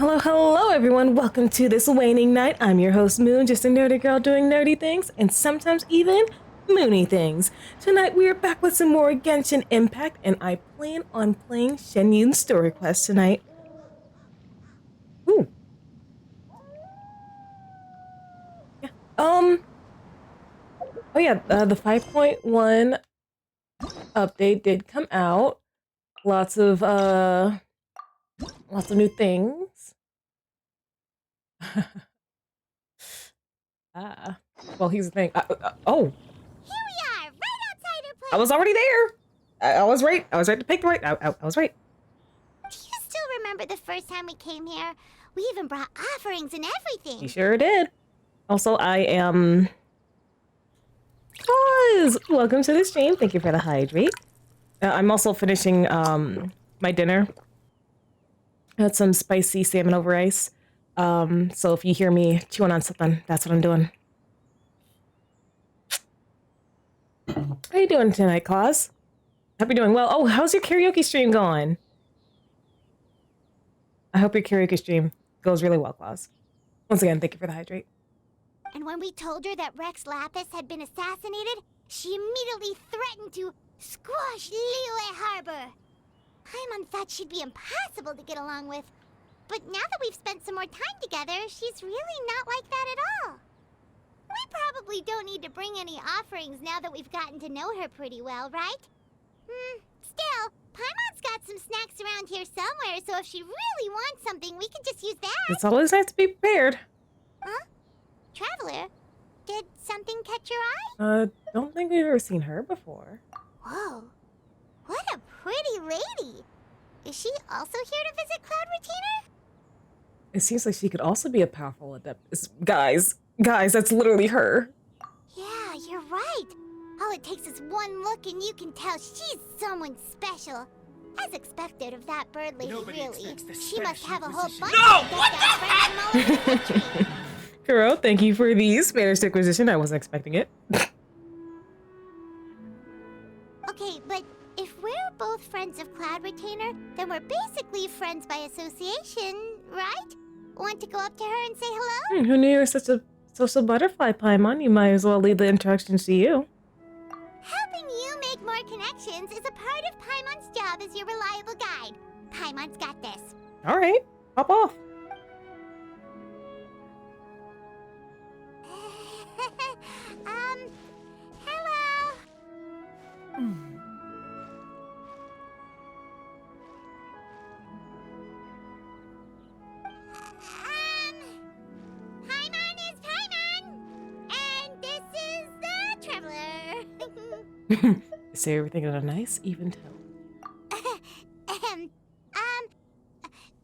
Hello, hello, everyone. Welcome to this waning night. I'm your host, Moon, just a nerdy girl doing nerdy things and sometimes even moony things. Tonight, we are back with some more Genshin Impact, and I plan on playing Xianyun's story quest tonight. Ooh. Yeah. Oh yeah, the 5.1 update did come out. Lots of new things. Well, here's the thing. Oh. Here we are, right outside her place. I was already there. I was right. I was right to pick the right. I was right. Do you still remember the first time we came here? We even brought offerings and everything. You sure did. Also, I am... Pause! Welcome to the stream. Thank you for the hydrate. I'm also finishing my dinner. I had some spicy salmon over rice. So if you hear me chewing on something, that's what I'm doing. How you doing tonight, Claus? Hope you're doing well. Oh, how's your karaoke stream going? I hope your karaoke stream goes really well, Claus. Once again, thank you for the hydrate. And when we told her that Rex Lapis had been assassinated, she immediately threatened to squash Liyue Harbor. Paimon thought she'd be impossible to get along with. But now that we've spent some more time together, she's really not like that at all. We probably don't need to bring any offerings now that we've gotten to know her pretty well, right? Still, Paimon's got some snacks around here somewhere, so if she really wants something, we can just use that. It's always nice to be prepared. Huh? Traveler? Did something catch your eye? Don't think we've ever seen her before. Whoa. What a pretty lady. Is she also here to visit Cloud Retainer? It seems like she could also be a powerful adept. Guys, that's literally her. Yeah, you're right. All it takes is one look and you can tell she's someone special. As expected of that bird lady, really. She must have a whole bunch of what the heck? Kuro, thank you for the Spanish acquisition. I wasn't expecting it. Okay, but if we're both friends of Cloud Retainer, then we're basically friends by association, right? Want to go up to her and say hello? Who knew you were such a social butterfly, Paimon? You might as well lead the introductions to you. Helping you make more connections is a part of Paimon's job as your reliable guide. Paimon's got this. All right, hop off. Hello. Paimon is Paimon, and this is the Traveler. Say everything in a nice, even tone.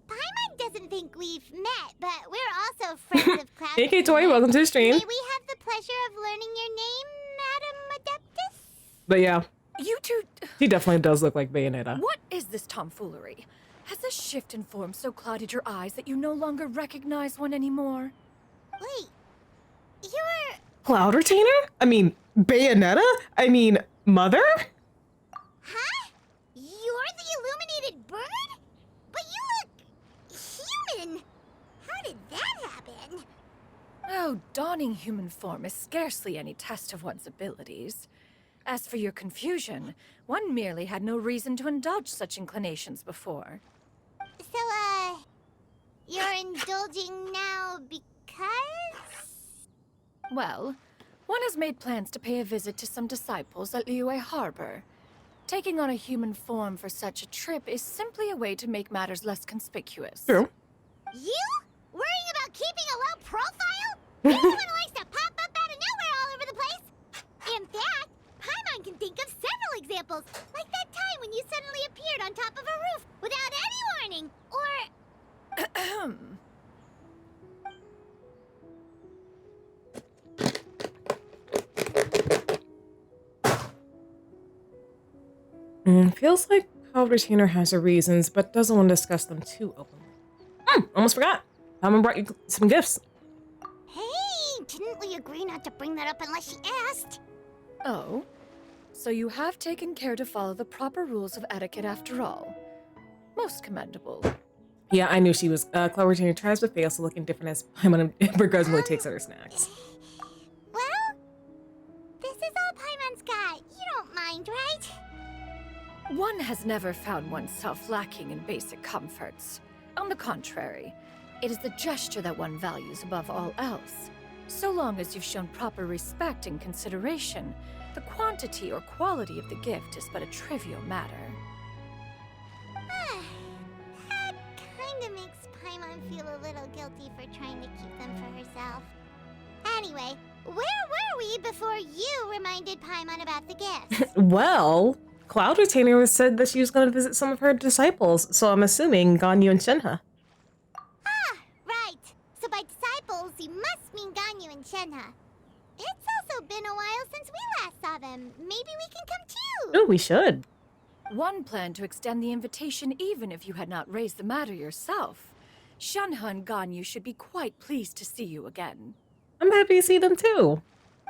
Paimon doesn't think we've met, but we're also friends of Cloud. Hey, K-Toy, welcome to the stream. May we have the pleasure of learning your name, Madam Adeptus? But yeah, You two... he definitely does look like Bayonetta. What is this tomfoolery? Has this shift in form so clouded your eyes that you no longer recognize one anymore? Wait, you're... Cloud Retainer? I mean, Bayonetta? I mean, Mother? Huh? You're the illuminated bird? But you look... human. How did that happen? Oh, donning human form is scarcely any test of one's abilities. As for your confusion, one merely had no reason to indulge such inclinations before. So, you're indulging now because... Well, one has made plans to pay a visit to some disciples at Liyue Harbor. Taking on a human form for such a trip is simply a way to make matters less conspicuous. True. You? Worrying about keeping a low profile? You're the one who likes to pop up out of nowhere all over the place. In fact, Paimon can think of several examples, like that time when you suddenly appeared on top of a roof without any warning, or... Feels like Cloud Retainer has her reasons, but doesn't want to discuss them too openly. Almost forgot. Paimon brought you some gifts. Hey, didn't we agree not to bring that up unless she asked? Oh? So you have taken care to follow the proper rules of etiquette after all. Most commendable. Yeah, I knew she was. Clover Jr. tries but fails to look indifferent as Paimon begrudgingly takes out her snacks. Well, this is all Paimon's got. You don't mind, right? One has never found oneself lacking in basic comforts. On the contrary, it is the gesture that one values above all else. So long as you've shown proper respect and consideration, the quantity or quality of the gift is but a trivial matter. That kinda makes Paimon feel a little guilty for trying to keep them for herself. Anyway, where were we before you reminded Paimon about the gifts? Well, Cloud Retainer said that she was going to visit some of her disciples, so I'm assuming Ganyu and Shenhe. Ah, right. So by disciples, you must mean Ganyu and Shenhe. It's also been a while since we last saw them. Maybe we can come too. Oh, we should. One planned to extend the invitation even if you had not raised the matter yourself. Shenhe and Ganyu should be quite pleased to see you again. I'm happy to see them too.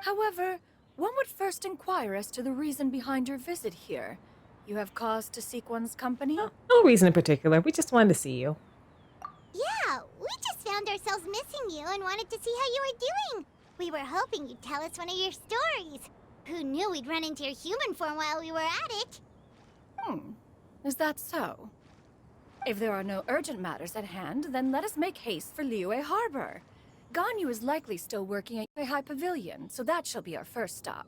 However, one would first inquire as to the reason behind your visit here. You have cause to seek one's company? No reason in particular. We just wanted to see you. Yeah, we just found ourselves missing you and wanted to see how you were doing. We were hoping you'd tell us one of your stories. Who knew we'd run into your human form while we were at it? Is that so? If there are no urgent matters at hand, then let us make haste for Liyue Harbor. Ganyu is likely still working at High Pavilion, so that shall be our first stop.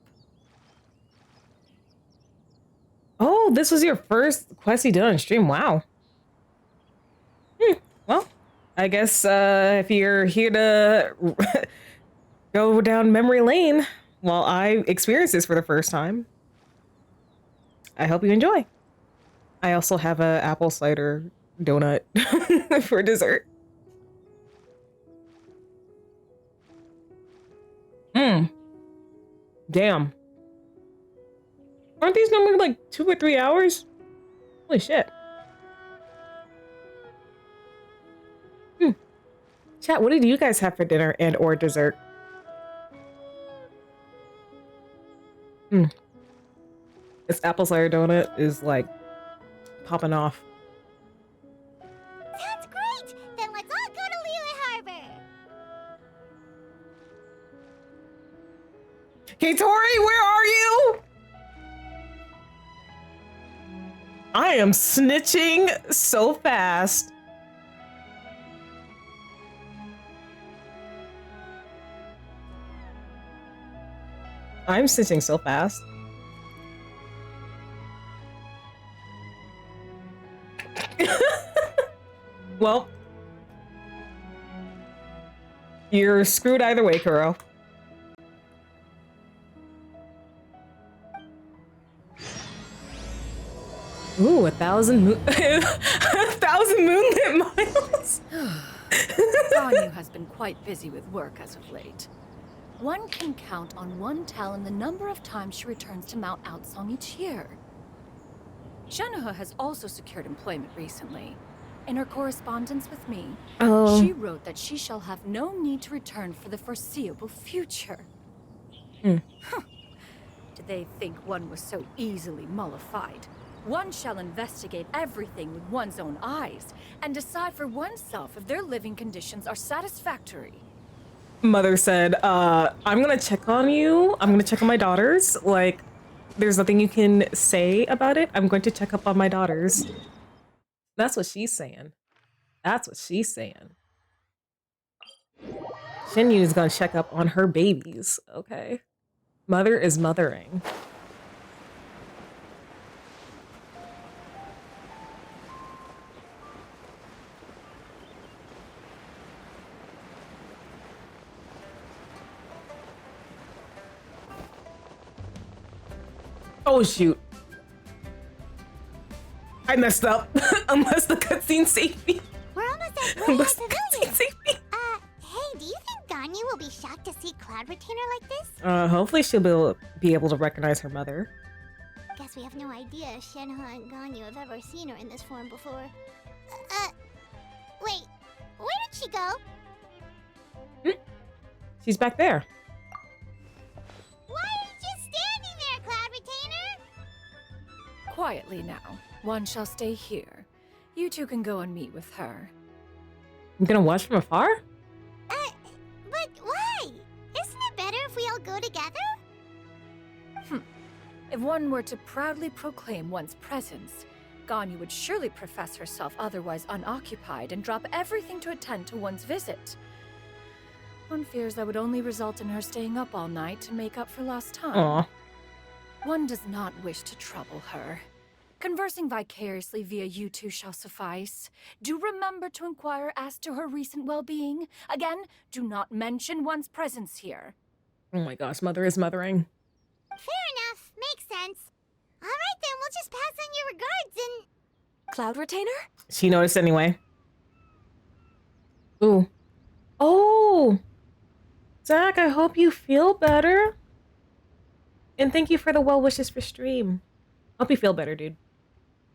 Oh, this was your first quest you did on stream. Wow. Well, I guess if you're here to go down memory lane while I experience this for the first time, I hope you enjoy. I also have a apple cider donut for dessert. Damn. Aren't these normally like 2 or 3 hours? Holy shit. Chat, what did you guys have for dinner and or dessert? This apple cider donut is like popping off. Sounds great! Then let's all go to Liyue Harbor! Okay, Tori, where are you? I am snitching so fast. I'm snitching so fast. Well, you're screwed either way, Kuro. Ooh, 1,000 1,000 moonlit miles. Ganyu has been quite busy with work as of late. One can count on one talon the number of times she returns to Mount Outsong each year. Shenhe has also secured employment recently. In her correspondence with me, she wrote that she shall have no need to return for the foreseeable future. Did they think one was so easily mollified? One shall investigate everything with one's own eyes and decide for oneself if their living conditions are satisfactory. Mother said, I'm gonna check on you. I'm gonna check on my daughters. Like, there's nothing you can say about it. I'm going to check up on my daughters. That's what she's saying. That's what she's saying. Xianyun is gonna check up on her babies. Okay. Mother is mothering. Oh shoot. I messed up. Unless the cutscene saved me. We're almost at High Unless the Pavilion. cutscene saved me. Hey, do you think Ganyu will be shocked to see Cloud Retainer like this? Hopefully she'll be able to recognize her mother. Guess we have no idea if Shenhe and Ganyu have ever seen her in this form before. Wait, where did she go? She's back there. Why are you just standing there, Cloud Retainer? Quietly now. One shall stay here. You two can go and meet with her. I'm gonna watch from afar? But why? Isn't it better if we all go together? If one were to proudly proclaim one's presence, Ganyu would surely profess herself otherwise unoccupied and drop everything to attend to one's visit. One fears that would only result in her staying up all night to make up for lost time. Aw. One does not wish to trouble her. Conversing vicariously via you two shall suffice. Do remember to inquire as to her recent well-being. Again, do not mention one's presence here. Oh my gosh, mother is mothering. Fair enough. Makes sense. All right, then. We'll just pass on your regards and... Cloud Retainer? She noticed anyway. Ooh. Oh! Zach, I hope you feel better. And thank you for the well wishes for stream. Hope you feel better, dude.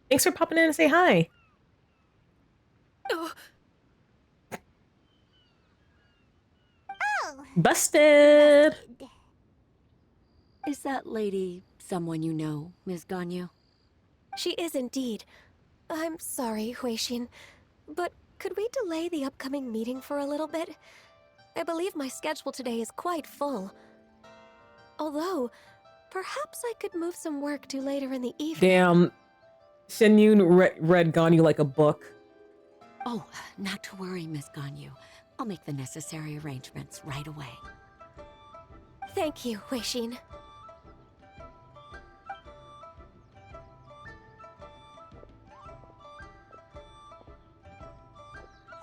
Thanks for popping in to say hi. Oh, Busted! Is that lady someone you know, Miss Ganyu? She is indeed. I'm sorry, Huixin, but could we delay the upcoming meeting for a little bit? I believe my schedule today is quite full. Although, perhaps I could move some work to later in the evening. Damn. Xianyun read Ganyu like a book. Oh, not to worry, Miss Ganyu. I'll make the necessary arrangements right away. Thank you, Huixin.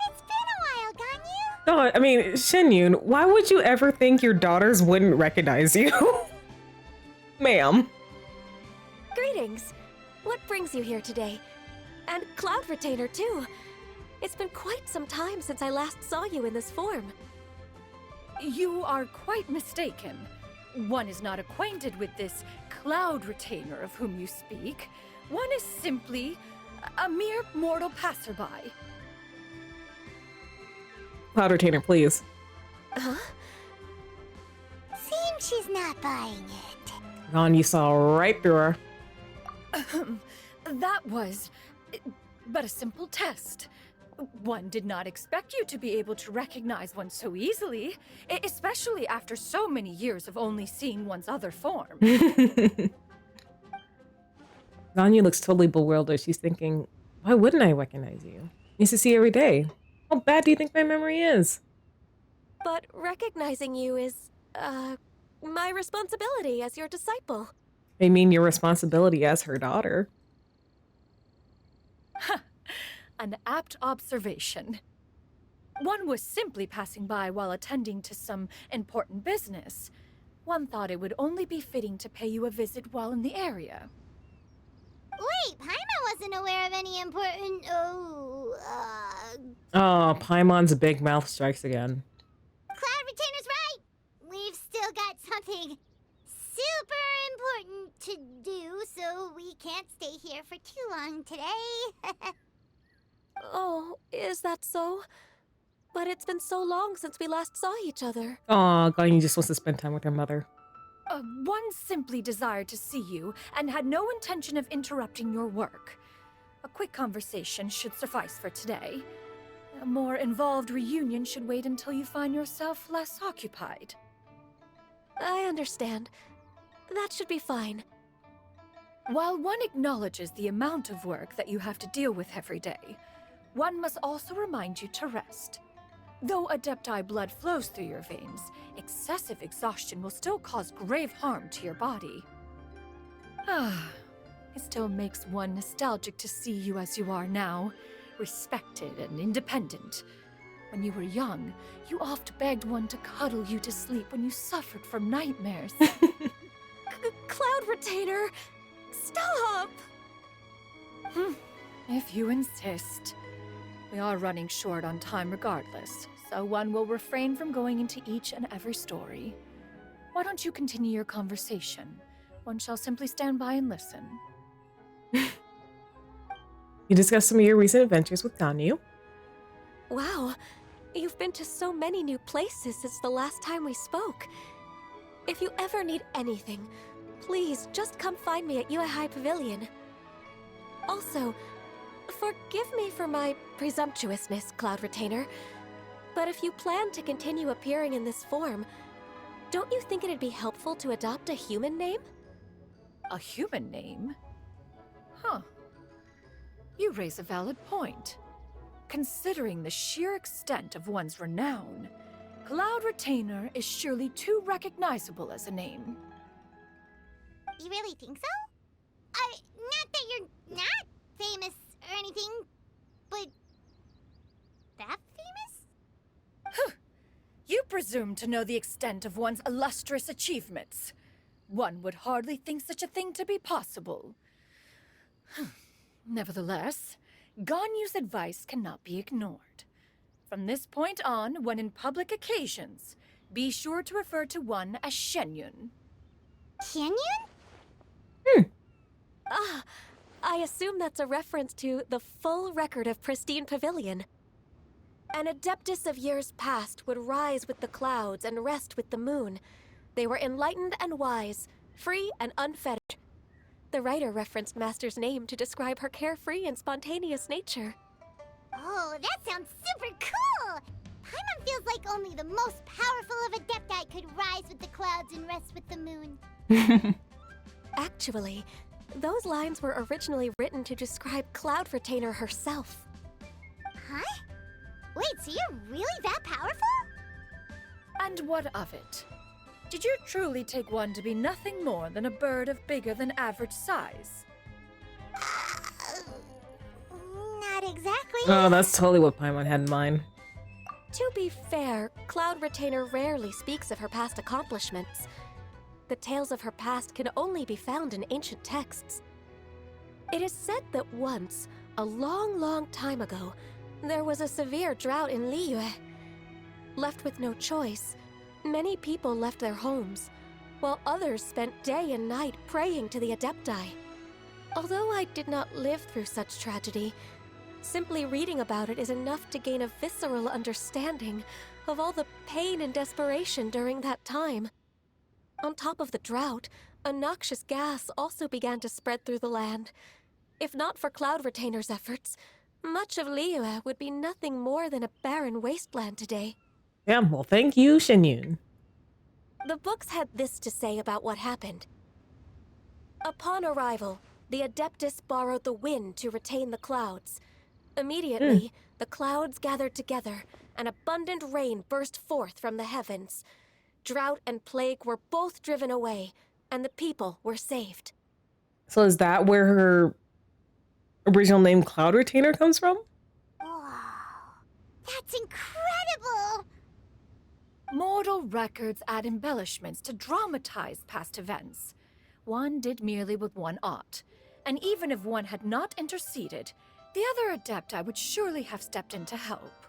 it's been a while, Ganyu. God, I mean, Xianyun, why would you ever think your daughters wouldn't recognize you? Ma'am. Greetings. What brings you here today? And Cloud Retainer, too. It's been quite some time since I last saw you in this form. You are quite mistaken. One is not acquainted with this Cloud Retainer of whom you speak. One is simply a mere mortal passerby. Cloud Retainer, please. Huh? Seems she's not buying it. Ganyu saw right through her. That was but a simple test. One did not expect you to be able to recognize one so easily, especially after so many years of only seeing one's other form. Ganyu looks totally bewildered. She's thinking, why wouldn't I recognize you? I used to see you every day. How bad do you think my memory is? But recognizing you is, my responsibility as your disciple. I mean, your responsibility as her daughter. An apt observation. One was simply passing by while attending to some important business. One thought it would only be fitting to pay you a visit while in the area. Wait, Paimon wasn't aware of any important... Oh, Paimon's big mouth strikes again. Cloud Retainer's right! We've still got something super important to do, so we can't stay here for too long today. Oh, is that so? But it's been so long since we last saw each other. Aw, Ganyu just wants to spend time with her mother. One simply desired to see you and had no intention of interrupting your work. A quick conversation should suffice for today. A more involved reunion should wait until you find yourself less occupied. I understand. That should be fine. While one acknowledges the amount of work that you have to deal with every day, one must also remind you to rest. Though Adepti blood flows through your veins, excessive exhaustion will still cause grave harm to your body. It still makes one nostalgic to see you as you are now, respected and independent. When you were young, you oft begged one to cuddle you to sleep when you suffered from nightmares. Cloud Retainer! Stop! If you insist. We are running short on time regardless, so one will refrain from going into each and every story. Why don't you continue your conversation? One shall simply stand by and listen. You discussed some of your recent adventures with Ganyu. Wow, you've been to so many new places since the last time we spoke. If you ever need anything, please just come find me at Uehai Pavilion. Also, forgive me for my presumptuousness, Cloud Retainer, But if you plan to continue appearing in this form, don't you think it'd be helpful to adopt a human name? A human name? Huh. You raise a valid point. Considering the sheer extent of one's renown, Cloud Retainer is surely too recognizable as a name. You really think so? Not that you're not famous or anything, but that famous? You presume to know the extent of one's illustrious achievements. One would hardly think such a thing to be possible. Nevertheless, Ganyu's advice cannot be ignored. From this point on, when in public occasions, be sure to refer to one as Xianyun. Xianyun? Ah, I assume that's a reference to the full record of Pristine Pavilion. An adeptus of years past would rise with the clouds and rest with the moon. They were enlightened and wise, free and unfettered. The writer referenced Master's name to describe her carefree and spontaneous nature. Oh, that sounds super cool! Paimon feels like only the most powerful of Adepti could rise with the clouds and rest with the moon. Actually, those lines were originally written to describe Cloud Retainer herself. Huh? Wait, so you're really that powerful? And what of it? Did you truly take one to be nothing more than a bird of bigger than average size? Not exactly. Oh, that's totally what Paimon had in mind. To be fair, Cloud Retainer rarely speaks of her past accomplishments. The tales of her past can only be found in ancient texts. It is said that once, a long time ago, there was a severe drought in Liyue. Left with no choice, many people left their homes, while others spent day and night praying to the Adepti. Although I did not live through such tragedy, simply reading about it is enough to gain a visceral understanding of all the pain and desperation during that time. On top of the drought, a noxious gas also began to spread through the land. If not for Cloud Retainer's efforts, much of Liyue would be nothing more than a barren wasteland today. Yeah, well, thank you, Xianyun. The books had this to say about what happened. Upon arrival, the Adeptus borrowed the wind to retain the clouds. Immediately, the clouds gathered together, and abundant rain burst forth from the heavens. Drought and plague were both driven away, and the people were saved. So is that where her original name Cloud Retainer comes from? Wow. That's incredible! Mortal records add embellishments to dramatize past events. One did merely with one ought, and even if one had not interceded, the other Adepti would surely have stepped in to help.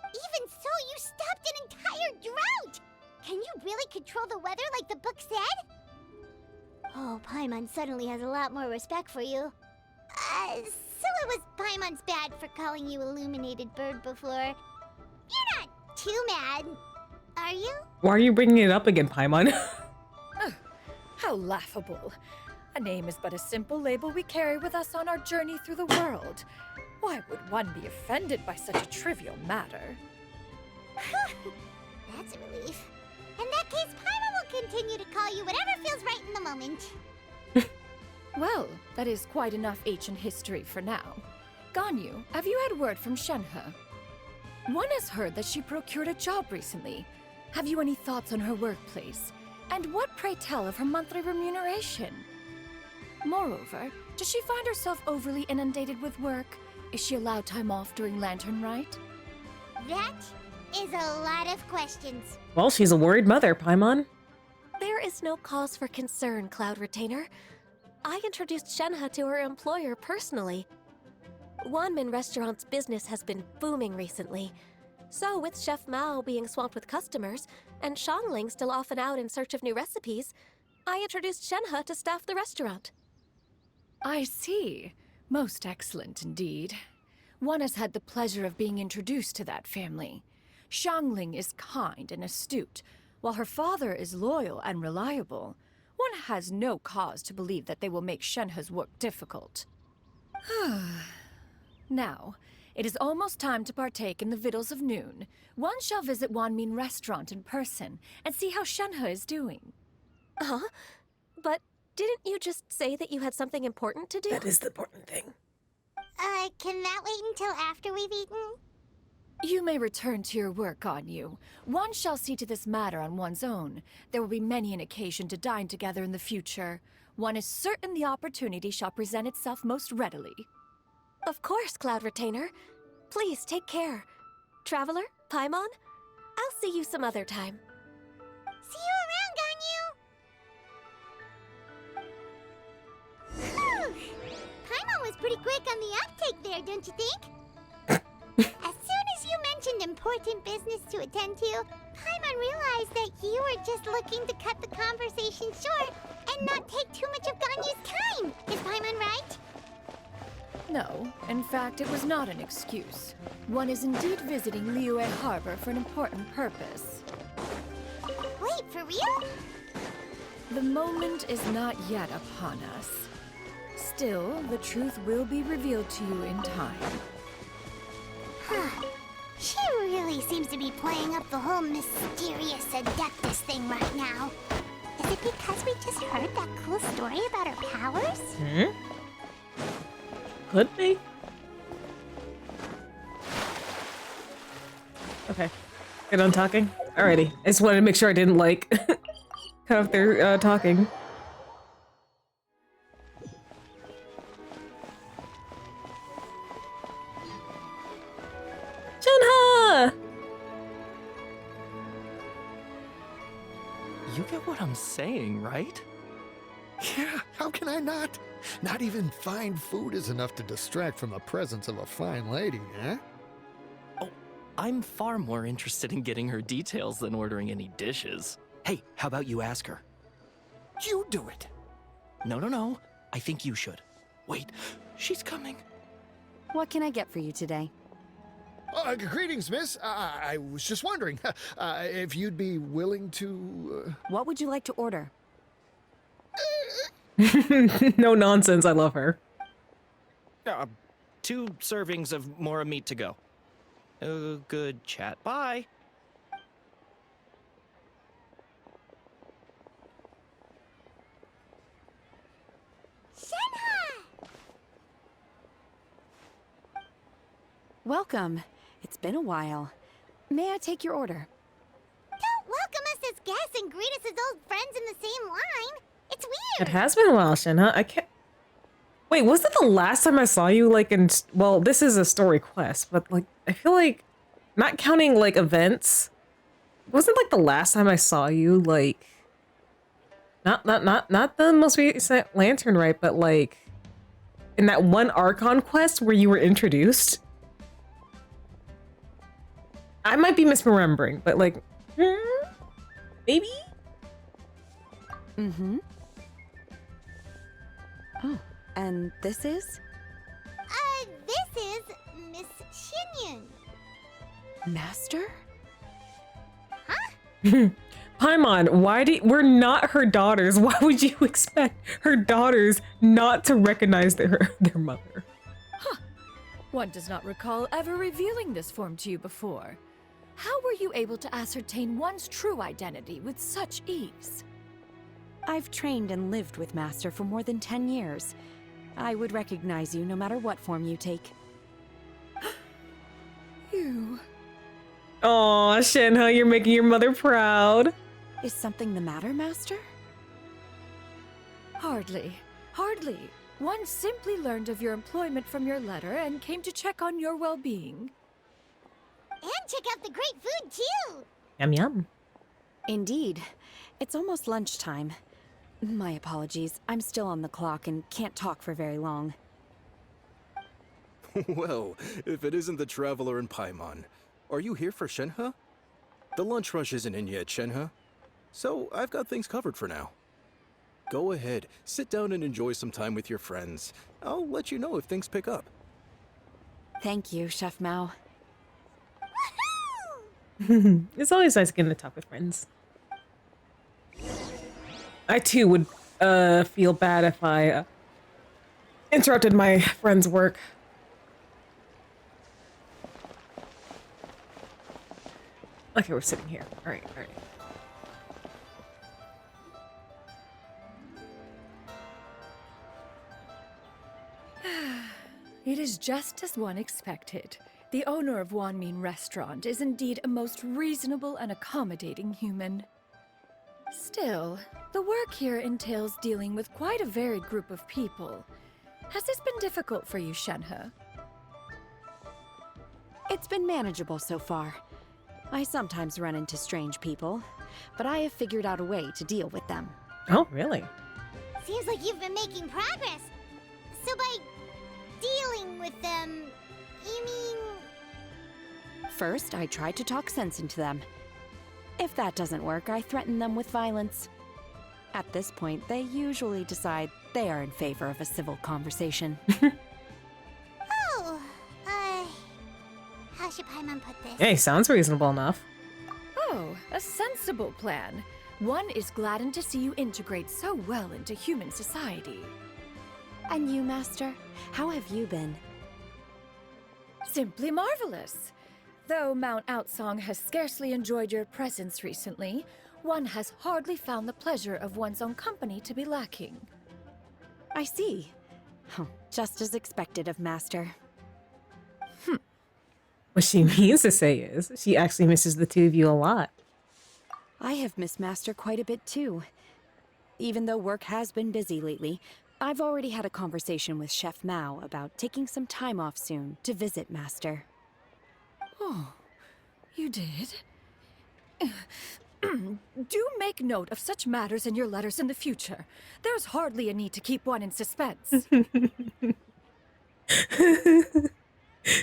Even so, you stopped an entire drought! Can you really control the weather like the book said? Oh, Paimon suddenly has a lot more respect for you. So it was Paimon's bad for calling you Illuminated Bird before. You're not too mad, are you? Why are you bringing it up again, Paimon? How laughable. A name is but a simple label we carry with us on our journey through the world. Why would one be offended by such a trivial matter? That's a relief. In that case, Paimon will continue to call you whatever feels right in the moment. Well, that is quite enough ancient history for now. Ganyu, have you had word from Shenhe? One has heard that she procured a job recently. Have you any thoughts on her workplace? And what, pray tell, of her monthly remuneration? Moreover, does she find herself overly inundated with work? Is she allowed time off during Lantern Rite? That is a lot of questions. Well, she's a worried mother, Paimon. There is no cause for concern, Cloud Retainer. I introduced Shenhe to her employer personally. Wanmin Restaurant's business has been booming recently. So, with Chef Mao being swamped with customers, and Shangling still off and out in search of new recipes, I introduced Shenhe to staff the restaurant. I see. Most excellent indeed. One has had the pleasure of being introduced to that family. Shangling is kind and astute, while her father is loyal and reliable. One has no cause to believe that they will make Shenhe's work difficult. Now, It is almost time to partake in the victuals of noon. One shall visit Wanmin restaurant in person and see how Shenhe is doing. Huh? But didn't you just say that you had something important to do? That is the important thing. Can that wait until after we've eaten? You may return to your work, Ganyu. One shall see to this matter on one's own. There will be many an occasion to dine together in the future. One is certain the opportunity shall present itself most readily. Of course, Cloud Retainer. Please take care. Traveler, Paimon, I'll see you some other time. See you around, Ganyu! Whew. Paimon was pretty quick on the uptake there, don't you think? As soon as you mentioned important business to attend to, Paimon realized that you were just looking to cut the conversation short and not take too much of Ganyu's time. Is Paimon right? No, in fact, it was not an excuse. One is indeed visiting Liyue Harbor for an important purpose. Wait, for real? The moment is not yet upon us. Still, the truth will be revealed to you in time. Huh. She really seems to be playing up the whole mysterious Adeptus thing right now. Is it because we just heard that cool story about her powers? Could be. Okay. Get on talking? Alrighty. I just wanted to make sure I didn't, like, cut off their talking. Shenhe! You get what I'm saying, right? Yeah, how can I not? Not even fine food is enough to distract from the presence of a fine lady, eh? Oh, I'm far more interested in getting her details than ordering any dishes. Hey, how about you ask her? You do it. No. I think you should. Wait, she's coming. What can I get for you today? Greetings, miss. I was just wondering if you'd be willing to... What would you like to order? No nonsense, I love her. 2 servings of Mora meat to go. Good chat. Bye. Shenhe! Welcome. It's been a while. May I take your order? Don't welcome us as guests and greet us as old friends in the same line. It's It weird. has been a while, Shenhe. I can't... Wait, was it the last time I saw you, like, in... Well, this is a story quest, but, like, I feel like... Not counting, like, events... Wasn't, like, the last time I saw you, like... Not the most recent Lantern Rite, but, like... In that one Archon quest where you were introduced? I might be misremembering, but, like... Maybe? Mm-hmm. Oh, and this is? This is Miss Xianyun. Master? Paimon, we're not her daughters. Why would you expect her daughters not to recognize their mother? One does not recall ever revealing this form to you before. How were you able to ascertain one's true identity with such ease? I've trained and lived with Master for more than 10 years. I would recognize you no matter what form you take. You... Aw, Shenhe, you're making your mother proud. Is something the matter, Master? Hardly. One simply learned of your employment from your letter and came to check on your well-being. And check out the great food, too. Yum yum. Indeed. It's almost lunchtime. My apologies. I'm still on the clock and can't talk for very long. Well, if it isn't the Traveler and Paimon, are you here for Shenhe? The lunch rush isn't in yet, Shenhe. So I've got things covered for now. Go ahead, sit down and enjoy some time with your friends. I'll let you know if things pick up. Thank you, Chef Mao. It's always nice getting to talk with friends. I too would feel bad if I interrupted my friend's work. Okay, we're sitting here. All right, all right. It is just as one expected. The owner of Wanmin Restaurant is indeed a most reasonable and accommodating human. Still, the work here entails dealing with quite a varied group of people. Has this been difficult for you, Shenhe? It's been manageable so far. I sometimes run into strange people, but I have figured out a way to deal with them. Oh, really? Seems like you've been making progress. So by dealing with them, you mean... First, I try to talk sense into them. If that doesn't work, I threaten them with violence. At this point, they usually decide they are in favor of a civil conversation. Oh, how should Paimon put this? Hey, sounds reasonable enough. Oh, a sensible plan. One is gladdened to see you integrate so well into human society. And you, Master? How have you been? Simply marvelous. Though Mount Outsong has scarcely enjoyed your presence recently, one has hardly found the pleasure of one's own company to be lacking. I see. Oh, just as expected of Master. What she means to say is she actually misses the two of you a lot. I have missed Master quite a bit too. Even though work has been busy lately, I've already had a conversation with Chef Mao about taking some time off soon to visit Master. Oh, you did? Do make note of such matters in your letters in the future. There's hardly a need to keep one in suspense.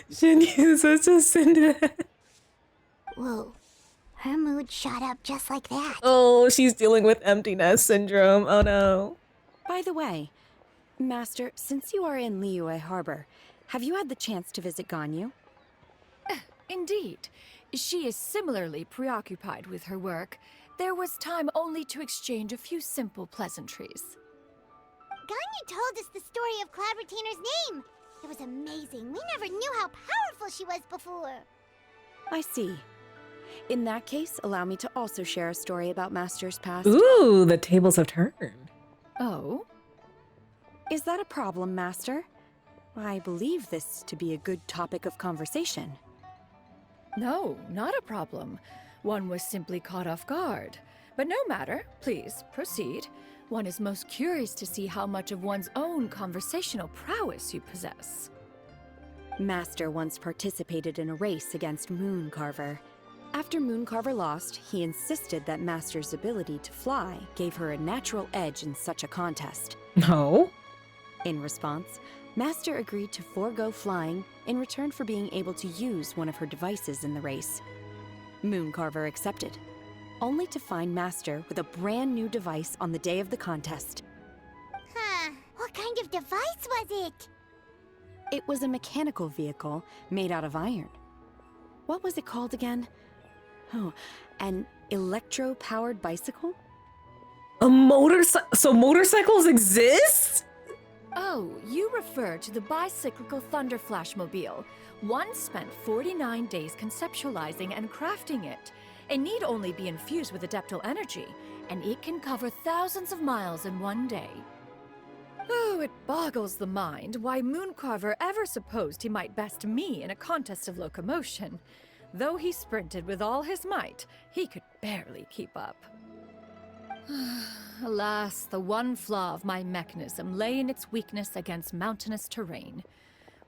Xianyun such a Cinderella. Whoa, her mood shot up just like that. Oh, she's dealing with empty nest syndrome. Oh no. By the way, Master, since you are in Liyue Harbor, have you had the chance to visit Ganyu? Indeed. She is similarly preoccupied with her work. There was time only to exchange a few simple pleasantries. Ganyu told us the story of Cloud Retainer's name. It was amazing. We never knew how powerful she was before. I see. In that case, allow me to also share a story about Master's past. Ooh, the tables have turned. Oh? Is that a problem, Master? I believe this to be a good topic of conversation. No, not a problem. One was simply caught off guard. But no matter, please, proceed. One is most curious to see how much of one's own conversational prowess you possess. Master once participated in a race against Mooncarver. After Mooncarver lost, he insisted that Master's ability to fly gave her a natural edge in such a contest. No. In response, Master agreed to forego flying in return for being able to use one of her devices in the race. Mooncarver accepted, only to find Master with a brand new device on the day of the contest. Huh, what kind of device was it? It was a mechanical vehicle made out of iron. What was it called again? Oh, an electro-powered bicycle? A motorcycle? So motorcycles exist? Oh, you refer to the bicyclical Thunder Flashmobile. One spent 49 days conceptualizing and crafting it. It need only be infused with adeptal energy, and it can cover thousands of miles in one day. Oh, it boggles the mind why Mooncarver ever supposed he might best me in a contest of locomotion. Though he sprinted with all his might, he could barely keep up. Alas, the one flaw of my mechanism lay in its weakness against mountainous terrain.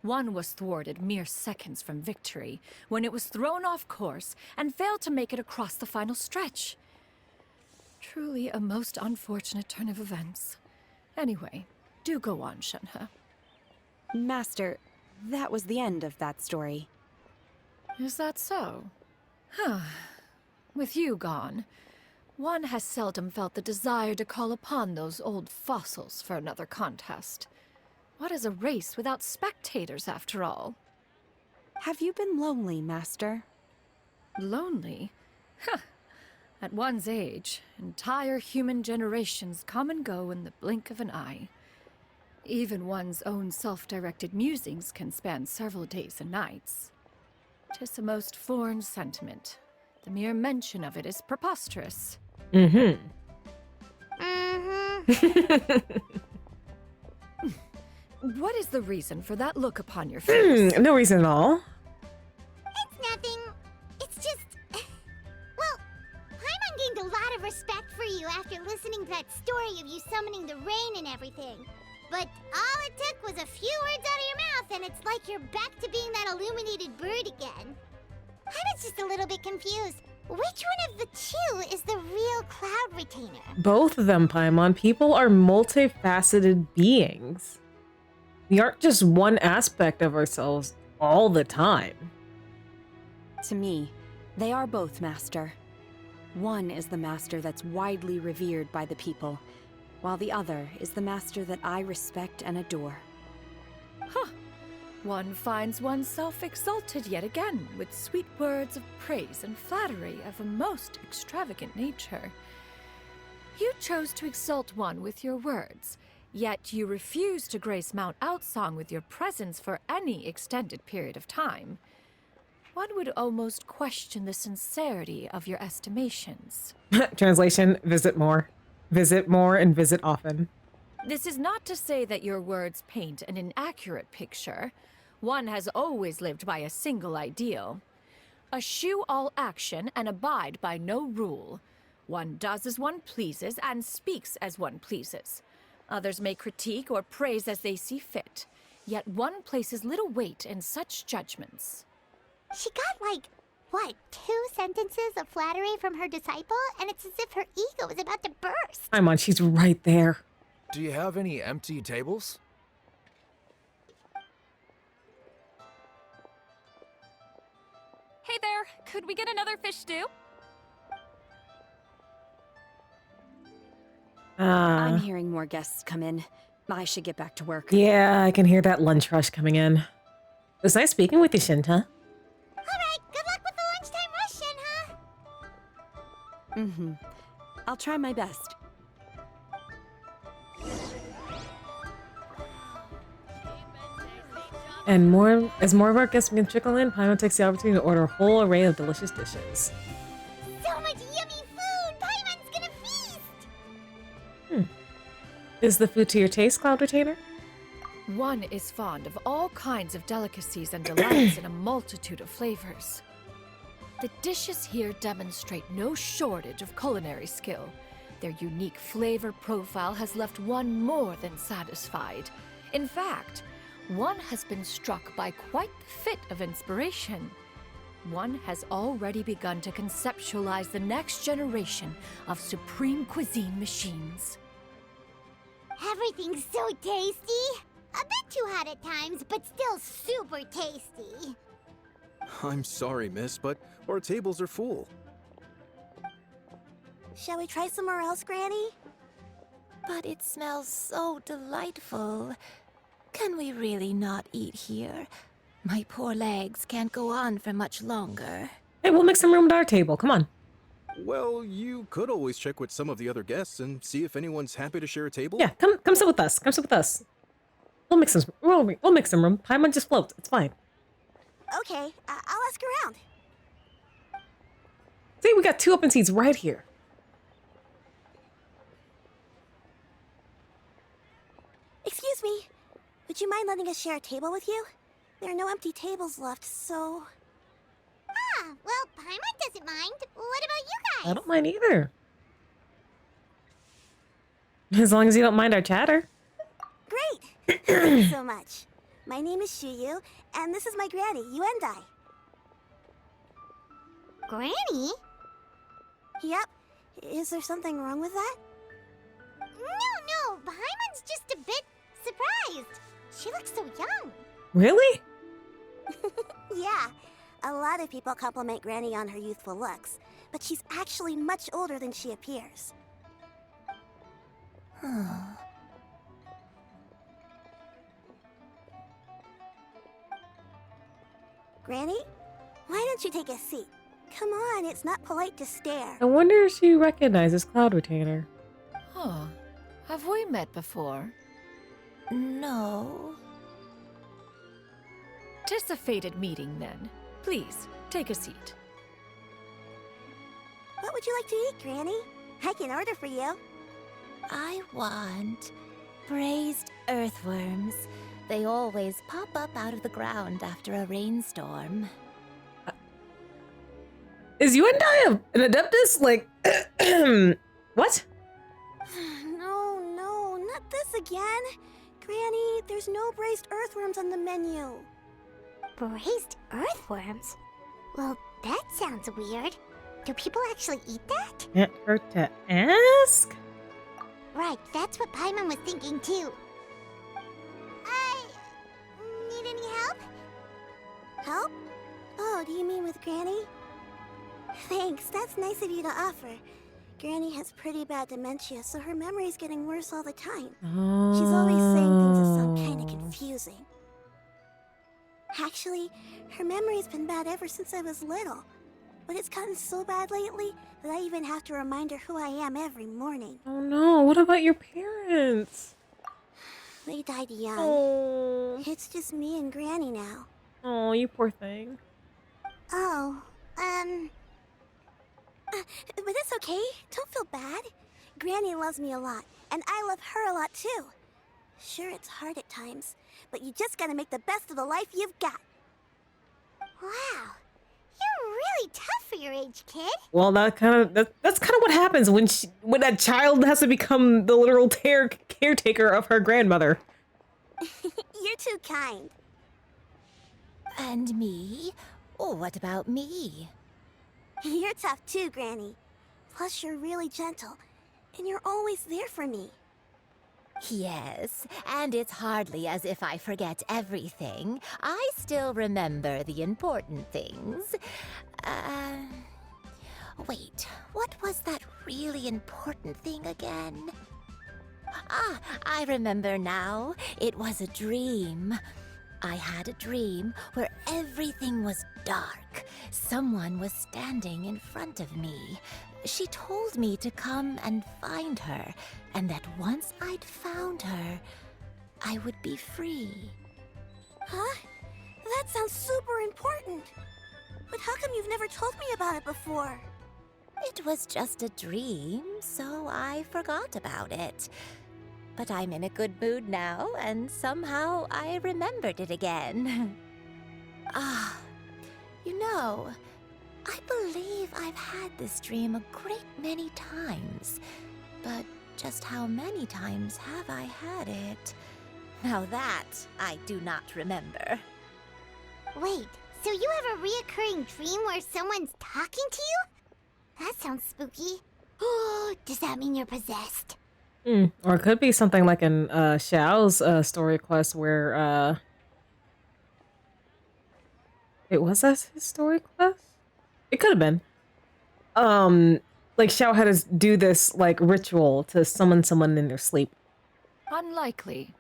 One was thwarted mere seconds from victory, when it was thrown off course and failed to make it across the final stretch. Truly a most unfortunate turn of events. Anyway, do go on, Shenhe. Master, that was the end of that story. Is that so? Huh. With you gone, one has seldom felt the desire to call upon those old fossils for another contest. What is a race without spectators, after all? Have you been lonely, Master? Lonely? Huh. At one's age, entire human generations come and go in the blink of an eye. Even one's own self-directed musings can span several days and nights. 'Tis a most foreign sentiment, The mere mention of it is preposterous. Mm-hmm. What is the reason for that look upon your face? No reason at all. It's nothing. It's just... Well, Paimon gained a lot of respect for you after listening to that story of you summoning the rain and everything. But all it took was a few words out of your mouth, and it's like you're back to being that illuminated bird again. I was just a little bit confused. Which one of the two is the real cloud retainer? Both of them, Paimon. People are multifaceted beings. We aren't just one aspect of ourselves all the time. To me, they are both master. One is the master that's widely revered by the people, while the other is the master that I respect and adore. Huh. One finds oneself exalted yet again with sweet words of praise and flattery of a most extravagant nature. You chose to exalt one with your words, yet you refuse to grace Mount Outsong with your presence for any extended period of time. One would almost question the sincerity of your estimations. Translation, visit more. Visit more and visit often. This is not to say that your words paint an inaccurate picture. One has always lived by a single ideal. Eschew all action and abide by no rule. One does as one pleases and speaks as one pleases. Others may critique or praise as they see fit, yet one places little weight in such judgments. She got like, what, 2 sentences of flattery from her disciple? And it's as if her ego is about to burst. Paimon, she's right there. Do you have any empty tables? Hey there, could we get another fish stew? I'm hearing more guests come in. I should get back to work. Yeah, I can hear that lunch rush coming in. It was nice speaking with you, Shinta. Alright, good luck with the lunchtime rush, Shinha. Mm-hmm. I'll try my best. And as more of our guests begin to trickle in, Paimon takes the opportunity to order a whole array of delicious dishes. So much yummy food! Paimon's gonna feast! Is the food to your taste, Cloud Retainer? One is fond of all kinds of delicacies and delights in a multitude of flavors. The dishes here demonstrate no shortage of culinary skill. Their unique flavor profile has left one more than satisfied. In fact, one has been struck by quite the fit of inspiration. One has already begun to conceptualize the next generation of supreme cuisine machines. Everything's so tasty! A bit too hot at times, but still super tasty. I'm sorry, miss, but our tables are full. Shall we try somewhere else, Granny? But it smells so delightful. Can we really not eat here? My poor legs can't go on for much longer. Hey, we'll make some room at our table. Come on. Well, you could always check with some of the other guests and see if anyone's happy to share a table. Yeah, come sit with us. Come sit with us. We'll make some room. Paimon just floats. It's fine. Okay, I'll ask around. See, we got 2 open seats right here. Excuse me, would you mind letting us share a table with you? There are no empty tables left, so... Ah, well, Paimon doesn't mind. What about you guys? I don't mind either. As long as you don't mind our chatter. Great! Thank you so much. My name is Xianyun, and this is my granny, Yuendai. Granny? Yep. Is there something wrong with that? No, Paimon's just a bit surprised. She looks so young. Really? Yeah. A lot of people compliment Granny on her youthful looks, but she's actually much older than she appears. Granny? Why don't you take a seat? Come on, it's not polite to stare. I wonder if she recognizes Cloud Retainer. Huh. Have we met before? No. 'Tis a fated meeting, then. Please, take a seat. What would you like to eat, Granny? I can order for you. I want braised earthworms. They always pop up out of the ground after a rainstorm. Is Yuandai an adeptus? Like, what? No, not this again. Granny, there's no braised earthworms on the menu. Braised earthworms? Well, that sounds weird. Do people actually eat that? Can't hurt to ask. Right, that's what Paimon was thinking too. I need any help? Help? Oh, do you mean with Granny? Thanks, that's nice of you to offer. Granny has pretty bad dementia, so her memory's getting worse all the time. She's always saying things that sound kind of confusing. Actually, her memory's been bad ever since I was little. But it's gotten so bad lately that I even have to remind her who I am every morning. Oh no, what about your parents? They died young. Oh, It's just me and Granny now. oh, you poor thing. Oh, but it's okay. Don't feel bad. Granny loves me a lot, and I love her a lot too. Sure, it's hard at times, but you just gotta make the best of the life you've got. Wow, you're really tough for your age, kid. Well, that's kind of what happens when a child has to become the literal caretaker of her grandmother. You're too kind. And me? Oh, what about me? You're tough too, Granny. Plus, you're really gentle, and you're always there for me. Yes, and it's hardly as if I forget everything. I still remember the important things. Wait, what was that really important thing again? Ah, I remember now. It was a dream. I had a dream where everything was dark. Someone was standing in front of me. She told me to come and find her, and that once I'd found her, I would be free. Huh? That sounds super important. But how come you've never told me about it before? It was just a dream, so I forgot about it. But I'm in a good mood now, and somehow I remembered it again. Ah, you know, I believe I've had this dream a great many times. But just how many times have I had it? Now that I do not remember. Wait, so you have a reoccurring dream where someone's talking to you? That sounds spooky. Oh, does that mean you're possessed? Or it could be something like in Xiao's story quest where wait, was that his story quest? It could have been. Like Xiao had to do this like ritual to summon someone in their sleep. Unlikely.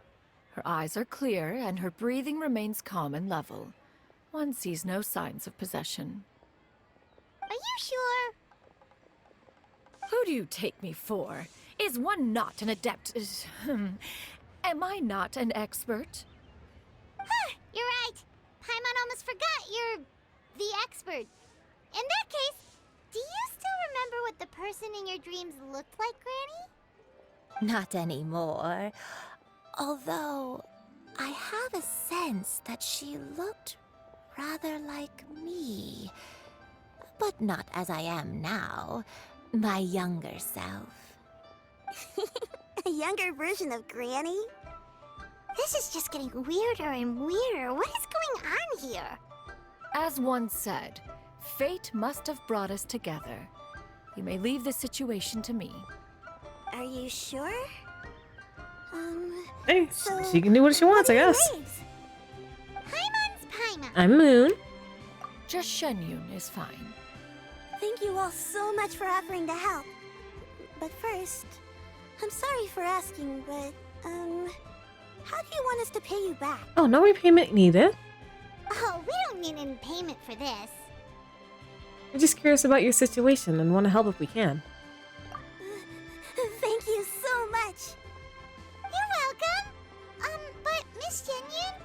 Her eyes are clear and her breathing remains calm and level. One sees no signs of possession. Are you sure? Who do you take me for? Is one not an adept? Am I not an expert? Huh, you're right. Paimon almost forgot you're the expert. In that case, do you still remember what the person in your dreams looked like, Granny? Not anymore. Although, I have a sense that she looked rather like me. But not as I am now. My younger self. A younger version of Granny? This is just getting weirder and weirder. What is going on here? As one said, fate must have brought us together. You may leave this situation to me. Are you sure? Hey, So, she can do what she wants, I what are your guess. names? Paimon's Paimon. I'm Moon. Just Xianyun is fine. Thank you all so much for offering to help. But first, I'm sorry for asking, but, how do you want us to pay you back? Oh, no repayment needed. Oh, we don't need any payment for this. We're just curious about your situation and want to help if we can. Thank you so much. You're welcome. But Miss Xianyun,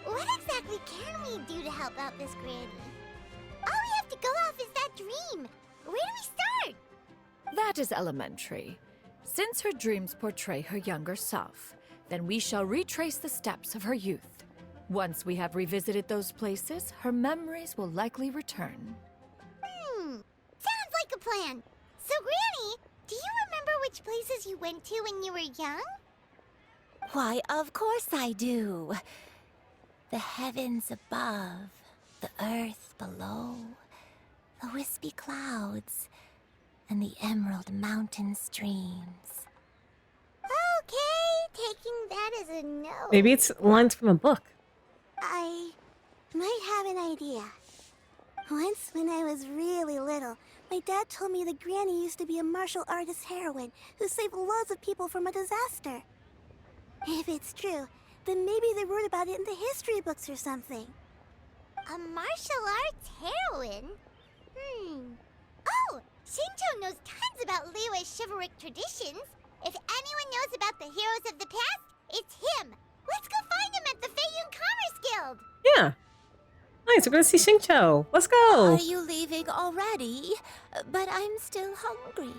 what exactly can we do to help out this Granny? All we have to go off is that dream. Where do we start? That is elementary. Since her dreams portray her younger self, then we shall retrace the steps of her youth. Once we have revisited those places, her memories will likely return. Sounds like a plan. So, Granny, do you remember which places you went to when you were young? Why, of course I do. The heavens above, the earth below, the wispy clouds, and the emerald mountain streams. Okay, taking that as a no. Maybe it's lines from a book. I might have an idea. Once, when I was really little, my dad told me that Granny used to be a martial artist heroine who saved loads of people from a disaster. If it's true, then maybe they wrote about it in the history books or something. A martial arts heroine? Oh, Xingqiu knows tons about Liyue's chivalric traditions. If anyone knows about the heroes of the past, it's him. Let's go find him at the Feiyun Commerce Guild. Yeah. Nice, we're gonna see Xingqiu. Let's go. Are you leaving already? But I'm still hungry.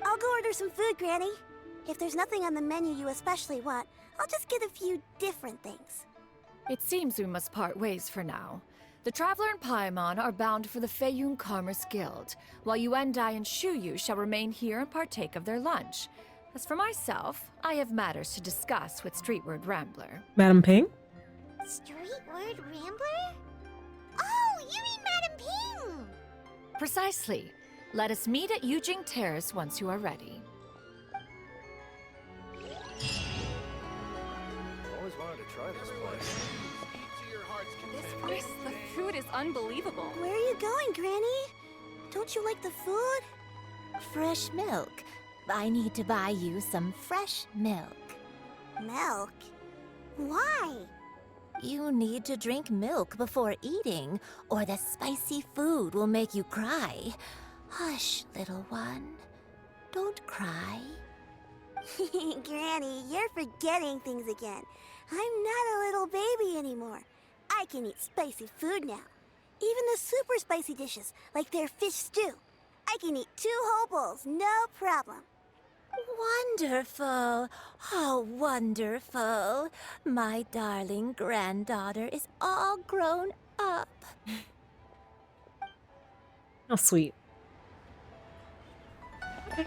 I'll go order some food, Granny. If there's nothing on the menu you especially want, I'll just get a few different things. It seems we must part ways for now. The Traveler and Paimon are bound for the Feiyun Commerce Guild, while Yuendai and Shuyu shall remain here and partake of their lunch. As for myself, I have matters to discuss with Streetward Rambler. Madam Ping? Streetward Rambler? Oh, you mean Madam Ping! Precisely. Let us meet at Yujing Terrace once you are ready. Always wanted to try this place. This place, the food is unbelievable. Where are you going, Granny? Don't you like the food? Fresh milk. I need to buy you some fresh milk. Milk? Why? You need to drink milk before eating, or the spicy food will make you cry. Hush, little one. Don't cry. Granny, you're forgetting things again. I'm not a little baby anymore. I can eat spicy food now. Even the super spicy dishes, like their fish stew. I can eat 2 whole bowls, no problem. Wonderful. Oh, wonderful. My darling granddaughter is all grown up. How sweet. Okay.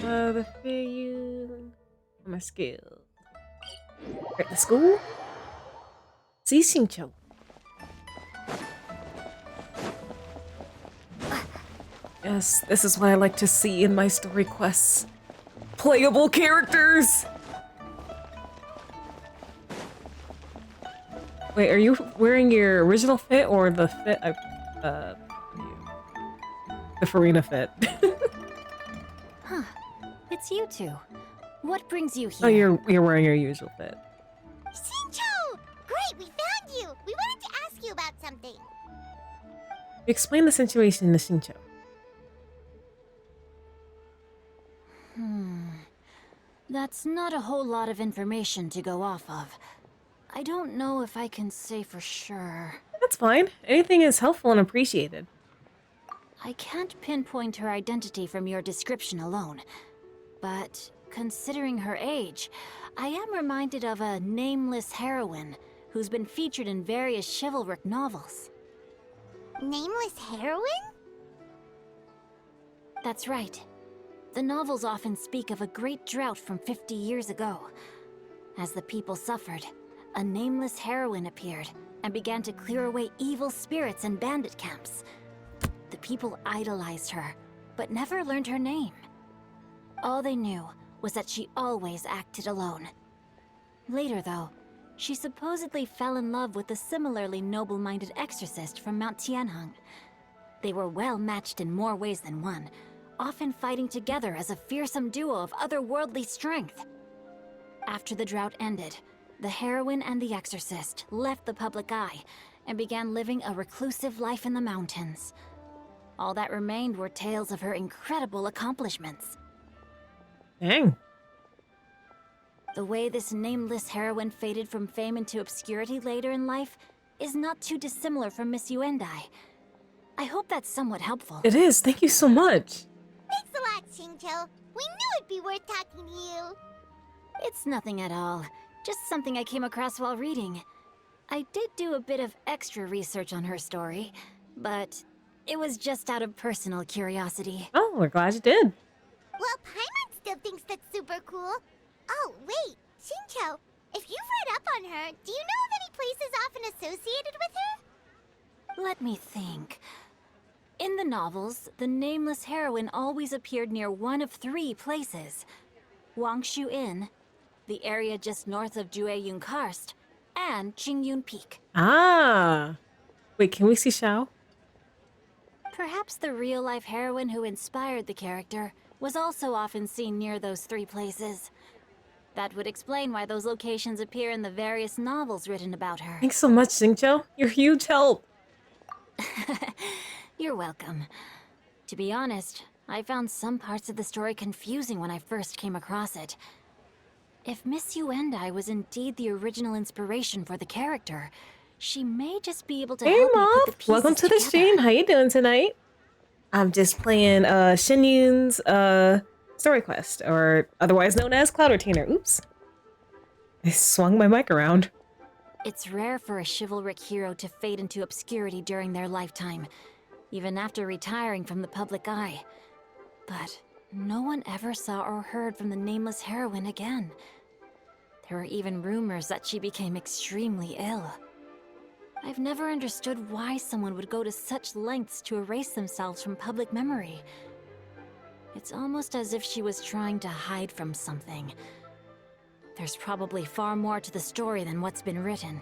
The Feiyun Commerce Guild. Right, let's go. See Xingqiu. Yes, this is what I like to see in my story quests. Playable characters! Wait, are you wearing your original fit or the fit the Farina fit? Huh. It's you two. What brings you here? Oh, you're wearing your usual fit. Xingqiu! Great, we found you! We wanted to ask you about something. Explain the situation to Xingqiu. That's not a whole lot of information to go off of. I don't know if I can say for sure. That's fine. Anything is helpful and appreciated. I can't pinpoint her identity from your description alone. But considering her age, I am reminded of a nameless heroine who's been featured in various chivalric novels. Nameless heroine? That's right. The novels often speak of a great drought from 50 years ago. As the people suffered, a nameless heroine appeared and began to clear away evil spirits and bandit camps. The people idolized her, but never learned her name. All they knew was that she always acted alone. Later, though, she supposedly fell in love with a similarly noble-minded exorcist from Mount Tianheng. They were well matched in more ways than one, often fighting together as a fearsome duo of otherworldly strength. After the drought ended, the heroine and the exorcist left the public eye and began living a reclusive life in the mountains. All that remained were tales of her incredible accomplishments. Dang. The way this nameless heroine faded from fame into obscurity later in life is not too dissimilar from Miss Yuendai. I hope that's somewhat helpful. It is. Thank you so much. Thanks a lot, Xingqiu. We knew it'd be worth talking to you. It's nothing at all. Just something I came across while reading. I did do a bit of extra research on her story, but it was just out of personal curiosity. Oh, we're glad you did. Well, Paimon still thinks that's super cool. Oh, wait, Xingqiu, if you've read up on her, do you know of any places often associated with her? Let me think. In the novels, the nameless heroine always appeared near one of 3 places. Wangshu Inn, the area just north of Xianyun Karst, and Xianyun Peak. Ah. Wait, can we see Xiao? Perhaps the real-life heroine who inspired the character was also often seen near those 3 places. That would explain why those locations appear in the various novels written about her. Thanks so much, Xingqiu. You're a huge help. You're welcome. To be honest, I found some parts of the story confusing when I first came across it. If Miss Yuendai was indeed the original inspiration for the character, she may just be able to Hey, help me put the Moth. pieces Welcome to the together. stream. How you doing tonight? I'm just playing Xianyun's story quest, or otherwise known as Cloud Retainer. Oops. I swung my mic around. It's rare for a chivalric hero to fade into obscurity during their lifetime, even after retiring from the public eye. But no one ever saw or heard from the nameless heroine again. There were even rumors that she became extremely ill. I've never understood why someone would go to such lengths to erase themselves from public memory. It's almost as if she was trying to hide from something. There's probably far more to the story than what's been written.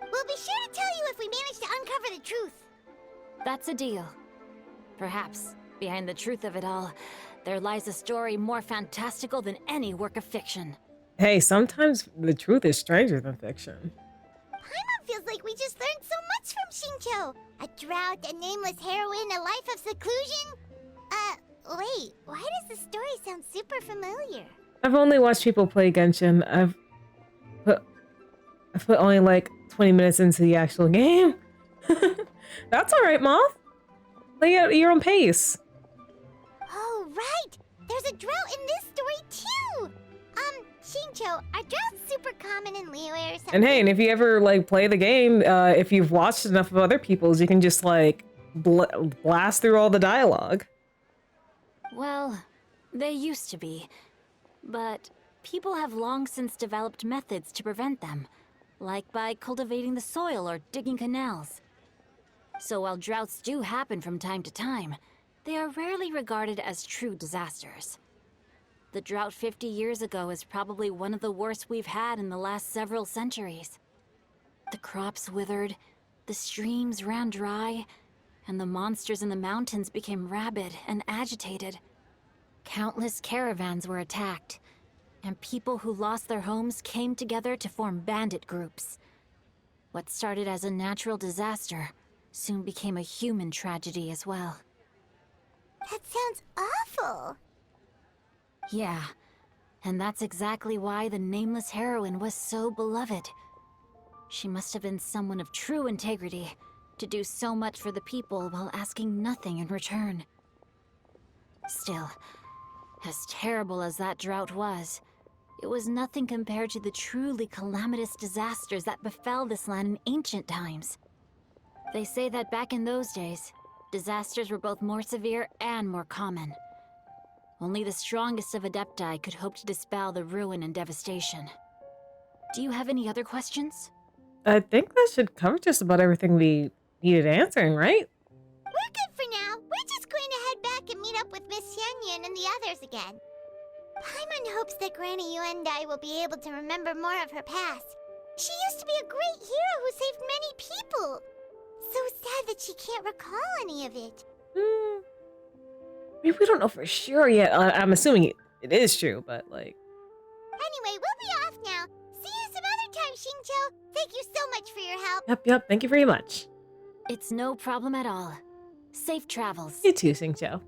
We'll be sure to tell you if we manage to uncover the truth. That's a deal. Perhaps, behind the truth of it all, there lies a story more fantastical than any work of fiction. Hey, sometimes the truth is stranger than fiction. Paimon feels like we just learned so much from Xingqiu. A drought, a nameless heroine, a life of seclusion. Wait, why does the story sound super familiar? I've only watched people play Genshin. I've put only like 20 minutes into the actual game. That's all right, Moth. Play at your own pace. Oh, right! There's a drought in this story, too! Xingqiu, are droughts super common in Liyue or something? And hey, and if you ever like play the game, if you've watched enough of other people's, you can just like blast through all the dialogue. Well, they used to be. But people have long since developed methods to prevent them, like by cultivating the soil or digging canals. So while droughts do happen from time to time, they are rarely regarded as true disasters. The drought 50 years ago is probably one of the worst we've had in the last several centuries. The crops withered, the streams ran dry, and the monsters in the mountains became rabid and agitated. Countless caravans were attacked, and people who lost their homes came together to form bandit groups. What started as a natural disaster soon became a human tragedy as well. That sounds awful. Yeah, and that's exactly why the nameless heroine was so beloved. She must have been someone of true integrity, to do so much for the people while asking nothing in return. Still, as terrible as that drought was, it was nothing compared to the truly calamitous disasters that befell this land in ancient times. They say that back in those days, disasters were both more severe and more common. Only the strongest of Adepti could hope to dispel the ruin and devastation. Do you have any other questions? I think that should cover just about everything we needed answering, right? We're good for now. We're just going to head back and meet up with Miss Xianyun and the others again. Paimon hopes that Granny Yuendai will be able to remember more of her past. She used to be a great hero who saved many people. So sad that she can't recall any of it. I mean, we don't know for sure yet. I'm assuming it is true, but like... Anyway, we'll be off now. See you some other time, Xingqiu. Thank you so much for your help. Yep. Thank you very much. It's no problem at all. Safe travels. You too, Xingqiu.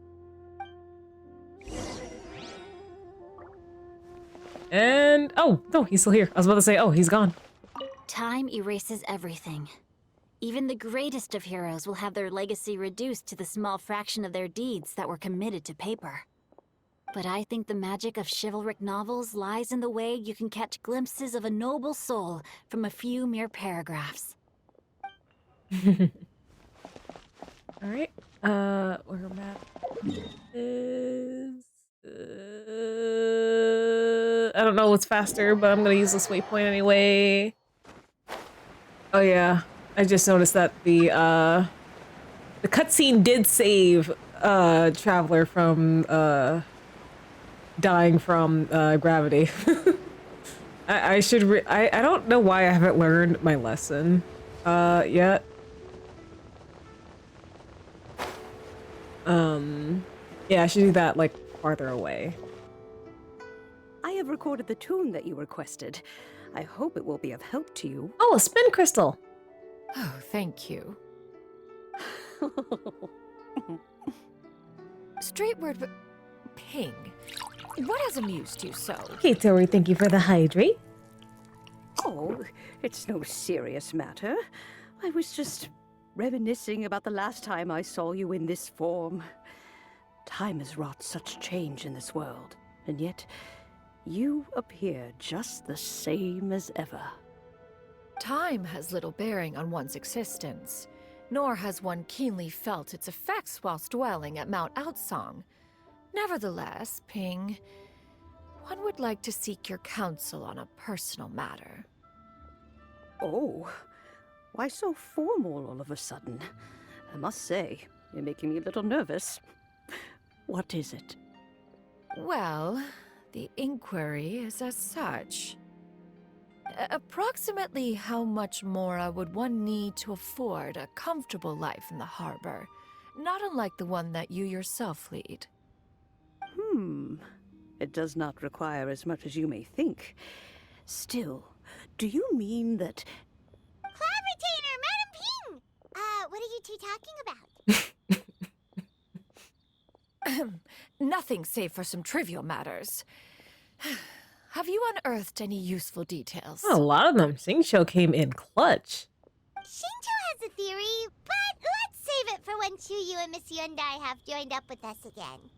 And... oh, no, he's still here. I was about to say, oh, he's gone. Time erases everything. Even the greatest of heroes will have their legacy reduced to the small fraction of their deeds that were committed to paper. But I think the magic of chivalric novels lies in the way you can catch glimpses of a noble soul from a few mere paragraphs. All right. Where map is? I don't know what's faster, but I'm gonna use this waypoint anyway. Oh yeah, I just noticed that the cutscene did save Traveler from dying from gravity. I should I don't know why I haven't learned my lesson yet. Yeah, I should do that like farther away. I have recorded the tune that you requested. I hope it will be of help to you. Oh, a spin crystal. Oh, thank you. Straight word, but ping. What has amused you so? Okay, Tori, thank you for the hydrate. Oh, it's no serious matter. I was just reminiscing about the last time I saw you in this form. Time has wrought such change in this world, and yet you appear just the same as ever. Time has little bearing on one's existence, nor has one keenly felt its effects whilst dwelling at Mount Outsong. Nevertheless, Ping, one would like to seek your counsel on a personal matter. Oh, why so formal all of a sudden? I must say, you're making me a little nervous. What is it? Well, the inquiry is as such. Approximately how much more would one need to afford a comfortable life in the harbor, not unlike the one that you yourself lead? It does not require as much as you may think. Still, do you mean that... Club retainer, Madam Ping! What are you two talking about? Nothing save for some trivial matters. Have you unearthed any useful details? Oh, a lot of them. Xingqiu came in clutch. Shinto has a theory, but let's save it for when Chuyu and Miss Yundai have joined up with us again.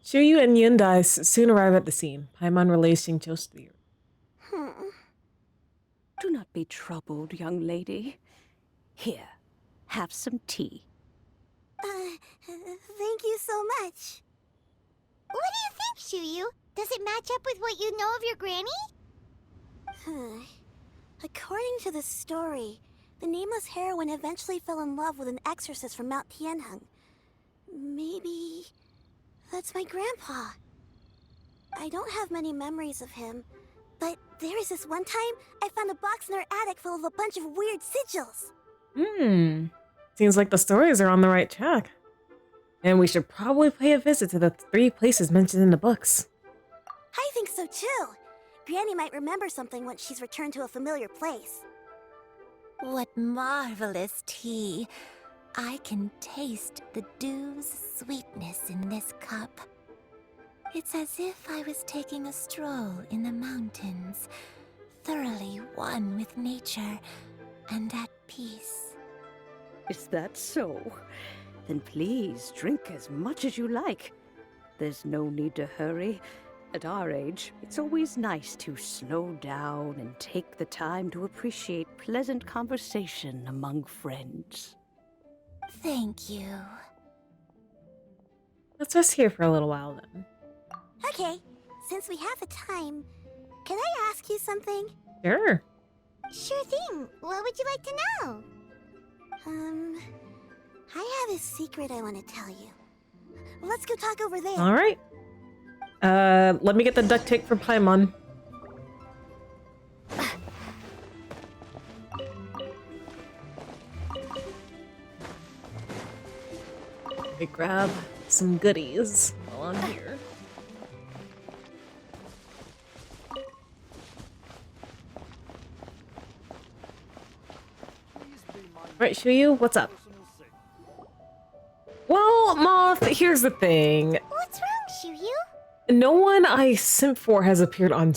Xianyun and Yundai soon arrive at the scene. Paimon relays Xingqiu's theory. Do not be troubled, young lady. Here, have some tea. Thank you so much. What do you think, Chuyu? Does it match up with what you know of your granny? According to the story, the nameless heroine eventually fell in love with an exorcist from Mount Tianheng. Maybe that's my grandpa. I don't have many memories of him, but there was this one time I found a box in our attic full of a bunch of weird sigils. Seems like the stories are on the right track. And we should probably pay a visit to the 3 places mentioned in the books. I think so too. Granny might remember something once she's returned to a familiar place. What marvelous tea. I can taste the dew's sweetness in this cup. It's as if I was taking a stroll in the mountains, thoroughly one with nature and at peace. Is that so? Then please drink as much as you like. There's no need to hurry. At our age, it's always nice to slow down and take the time to appreciate pleasant conversation among friends. Thank you. Let's rest here for a little while then. Okay, since we have the time, can I ask you something? Sure. Sure thing. What would you like to know? I have a secret I want to tell you. Let's go talk over there. All right. Let me get the duct tape for Paimon. Let me grab some goodies while I'm here. Right, Shuyu, what's up? Well, Moth, here's the thing. What's wrong, Shiryu? No one I simp for has appeared on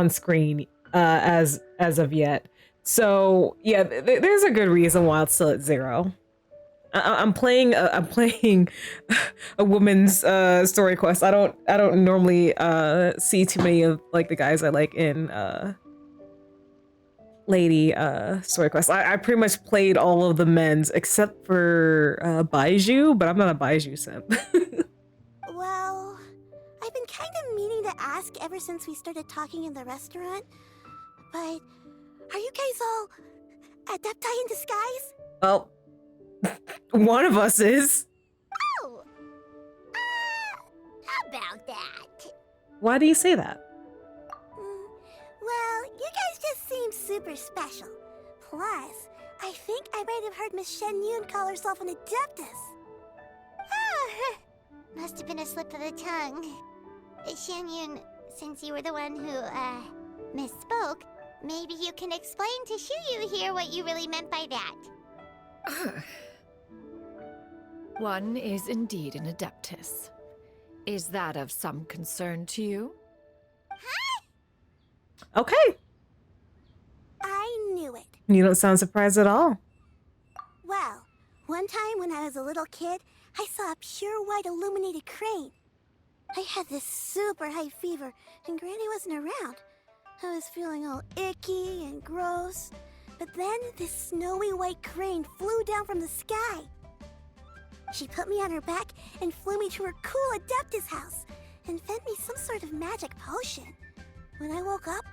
screen as of yet. So yeah, there's a good reason why it's still at 0. I'm playing a woman's story quest. I don't normally see too many of like the guys I like in lady story quests. I pretty much played all of the men's except for Baiju, but I'm not a Baiju simp. Well, I've been kind of meaning to ask ever since we started talking in the restaurant, but are you guys all adepti in disguise? Well, one of us is. Oh! How about that? Why do you say that? Well, you guys just seem super special. Plus, I think I might have heard Miss Xianyun call herself an adeptus. Ah, must have been a slip of the tongue. Xianyun, since you were the one who, misspoke, maybe you can explain to Xiyu here what you really meant by that. One is indeed an adeptus. Is that of some concern to you? Okay. I knew it. You don't sound surprised at all. Well, one time when I was a little kid, I saw a pure white illuminated crane. I had this super high fever, and Granny wasn't around. I was feeling all icky and gross. But then this snowy white crane flew down from the sky. She put me on her back and flew me to her cool Adeptus house and fed me some sort of magic potion. When I woke up,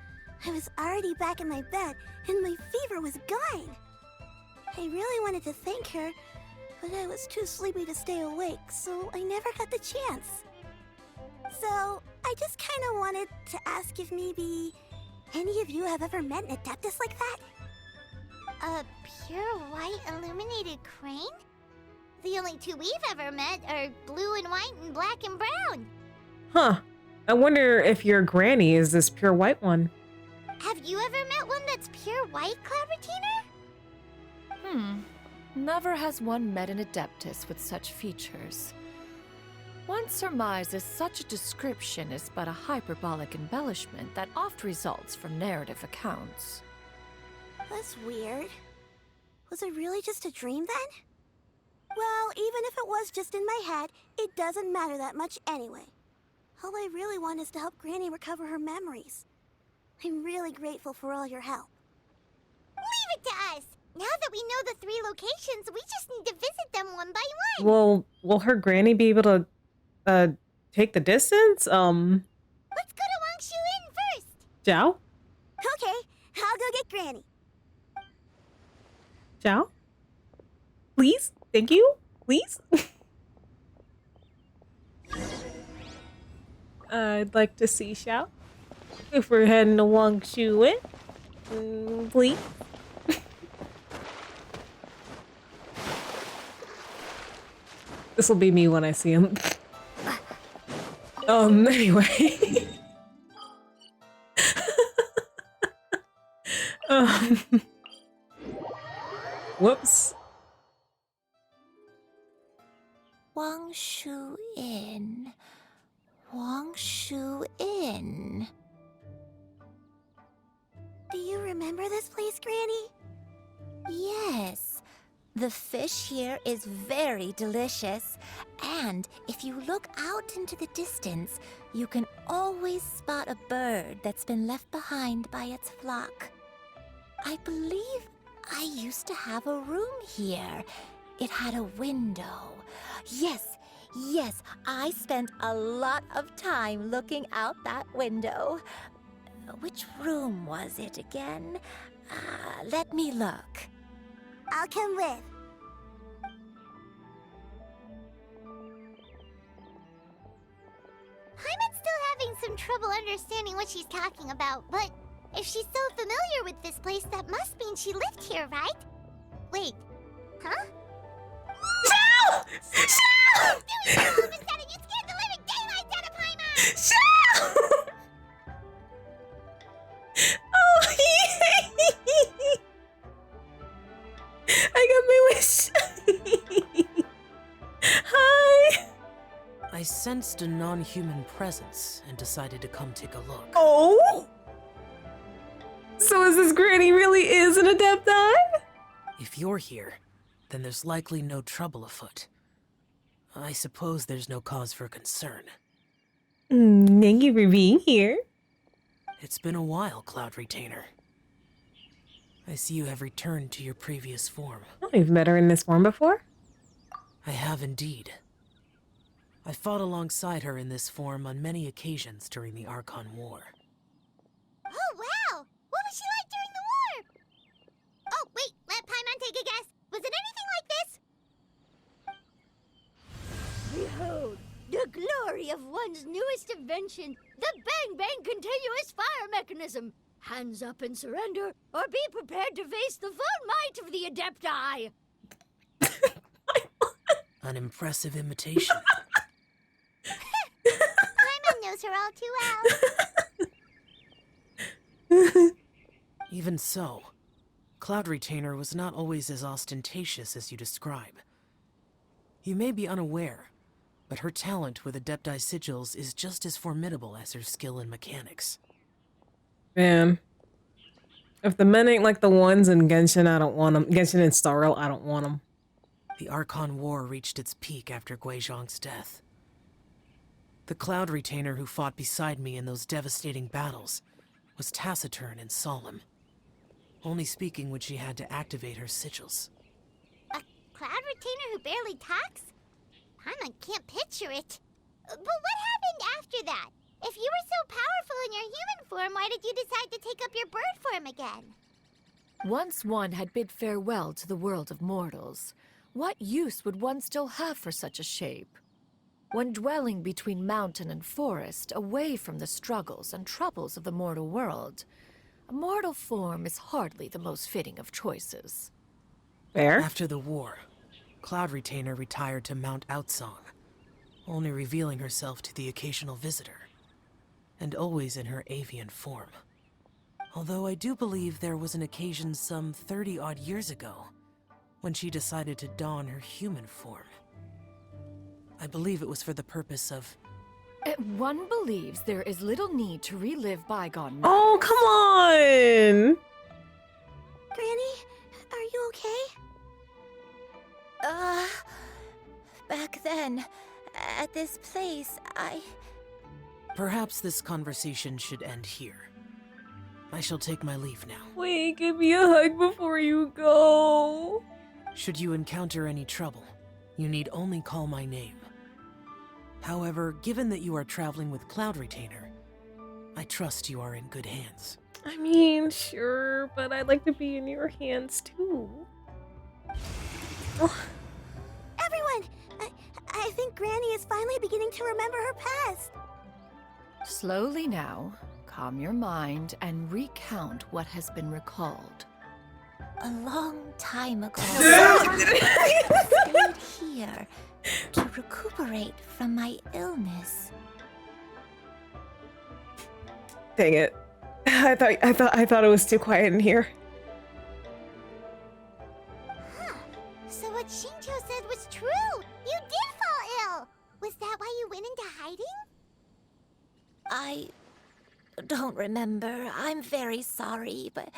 I was already back in my bed and my fever was gone. I really wanted to thank her, but I was too sleepy to stay awake, so I never got the chance. So, I just kind of wanted to ask if maybe any of you have ever met an Adeptus like that? A pure white illuminated crane? The only two we've ever met are blue and white and black and brown. Huh. I wonder if your granny is this pure white one. Have you ever met one that's pure white, Clavertina? Never has one met an adeptus with such features. One surmises such a description is but a hyperbolic embellishment that oft results from narrative accounts. That's weird. Was it really just a dream then? Well, even if it was just in my head, it doesn't matter that much anyway. All I really want is to help Granny recover her memories. I'm really grateful for all your help. Leave it to us! Now that we know the 3 locations, we just need to visit them one by one! Well, will her granny be able to take the distance? Let's go to Wangshu Inn first! Zhao? Okay, I'll go get Granny. Zhao? Please? Thank you? Please? I'd like to see Xiao. If we're heading to Wangshu Inn, please. This will be me when I see him. Anyway. Whoops. Wangshu Inn. Wangshu Inn. Do you remember this place, Granny? Yes. The fish here is very delicious. And if you look out into the distance, you can always spot a bird that's been left behind by its flock. I believe I used to have a room here. It had a window. Yes, I spent a lot of time looking out that window. Which room was it again? Let me look. I'll come with. Paimon's still having some trouble understanding what she's talking about, but if she's so familiar with this place, that must mean she lived here, right? Wait, huh? Xiao! Xiao! Doing all of a sudden, you scared the living daylights out of Paimon! Xiao! Oh, I got my wish. Hi. I sensed a non-human presence and decided to come take a look. Oh? So is this granny really is an adepti? If you're here, then there's likely no trouble afoot. I suppose there's no cause for concern. Thank you for being here. It's been a while, Cloud Retainer. I see you have returned to your previous form. Oh, you've met her in this form before? I have indeed. I fought alongside her in this form on many occasions during the Archon War. Oh, wow! What was she like during the war? Oh, wait, let Paimon take a guess. Was it anything like this? Behold, the glory of one's newest invention, the Bang Bang Continuous Fire Mechanism. Hands up and surrender, or be prepared to face the full might of the Adepti. An impressive imitation. Paimon knows her all too well. Even so, Cloud Retainer was not always as ostentatious as you describe. You may be unaware, but her talent with Adepti sigils is just as formidable as her skill in mechanics. Man. If the men ain't like the ones in Genshin, I don't want them. Genshin and Starro, I don't want them. The Archon War reached its peak after Guizhong's death. The Cloud Retainer who fought beside me in those devastating battles was taciturn and solemn, only speaking when she had to activate her sigils. A Cloud Retainer who barely talks? Paimon can't picture it. But what happened after that? If you were so powerful in your human form, why did you decide to take up your bird form again? Once one had bid farewell to the world of mortals, what use would one still have for such a shape? When dwelling between mountain and forest, away from the struggles and troubles of the mortal world, a mortal form is hardly the most fitting of choices. Fair. After the war, Cloud Retainer retired to Mount Outsong, only revealing herself to the occasional visitor, and always in her avian form. Although I do believe there was an occasion some 30-odd years ago when she decided to don her human form. I believe it was for the purpose of... One believes there is little need to relive bygone Oh, matters. come on! Granny, are you okay? Back then, at this place, Perhaps this conversation should end here. I shall take my leave now. Wait, give me a hug before you go. Should you encounter any trouble, you need only call my name. However, given that you are traveling with Cloud Retainer, I trust you are in good hands. I mean, sure, but I'd like to be in your hands too. Oh. Everyone, I think Granny is finally beginning to remember her past. Slowly now, calm your mind and recount what has been recalled. a long time ago, I stayed here to recuperate from my illness. Dang it. I thought it was too quiet in here. Huh. So what Xingqiu said was true. You did fall ill. Was that why you went into hiding? I don't remember. I'm very sorry, but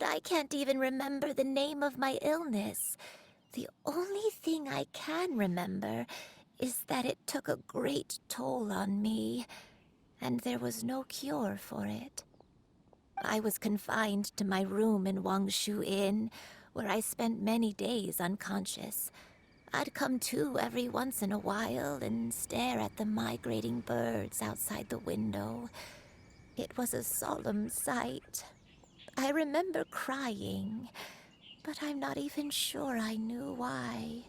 I can't even remember the name of my illness. The only thing I can remember is that it took a great toll on me, and there was no cure for it. I was confined to my room in Wangshu Inn, where I spent many days unconscious. I'd come to every once in a while and stare at the migrating birds outside the window. It was a solemn sight. I remember crying, but I'm not even sure I knew why.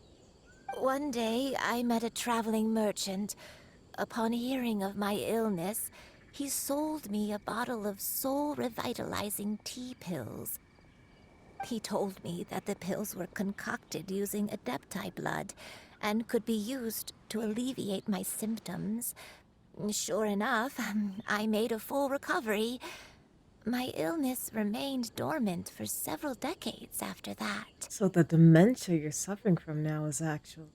One day, I met a traveling merchant. Upon hearing of my illness, he sold me a bottle of soul-revitalizing tea pills. He told me that the pills were concocted using Adepti blood and could be used to alleviate my symptoms. Sure enough, I made a full recovery. My illness remained dormant for several decades after that. So the dementia you're suffering from now is actual.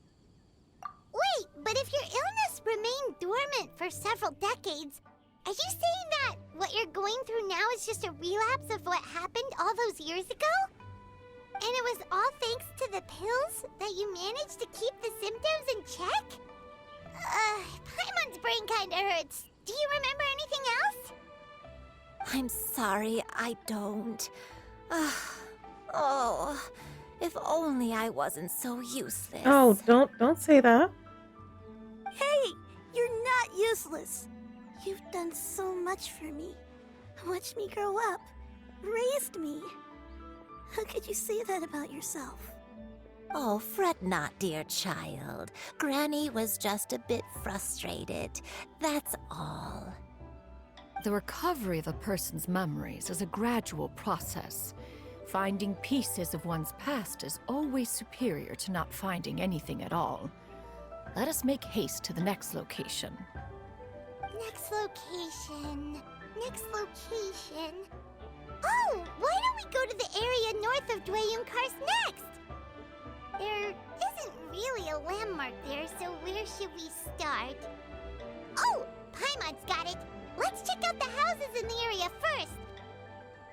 Wait, but if your illness remained dormant for several decades, are you saying that what you're going through now is just a relapse of what happened all those years ago? And it was all thanks to the pills that you managed to keep the symptoms in check? Paimon's brain kinda hurts. Do you remember anything else? I'm sorry, I don't. Oh, if only I wasn't so useless. Oh, don't say that. Hey, you're not useless. You've done so much for me. Watched me grow up. Raised me. How could you say that about yourself? Oh, fret not, dear child. Granny was just a bit frustrated. That's all. The recovery of a person's memories is a gradual process. Finding pieces of one's past is always superior to not finding anything at all. Let us make haste to the next location. Next location. Next location. Oh, why don't we go to the area north of Dwayun Karst next? There isn't really a landmark there, so where should we start? Oh, Paimon's got it. Let's check out the houses in the area first.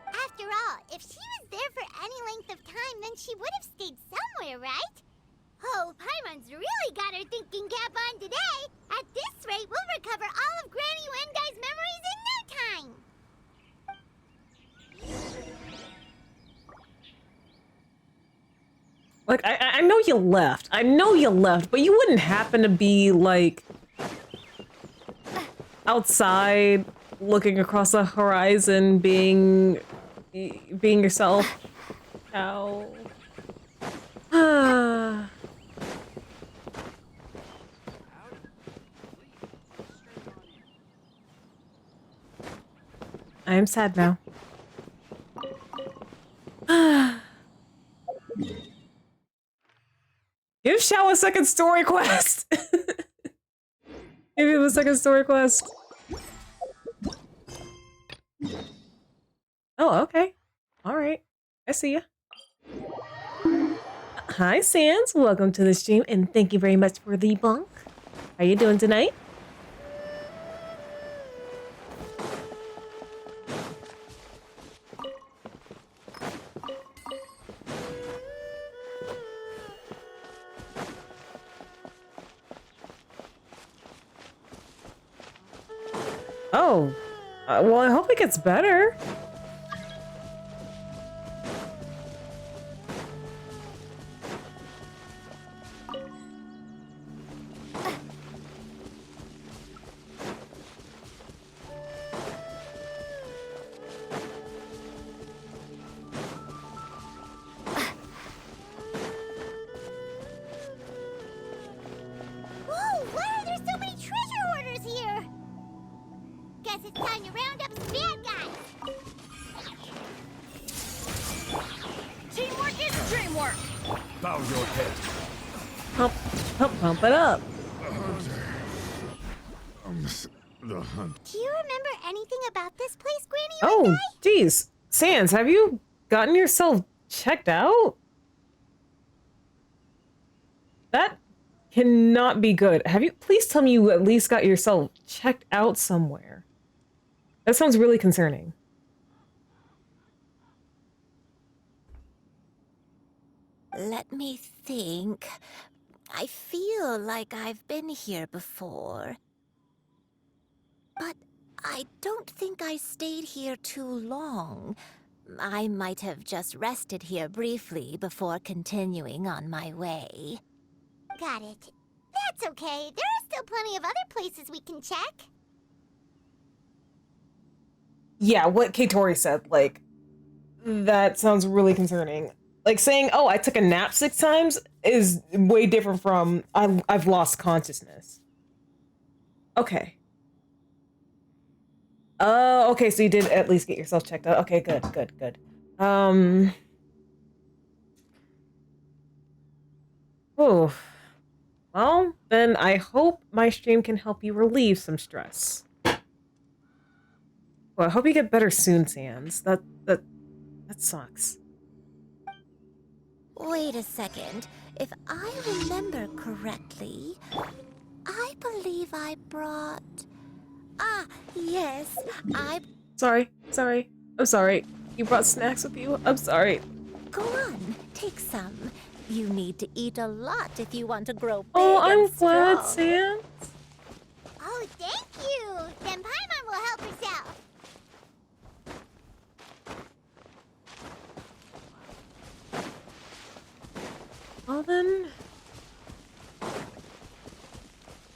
After all, if she was there for any length of time, then she would have stayed somewhere, right? Oh, Paimon's really got her thinking cap on today. At this rate, we'll recover all of Granny Wendai's memories in no time. Like, I know you left. I know you left, but you wouldn't happen to be, like, outside, looking across the horizon, being yourself. Ow. I am sad now. Give Xiao a second story quest. Give him a second story quest. Oh, okay. All right. I see ya. Hi, Sans. Welcome to the stream, and thank you very much for the bonk. How you doing tonight? Oh, well, I hope it gets better. Whoa, why are there so many treasure hoarders here? Guess it's time to round up some bad guys. Teamwork is dreamwork. Bow your head. Pump it up. The hunt. Do you remember anything about this place, Granny? Oh, geez. Sans, have you gotten yourself checked out? That cannot be good. Have you? Please tell me you at least got yourself checked out somewhere. That sounds really concerning. Let me think. I feel like I've been here before. But I don't think I stayed here too long. I might have just rested here briefly before continuing on my way. Got it. That's okay. There are still plenty of other places we can check. Yeah, what Katori said, like, that sounds really concerning. Like saying, oh, I took a nap 6 times is way different from I've lost consciousness. Okay. Oh, okay, so you did at least get yourself checked out. Okay, good. Oh. Well, then I hope my stream can help you relieve some stress. Well, I hope you get better soon, Sans. That sucks. Wait a second. If I remember correctly, I believe I brought... Ah, yes, Sorry. I'm sorry. You brought snacks with you? I'm sorry. Go on, take some. You need to eat a lot if you want to grow big Oh, I'm and glad, strong. Sam. Oh, thank you! Then Paimon will help herself. Well then...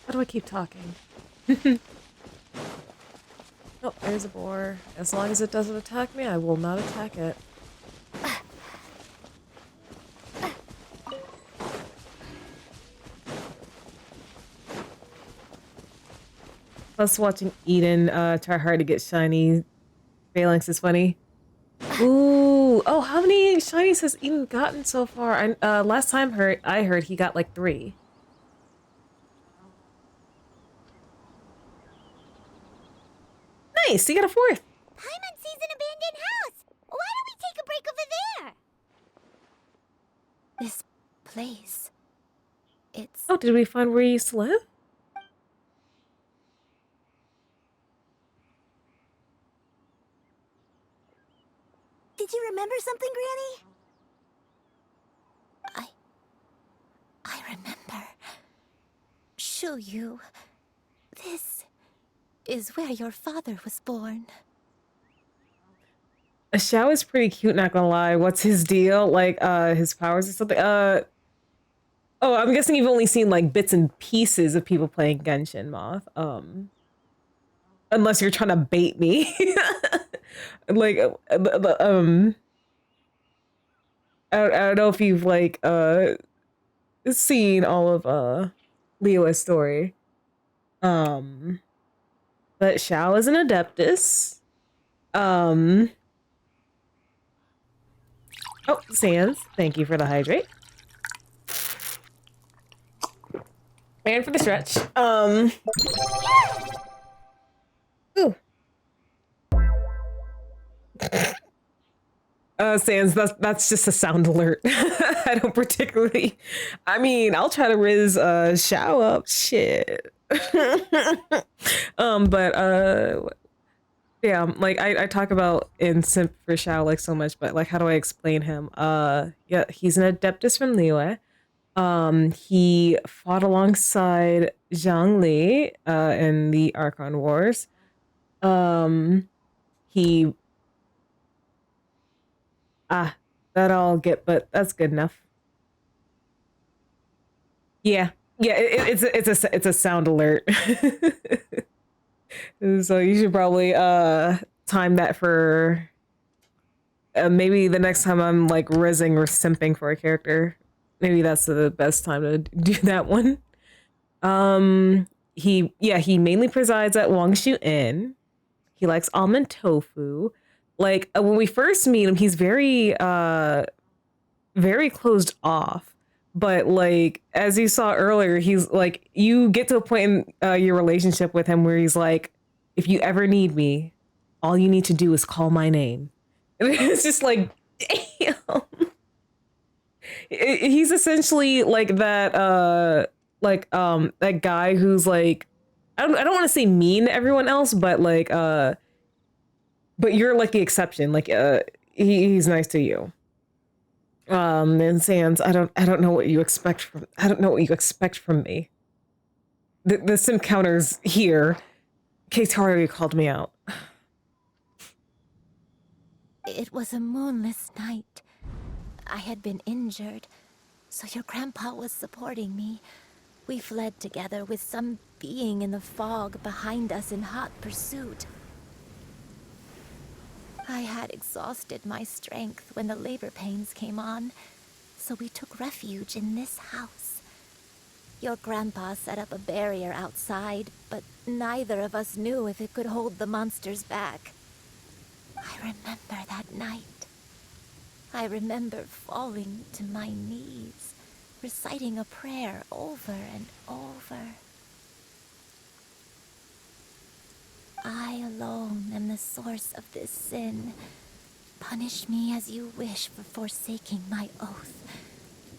How do I keep talking? Oh, there's a boar. As long as it doesn't attack me, I will not attack it. Plus watching Eden try hard to get shiny phalanx is funny. Ooh, oh, how many shinies has Eden gotten so far? Last time I heard he got like 3. Nice, he got a 4th. Paimon sees an abandoned house. Why don't we take a break over there? This place. It's... Oh, did we find where he used to live? Did you remember something, Granny? I remember. Xianyun. This is where your father was born. Xiao is pretty cute, not gonna lie. What's his deal? Like, his powers or something? Oh, I'm guessing you've only seen, like, bits and pieces of people playing Genshin, Moth. Unless you're trying to bait me. Like, I don't know if you've, like, seen all of, Leo's story. But Xiao is an Adeptus. Oh, Sans, thank you for the hydrate. And for the stretch. Ooh. Sans, that's just a sound alert. I don't particularly... I mean, I'll try to riz Xiao up. Shit. Yeah, like I talk about in Simp for Xiao like so much, but like how do I explain him? Yeah, he's an Adeptus from Liyue. He fought alongside Zhang Li in the Archon Wars. He that I'll get, but that's good enough. Yeah, it's a sound alert. So you should probably time that for maybe the next time I'm like rizzing or simping for a character. Maybe that's the best time to do that one. He mainly presides at Wangshu Inn. He likes almond tofu. Like when we first meet him, he's very very closed off. But like as you saw earlier, he's like you get to a point in your relationship with him where he's like, if you ever need me, all you need to do is call my name. And it's just like, damn. He's essentially like that that guy who's like I don't want to say mean to everyone else, but like but you're like the exception. Like he's nice to you. And Sans, I don't know what you expect from me. The sim counter's here. Kaitaru called me out. It was a moonless night. I had been injured, so your grandpa was supporting me. We fled together with some being in the fog behind us in hot pursuit. I had exhausted my strength when the labor pains came on, so we took refuge in this house. Your grandpa set up a barrier outside, but neither of us knew if it could hold the monsters back. I remember that night. I remember falling to my knees, reciting a prayer over and over. I alone am the source of this sin. Punish me as you wish for forsaking my oath,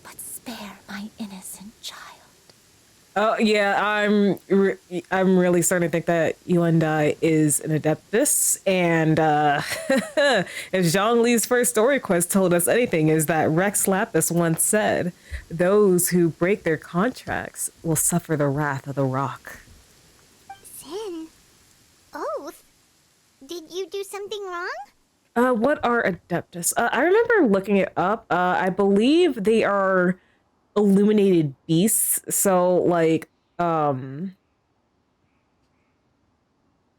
but spare my innocent child. Oh yeah, I'm really starting to think that Yuandai is an Adeptus, and if Zhang Li's first story quest told us anything, is that Rex Lapis once said, "Those who break their contracts will suffer the wrath of the Rock." Sin? Oath? Did you do something wrong? What are Adeptus? I remember looking it up. I believe they are illuminated beasts. Um,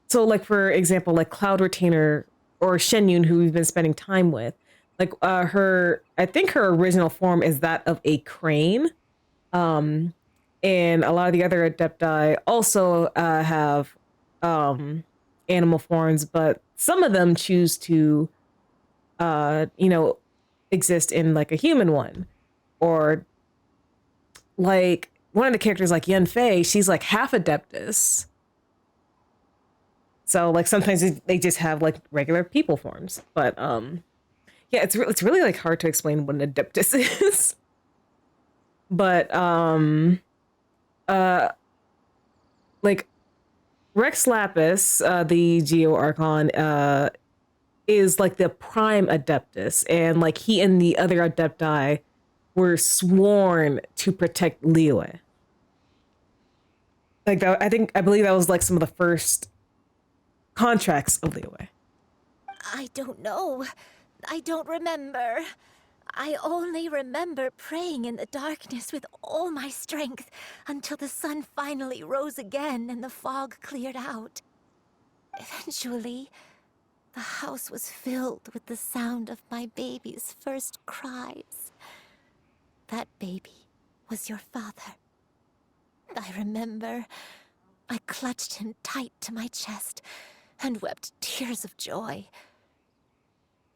so like for example, like Cloud Retainer or Xianyun, who we've been spending time with, like I think her original form is that of a crane. Um, and a lot of the other Adepti also have animal forms, but some of them choose to you know, exist in like a human one. Or like one of the characters like Yen Fei, she's like half Adeptus. So like sometimes they just have like regular people forms. But yeah, it's really like hard to explain what an Adeptus is. But uh like Rex Lapis, the Geo Archon, is like the prime Adeptus, and like he and the other Adepti were sworn to protect Liyue. Like that, I believe that was like some of the first contracts of Liyue. I don't know. I don't remember. I only remember praying in the darkness with all my strength until the sun finally rose again and the fog cleared out. Eventually, the house was filled with the sound of my baby's first cries. That baby was your father. I remember I clutched him tight to my chest and wept tears of joy.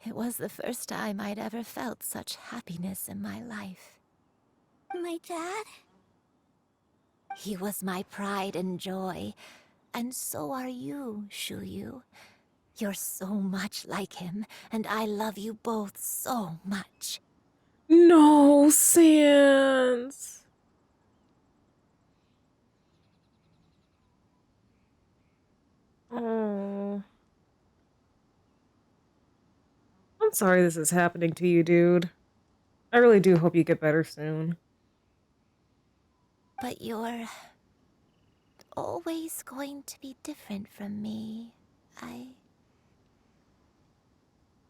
It was the first time I'd ever felt such happiness in my life. My dad? He was my pride and joy, and so are you, Shuyu. You're so much like him, and I love you both so much. No, Sans. Oh. I'm sorry this is happening to you, dude. I really do hope you get better soon. But you're always going to be different from me.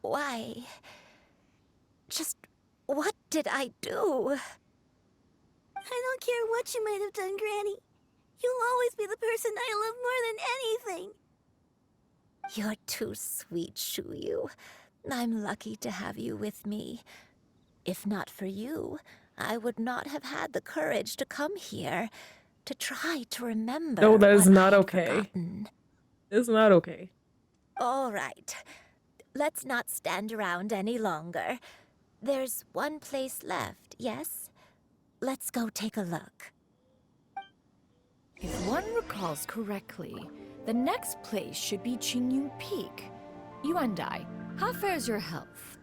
Why? Just what did I do? I don't care what you might have done, Granny. You'll always be the person I love more than anything. You're too sweet, Shuyu. I'm lucky to have you with me. If not for you, I would not have had the courage to come here, to try to remember. No, that is what not I had okay. forgotten. It's not okay. All right. Let's not stand around any longer. There's one place left, yes? Let's go take a look. If one recalls correctly, the next place should be Xianyun Peak. Yuandai, how fares your health?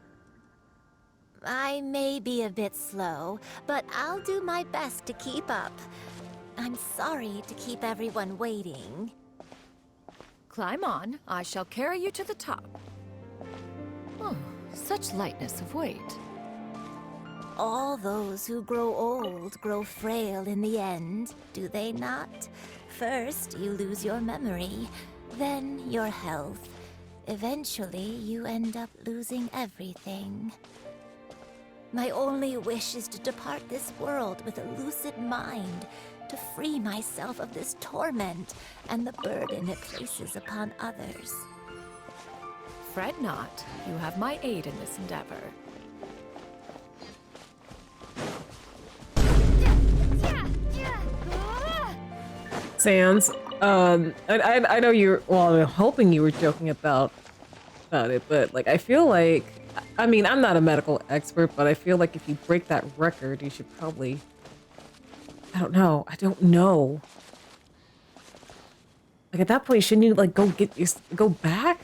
I may be a bit slow, but I'll do my best to keep up. I'm sorry to keep everyone waiting. Climb on. I shall carry you to the top. Oh, such lightness of weight. All those who grow old grow frail in the end, do they not? First, you lose your memory, then your health. Eventually, you end up losing everything. My only wish is to depart this world with a lucid mind, to free myself of this torment and the burden it places upon others. Fret not. You have my aid in this endeavor. Sans, I know you're, well, I'm hoping you were joking about it, but like I feel like, I mean, I'm not a medical expert, but I feel like if you break that record, you should probably, I don't know. Like at that point, shouldn't you like go back?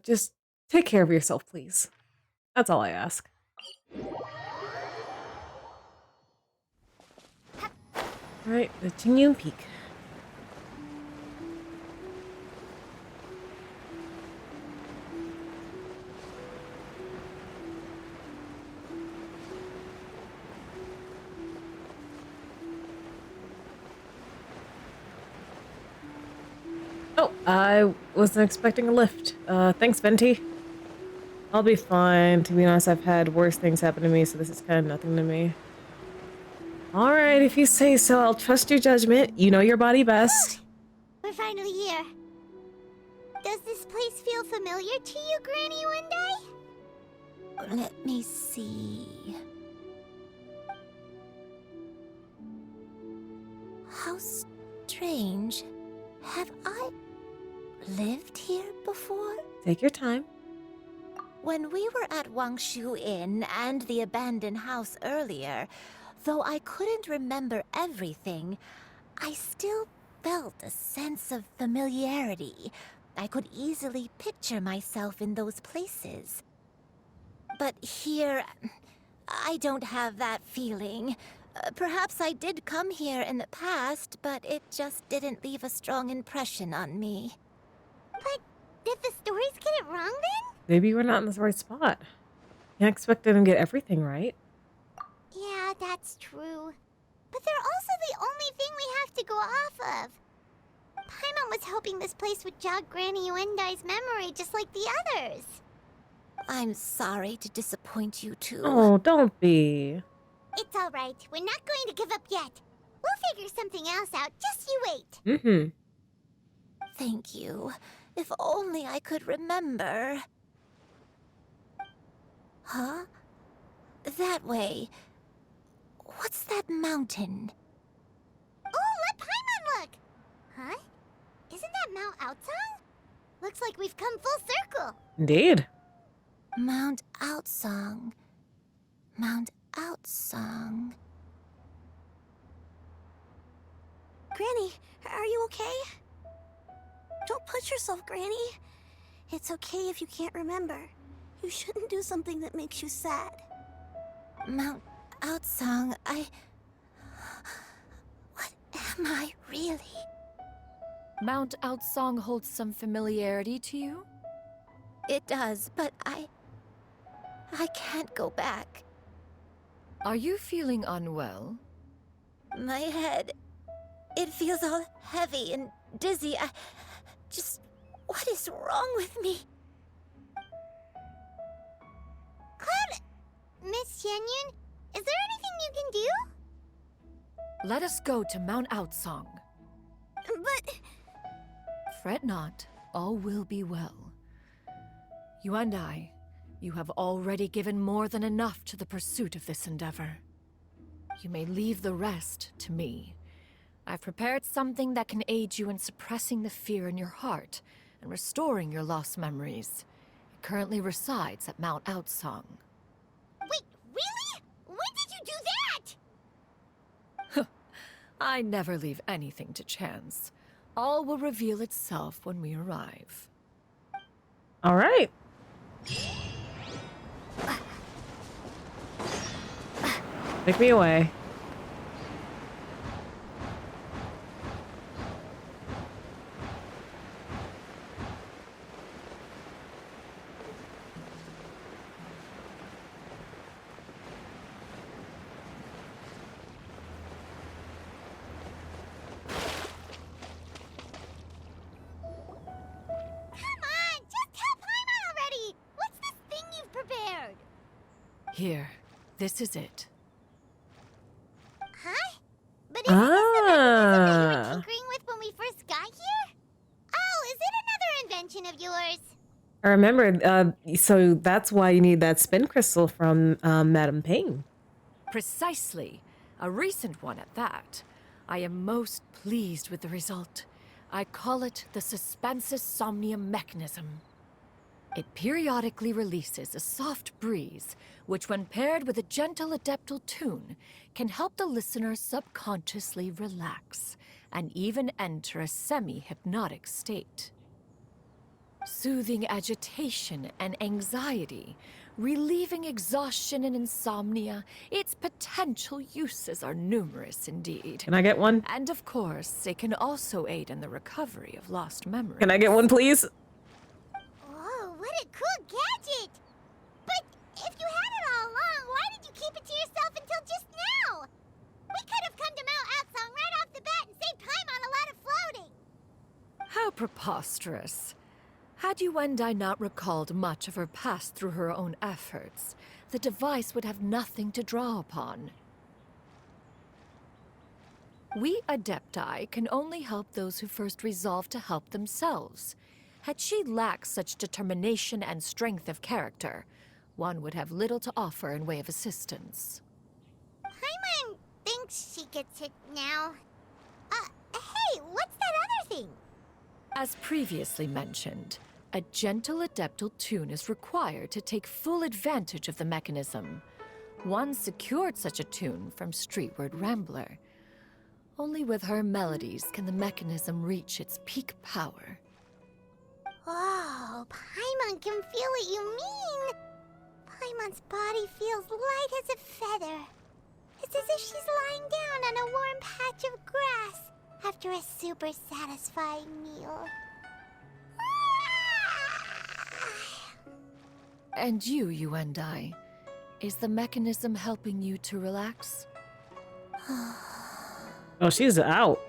Just take care of yourself, please. That's all I ask. Right, the Xianyun Peak. Oh, I wasn't expecting a lift. Thanks, Venti. I'll be fine. To be honest, I've had worse things happen to me, so this is kind of nothing to me. Alright, if you say so, I'll trust your judgment. You know your body best. We're finally here. Does this place feel familiar to you, Granny One Day? Let me see. How strange. Have I lived here before? Take your time. When we were at Wangshu Inn and the abandoned house earlier, though I couldn't remember everything, I still felt a sense of familiarity. I could easily picture myself in those places. But here, I don't have that feeling. Perhaps I did come here in the past, but it just didn't leave a strong impression on me. But did the stories get it wrong then? Maybe you were not in the right spot. Can't expect them to get everything right. Yeah, that's true. But they're also the only thing we have to go off of. Paimon was hoping this place would jog Granny Uendai's memory just like the others. I'm sorry to disappoint you too. Oh, don't be. It's alright. We're not going to give up yet. We'll figure something else out. Just you wait. Mm-hmm. Thank you. If only I could remember. Huh? That way. What's that mountain? Oh, let Paimon look! Huh? Isn't that Mount Outsong? Looks like we've come full circle. Indeed. Mount Outsong. Mount Outsong. Granny, are you okay? Don't push yourself, Granny. It's okay if you can't remember. You shouldn't do something that makes you sad. Mount Outsong, What am I really? Mount Outsong holds some familiarity to you? It does, but I can't go back. Are you feeling unwell? My head, it feels all heavy and dizzy. What is wrong with me? Cloud, Miss Xianyun, is there anything you can do? Let us go to Mount Outsong. But... Fret not, all will be well. You and I, you have already given more than enough to the pursuit of this endeavor. You may leave the rest to me. I've prepared something that can aid you in suppressing the fear in your heart and restoring your lost memories. It currently resides at Mount Outsong. Wait, really? When did you do that? I never leave anything to chance. All will reveal itself when we arrive. All right. Take me away. Here, this is it. Huh? But isn't this the mechanism that you were tinkering with when we first got here? Oh, is it another invention of yours? I remember, so that's why you need that spin crystal from Madame Payne. Precisely. A recent one at that. I am most pleased with the result. I call it the Suspensus Somnium mechanism. It periodically releases a soft breeze, which when paired with a gentle adeptal tune, can help the listener subconsciously relax, and even enter a semi-hypnotic state. Soothing agitation and anxiety, relieving exhaustion and insomnia. Its potential uses are numerous indeed. Can I get one? And of course, it can also aid in the recovery of lost memories. Can I get one, please? Whoa, what a cool gadget! But if you had it all along, why did you keep it to yourself until just now? We could have come to Mount Outsong right off the bat and saved time on a lot of floating. How preposterous. Had Yuendai not recalled much of her past through her own efforts, the device would have nothing to draw upon. We Adepti can only help those who first resolve to help themselves. Had she lacked such determination and strength of character, one would have little to offer in way of assistance. Paimon thinks she gets it now. Hey, what's that other thing? As previously mentioned, a gentle adeptal tune is required to take full advantage of the mechanism. One secured such a tune from Streetward Rambler. Only with her melodies can the mechanism reach its peak power. Oh, Paimon can feel what you mean. Paimon's body feels light as a feather. It's as if she's lying down on a warm patch of grass after a super satisfying meal. And you, Yuendai, is the mechanism helping you to relax? Oh, she's out.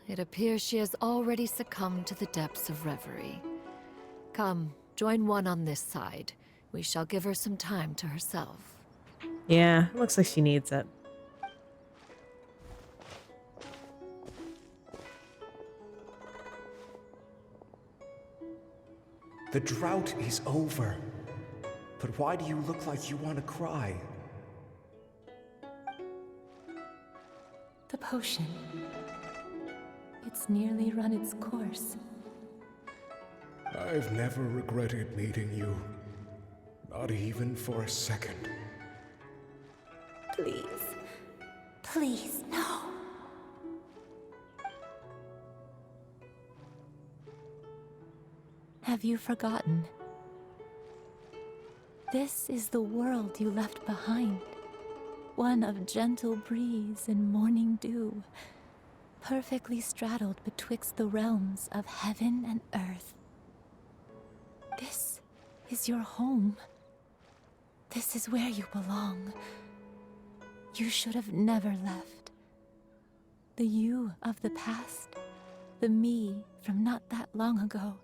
It appears she has already succumbed to the depths of reverie. Come, join one on this side. We shall give her some time to herself. Yeah, looks like she needs it. The drought is over. But why do you look like you want to cry? The potion. It's nearly run its course. I've never regretted meeting you. Not even for a second. Please. Please, no. Have you forgotten? This is the world you left behind. One of gentle breeze and morning dew, perfectly straddled betwixt the realms of heaven and earth. This is your home. This is where you belong. You should have never left. The you of the past, the me from not that long ago.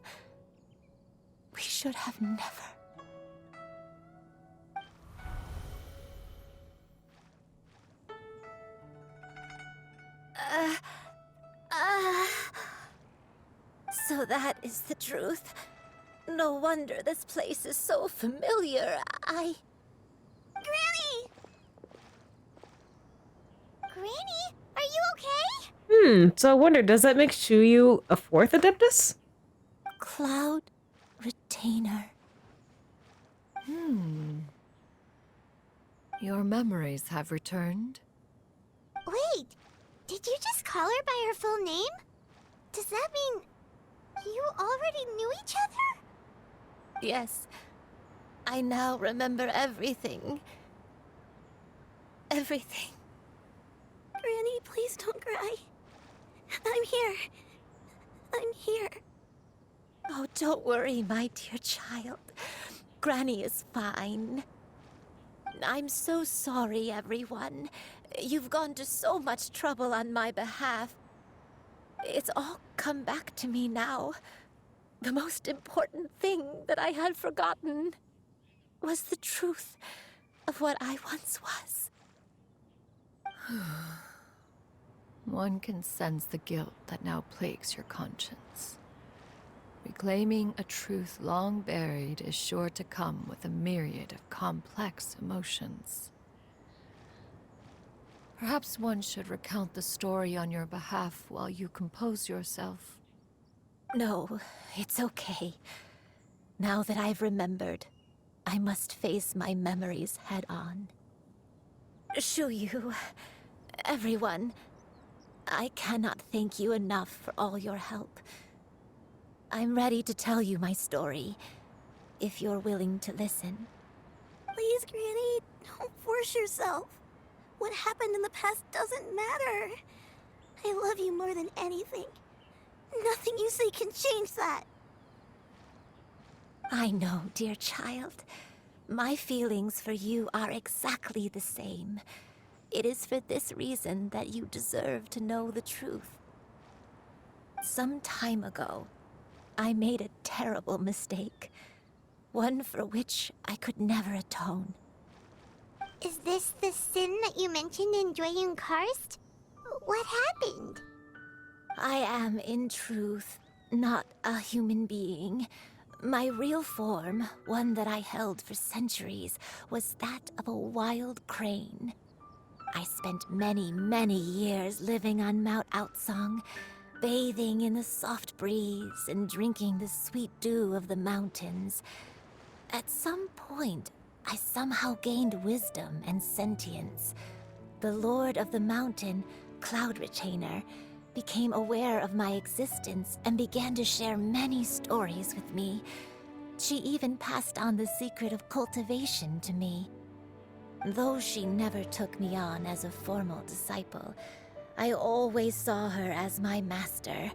We should have never. So that is the truth. No wonder this place is so familiar. Granny! Granny, are you okay? So I wonder, does that make Xianyun a fourth Adeptus? Cloud Retainer. Your memories have returned? Wait, did you just call her by her full name? Does that mean you already knew each other? Yes. I now remember everything. Everything. Granny, please don't cry. I'm here. I'm here. Oh, don't worry, my dear child. Granny is fine. I'm so sorry, everyone. You've gone to so much trouble on my behalf. It's all come back to me now. The most important thing that I had forgotten was the truth of what I once was. One can sense the guilt that now plagues your conscience. Reclaiming a truth long buried is sure to come with a myriad of complex emotions. Perhaps one should recount the story on your behalf while you compose yourself. No, it's okay. Now that I've remembered, I must face my memories head on. Xianyun, everyone, I cannot thank you enough for all your help. I'm ready to tell you my story, if you're willing to listen. Please, Granny, don't force yourself. What happened in the past doesn't matter. I love you more than anything. Nothing you say can change that. I know, dear child. My feelings for you are exactly the same. It is for this reason that you deserve to know the truth. Some time ago, I made a terrible mistake. One for which I could never atone. Is this the sin that you mentioned in Xianyun Karst? What happened? I am, in truth, not a human being. My real form, one that I held for centuries, was that of a wild crane. I spent many, many years living on Mount Outsong, bathing in the soft breeze and drinking the sweet dew of the mountains. At some point, I somehow gained wisdom and sentience. The Lord of the Mountain, Cloud Retainer, became aware of my existence and began to share many stories with me. She even passed on the secret of cultivation to me. Though she never took me on as a formal disciple, I always saw her as my master.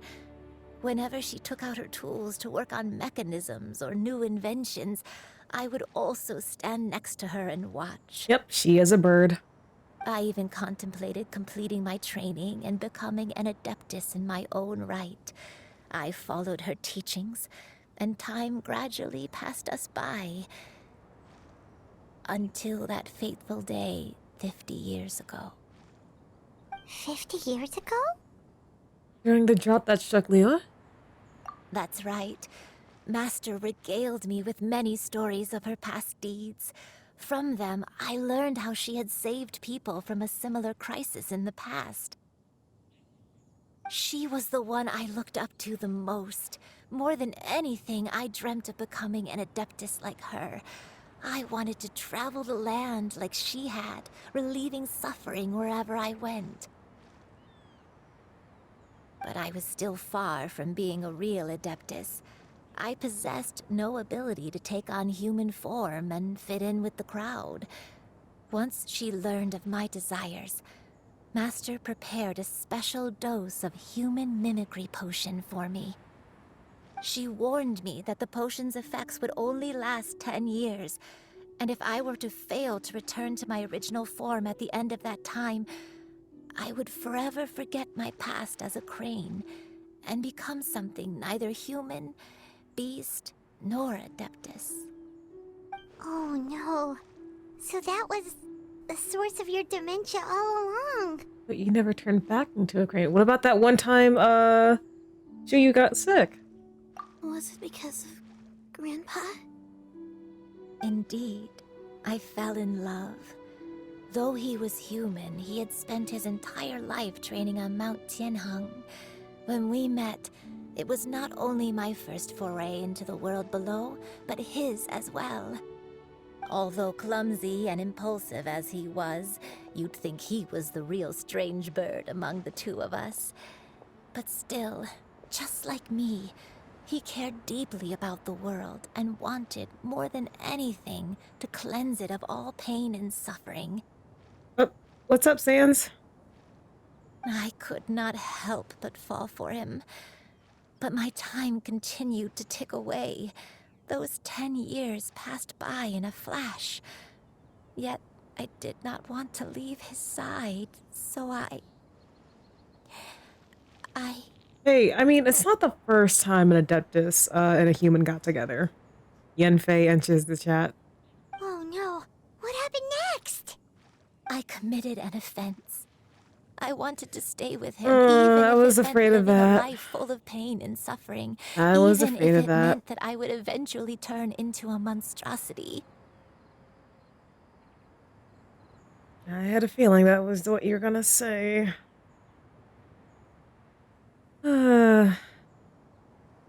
Whenever she took out her tools to work on mechanisms or new inventions, I would also stand next to her and watch. Yep, she is a bird. I even contemplated completing my training and becoming an adeptus in my own right. I followed her teachings, and time gradually passed us by. Until that fateful day 50 years ago. 50 years ago? During the drought that struck Liyue? That's right. Master regaled me with many stories of her past deeds. From them, I learned how she had saved people from a similar crisis in the past. She was the one I looked up to the most. More than anything, I dreamt of becoming an adeptus like her. I wanted to travel the land like she had, relieving suffering wherever I went. But I was still far from being a real adeptus. I possessed no ability to take on human form and fit in with the crowd. Once she learned of my desires, Master prepared a special dose of human mimicry potion for me. She warned me that the potion's effects would only last 10 years, and if I were to fail to return to my original form at the end of that time, I would forever forget my past as a crane and become something neither human, beast, nor adeptus. Oh no. So that was the source of your dementia all along. But you never turned back into a crane. What about that one time, you got sick? Was it because of Grandpa? Indeed, I fell in love. Though he was human, he had spent his entire life training on Mount Tianheng. When we met, it was not only my first foray into the world below, but his as well. Although clumsy and impulsive as he was, you'd think he was the real strange bird among the two of us. But still, just like me, he cared deeply about the world and wanted, more than anything, to cleanse it of all pain and suffering. What's up, Sans? I could not help but fall for him. But my time continued to tick away. Those 10 years passed by in a flash. Yet I did not want to leave his side, so I... Hey, I mean, it's not the first time an adeptus and a human got together. Yenfei enters the chat. Oh no. What happened next? I committed an offense. I wanted to stay with him, I was even if it afraid meant of living a that. life full of pain and suffering. I was even afraid if of it that. meant that I would eventually turn into a monstrosity. I had a feeling that was what you were gonna say.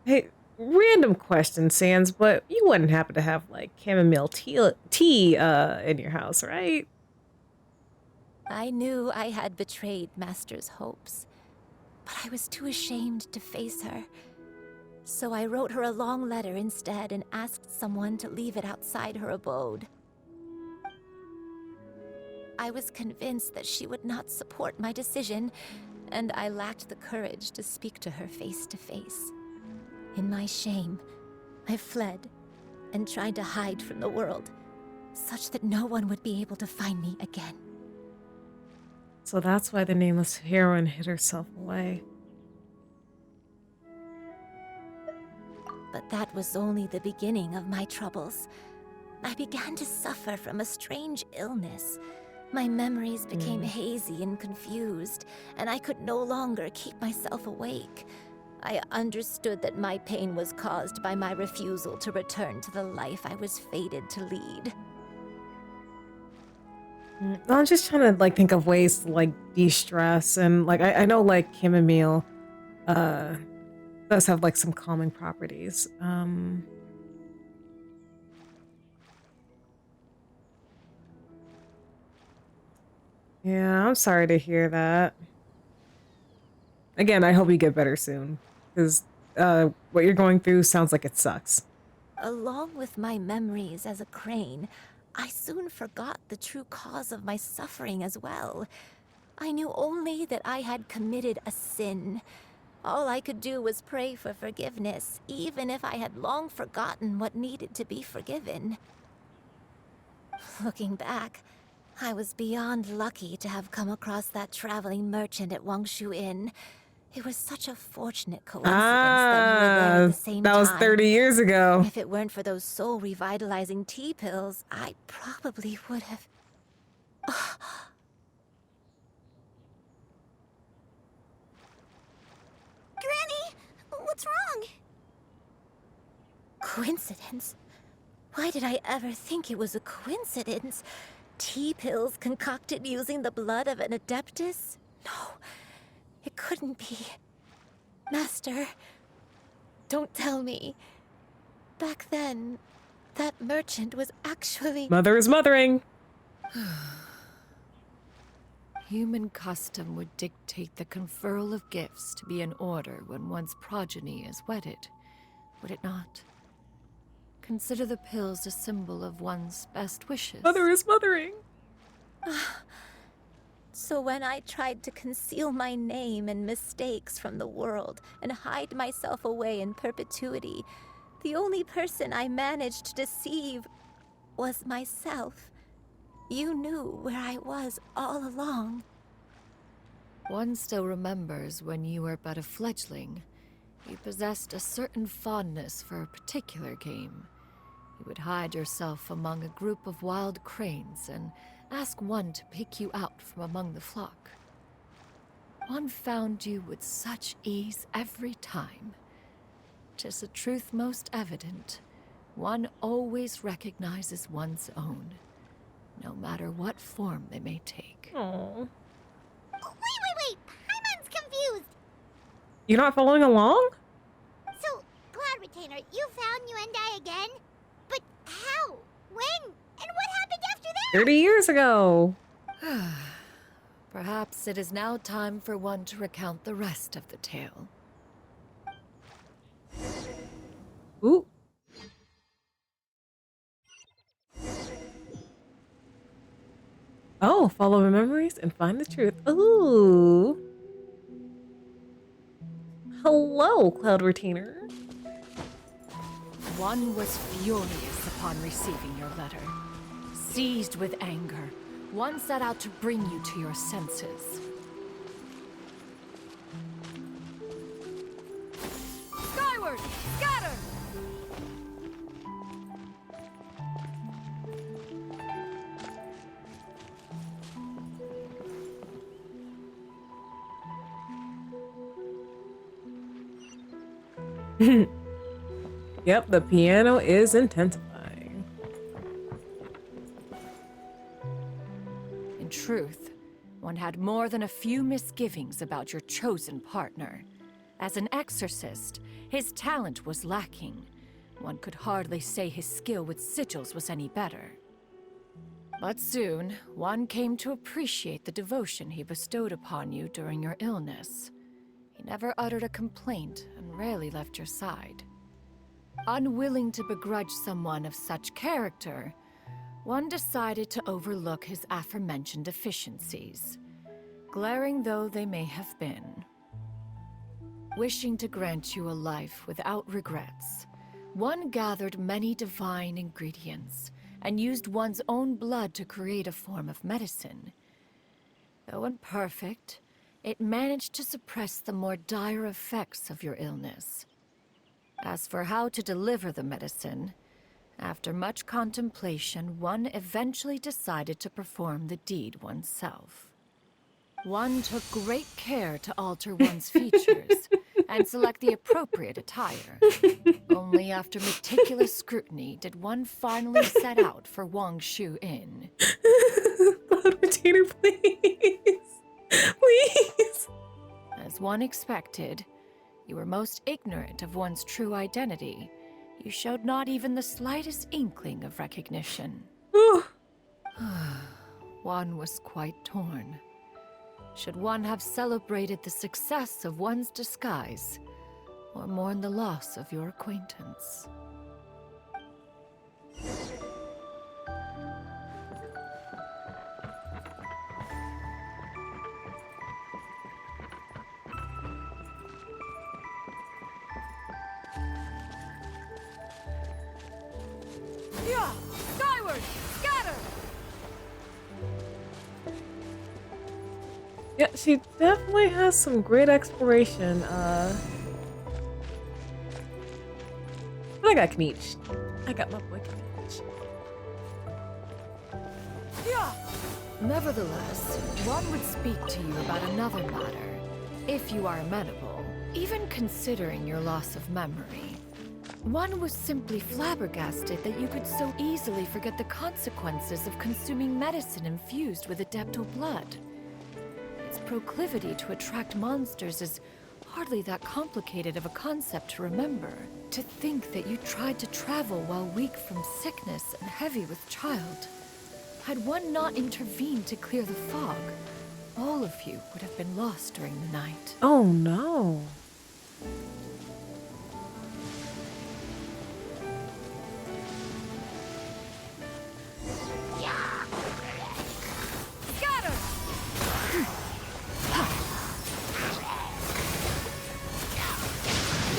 Hey, random question, Sans, but you wouldn't happen to have, like, chamomile tea in your house, right? I knew I had betrayed Master's hopes, but I was too ashamed to face her. So I wrote her a long letter instead and asked someone to leave it outside her abode. I was convinced that she would not support my decision, and I lacked the courage to speak to her face to face. In my shame, I fled and tried to hide from the world, such that no one would be able to find me again. So that's why the nameless heroine hid herself away. But that was only the beginning of my troubles. I began to suffer from a strange illness. My memories became hazy and confused, and I could no longer keep myself awake. I understood that my pain was caused by my refusal to return to the life I was fated to lead. I'm just trying to like think of ways to like de-stress, and like I know like chamomile does have like some calming properties. Yeah, I'm sorry to hear that. Again, I hope you get better soon, because what you're going through sounds like it sucks. Along with my memories as a crane, I soon forgot the true cause of my suffering as well. I knew only that I had committed a sin. All I could do was pray for forgiveness, even if I had long forgotten what needed to be forgiven. Looking back, I was beyond lucky to have come across that traveling merchant at Wangshu Inn. It was such a fortunate coincidence that we were there at the same time. That was 30 years ago. If it weren't for those soul-revitalizing tea pills, I probably would have... Granny! What's wrong? Coincidence? Why did I ever think it was a coincidence? Tea pills concocted using the blood of an adeptus? No, it couldn't be. Master, don't tell me. Back then, that merchant was actually... Mother is mothering. Human custom would dictate the conferral of gifts to be in order when one's progeny is wedded, would it not? Consider the pills a symbol of one's best wishes. Mother is mothering. So when I tried to conceal my name and mistakes from the world and hide myself away in perpetuity, the only person I managed to deceive was myself. You knew where I was all along. One still remembers when you were but a fledgling. You possessed a certain fondness for a particular game. You would hide yourself among a group of wild cranes and ask one to pick you out from among the flock. One found you with such ease every time. 'Tis a truth most evident. One always recognizes one's own, no matter what form they may take. Aww. Wait! Paimon's confused! You're not following along? So, Cloud Retainer, you found Yuendai again? But how? When? And what happened after that? 30 years ago. Perhaps it is now time for one to recount the rest of the tale. Ooh. Oh, follow the memories and find the truth. Ooh. Hello, Cloud Retainer. One was furious upon receiving your letter. Seized with anger, one set out to bring you to your senses. Skyward! Scatter! Yep, the piano is intensifying. In truth, one had more than a few misgivings about your chosen partner. As an exorcist, his talent was lacking. One could hardly say his skill with sigils was any better. But soon, one came to appreciate the devotion he bestowed upon you during your illness. He never uttered a complaint and rarely left your side. Unwilling to begrudge someone of such character, one decided to overlook his aforementioned deficiencies, glaring though they may have been. Wishing to grant you a life without regrets, one gathered many divine ingredients and used one's own blood to create a form of medicine. Though imperfect, it managed to suppress the more dire effects of your illness. As for how to deliver the medicine, after much contemplation, one eventually decided to perform the deed oneself. One took great care to alter one's features and select the appropriate attire. Only after meticulous scrutiny did one finally set out for Wangshu Inn. Cloud Retainer, please. Please. As one expected, you were most ignorant of one's true identity. You showed not even the slightest inkling of recognition. One was quite torn. Should one have celebrated the success of one's disguise, or mourn the loss of your acquaintance? Yeah! Skyward! Scatter! Yeah, she definitely has some great exploration. But I got Kmeech. I got my boy Kmeech. Yeah! Nevertheless, one would speak to you about another matter, if you are amenable, even considering your loss of memory. One was simply flabbergasted that you could so easily forget the consequences of consuming medicine infused with Adeptal blood. Its proclivity to attract monsters is hardly that complicated of a concept to remember. To think that you tried to travel while weak from sickness and heavy with child. Had one not intervened to clear the fog, all of you would have been lost during the night. Oh no. Scatter!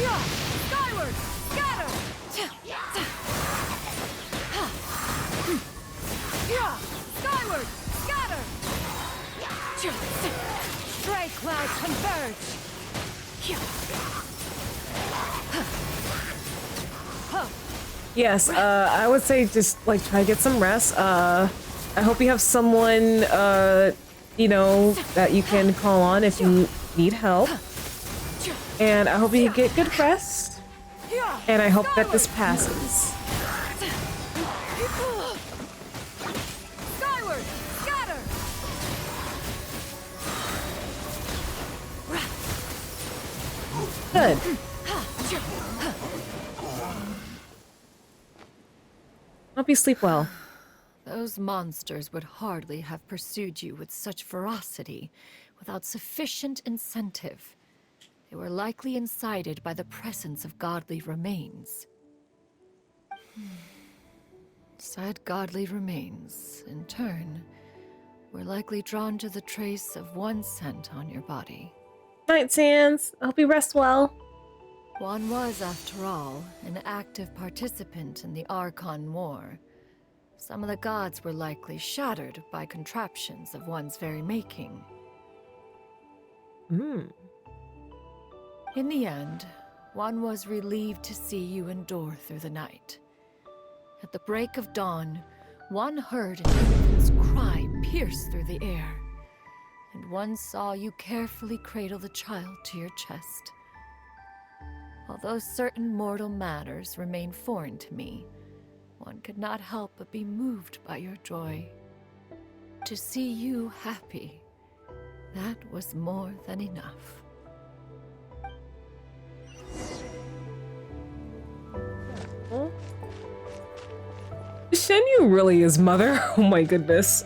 Yeah! Skyward! Scatter! Yeah! Skyward! Scatter! Stray clouds converge! Yes, I would say just like try to get some rest. I hope you have someone, you know, that you can call on if you need help. And I hope you get good rest. And I hope that this passes. Skyward! Scatter! Good. Hope you sleep well. Those monsters would hardly have pursued you with such ferocity without sufficient incentive. They were likely incited by the presence of godly remains. Said godly remains, in turn, were likely drawn to the trace of one scent on your body. Night, Sans. I hope you rest well. One was, after all, an active participant in the Archon War. Some of the gods were likely shattered by contraptions of one's very making. In the end, one was relieved to see you endure through the night. At the break of dawn, one heard an infant's cry pierce through the air, and one saw you carefully cradle the child to your chest. Although certain mortal matters remain foreign to me, one could not help but be moved by your joy. To see you happy, that was more than enough. Xianyun really is mother. Oh my goodness.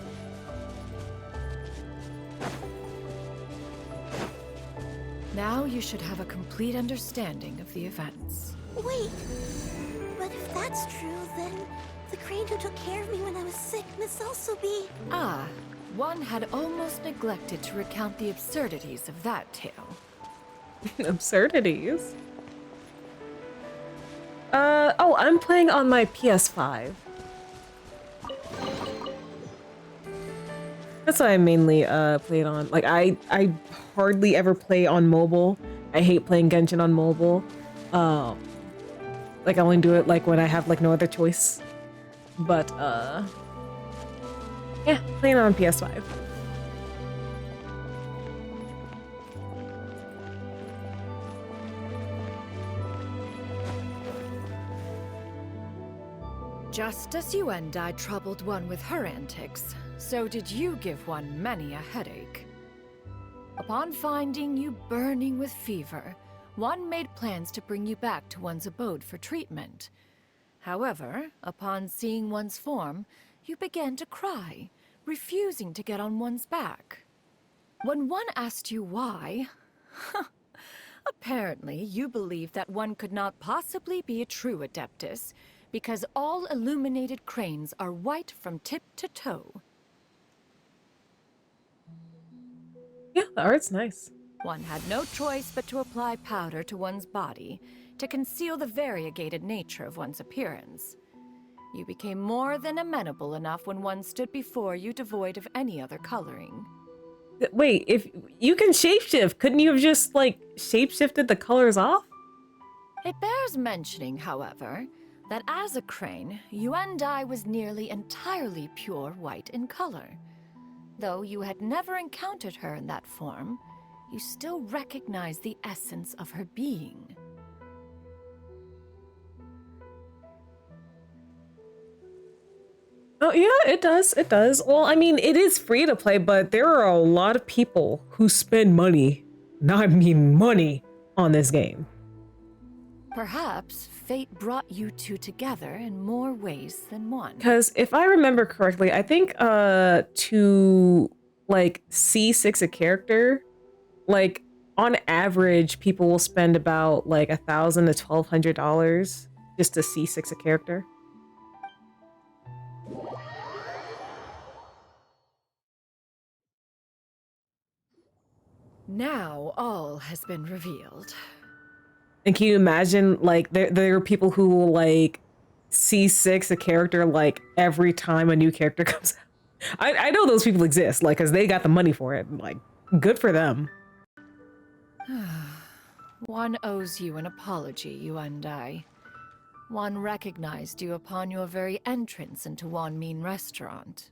Now you you should have a complete understanding of the events. Wait, but if that's true, then the crane who took care of me when I was sick must also be... Ah, one had almost neglected to recount the absurdities of that tale. Absurdities? Oh, I'm playing on my PS5. That's what I mainly play it on. Like I hardly ever play on mobile. I hate playing Genshin on mobile. Like I only do it like when I have like no other choice. But yeah, playing on PS5. Just as you and I troubled one with her antics, so did you give one many a headache. Upon finding you burning with fever, one made plans to bring you back to one's abode for treatment. However, upon seeing one's form, you began to cry, refusing to get on one's back. When one asked you why, apparently you believed that one could not possibly be a true Adeptus, because all illuminated cranes are white from tip to toe. Yeah, the art's nice. One had no choice but to apply powder to one's body to conceal the variegated nature of one's appearance. You became more than amenable enough when one stood before you devoid of any other coloring. Wait, if you can shapeshift, couldn't you have just like shapeshifted the colors off? It bears mentioning, however, that as a crane, Yuendai was nearly entirely pure white in color. Though you had never encountered her in that form, you still recognized the essence of her being. Oh yeah, it does. It does. Well, I mean, it is free to play, but there are a lot of people who spend money, not mean money, on this game. Perhaps fate brought you two together in more ways than one. Because if I remember correctly, I think to like C6 a character, like on average, people will spend about like $1,000 to $1,200 just to C6 a character. Now all has been revealed. And can you imagine, like, there are people who will, like, C6 a character, like, every time a new character comes out. I know those people exist, like, because they got the money for it. Like, good for them. One owes you an apology, you and I. One recognized you upon your very entrance into Wan Min restaurant.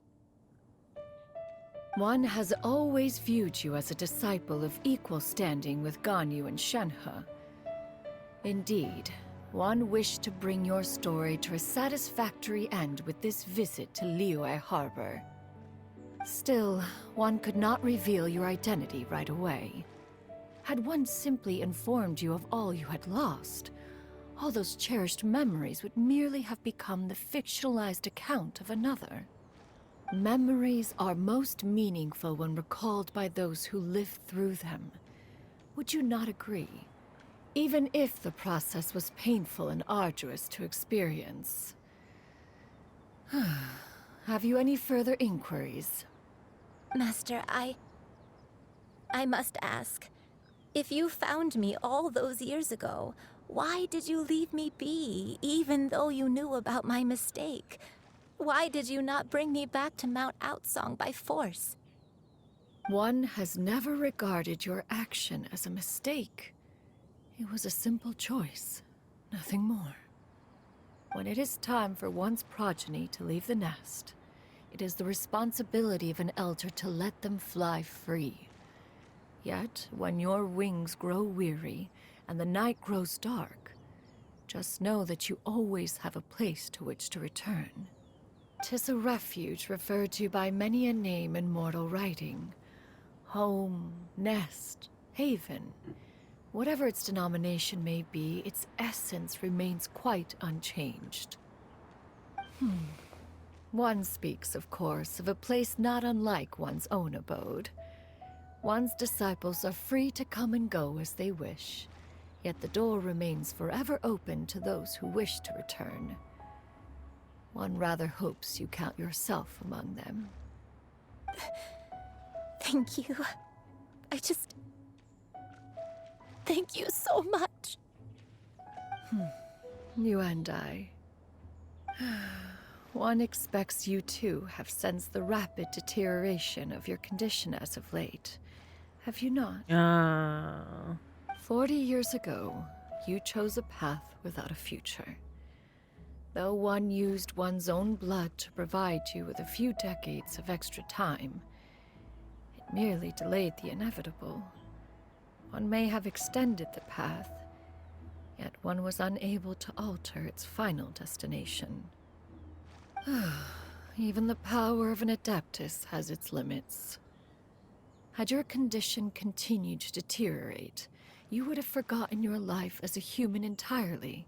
One has always viewed you as a disciple of equal standing with Ganyu and Shenhe. Indeed, one wished to bring your story to a satisfactory end with this visit to Liyue Harbor. Still, one could not reveal your identity right away. Had one simply informed you of all you had lost, all those cherished memories would merely have become the fictionalized account of another. Memories are most meaningful when recalled by those who lived through them. Would you not agree? Even if the process was painful and arduous to experience. Have you any further inquiries? Master, I must ask. If you found me all those years ago, why did you leave me be, even though you knew about my mistake? Why did you not bring me back to Mount Outsong by force? One has never regarded your action as a mistake. It was a simple choice, nothing more. When it is time for one's progeny to leave the nest, it is the responsibility of an elder to let them fly free. Yet, when your wings grow weary and the night grows dark, just know that you always have a place to which to return. 'Tis a refuge referred to by many a name in mortal writing. Home, nest, haven. Whatever its denomination may be, its essence remains quite unchanged. One speaks, of course, of a place not unlike one's own abode. One's disciples are free to come and go as they wish, yet the door remains forever open to those who wish to return. One rather hopes you count yourself among them. Thank you. Thank you so much. You and I. One expects you too have sensed the rapid deterioration of your condition as of late. Have you not? 40 years ago, you chose a path without a future. Though one used one's own blood to provide you with a few decades of extra time, it merely delayed the inevitable. One may have extended the path, yet one was unable to alter its final destination. Even the power of an Adeptus has its limits. Had your condition continued to deteriorate, you would have forgotten your life as a human entirely.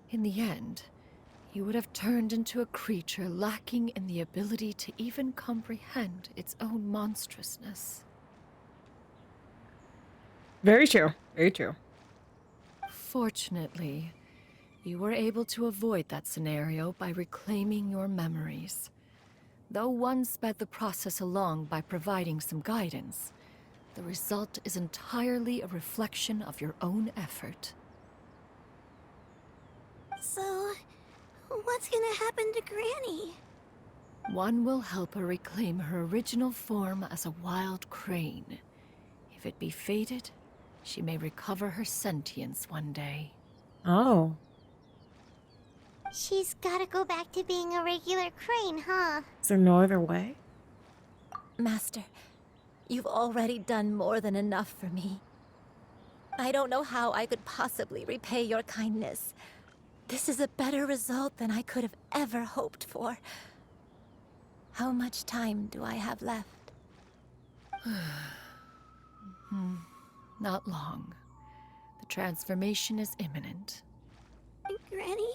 In the end, you would have turned into a creature lacking in the ability to even comprehend its own monstrousness. Very true. Very true. Fortunately, you were able to avoid that scenario by reclaiming your memories. Though one sped the process along by providing some guidance, the result is entirely a reflection of your own effort. So, what's gonna happen to Granny? One will help her reclaim her original form as a wild crane. If it be fated, she may recover her sentience one day. Oh. She's gotta go back to being a regular crane, huh? Is there no other way? Master, you've already done more than enough for me. I don't know how I could possibly repay your kindness. This is a better result than I could have ever hoped for. How much time do I have left? Not long. The transformation is imminent. Granny?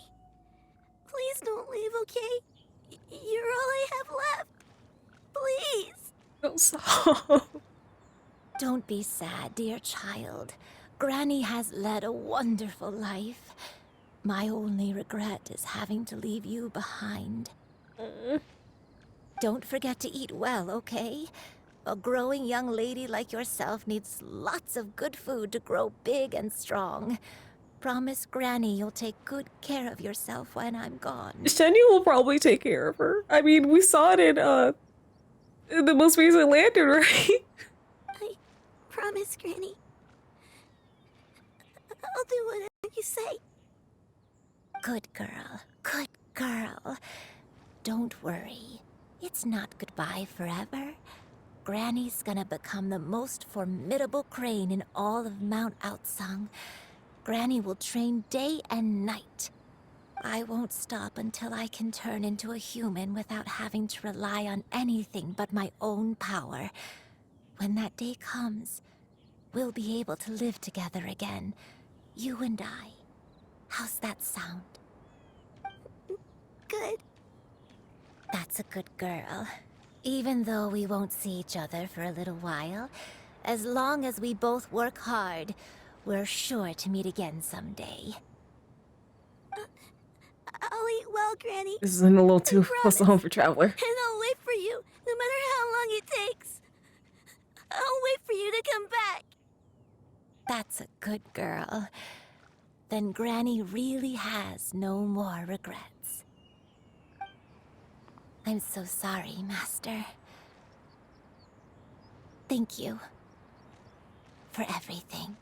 Please don't leave, okay? You're all I have left. Please. Oh, so. Don't be sad, dear child. Granny has led a wonderful life. My only regret is having to leave you behind. Don't forget to eat well, okay? A growing young lady like yourself needs lots of good food to grow big and strong. Promise Granny you'll take good care of yourself when I'm gone. Xianyun will probably take care of her. I mean, we saw it in the most recent lantern, right? I promise, Granny. I'll do whatever you say. Good girl. Good girl. Don't worry. It's not goodbye forever. Granny's gonna become the most formidable crane in all of Mount Outsung. Granny will train day and night. I won't stop until I can turn into a human without having to rely on anything but my own power. When that day comes, we'll be able to live together again. You and I. How's that sound? Good. That's a good girl. Even though we won't see each other for a little while, as long as we both work hard, we're sure to meet again someday. I'll eat well, Granny. This is a little too close to home for Traveler. And I'll wait for you, no matter how long it takes. I'll wait for you to come back. That's a good girl. Then Granny really has no more regrets. I'm so sorry, Master. Thank you for everything.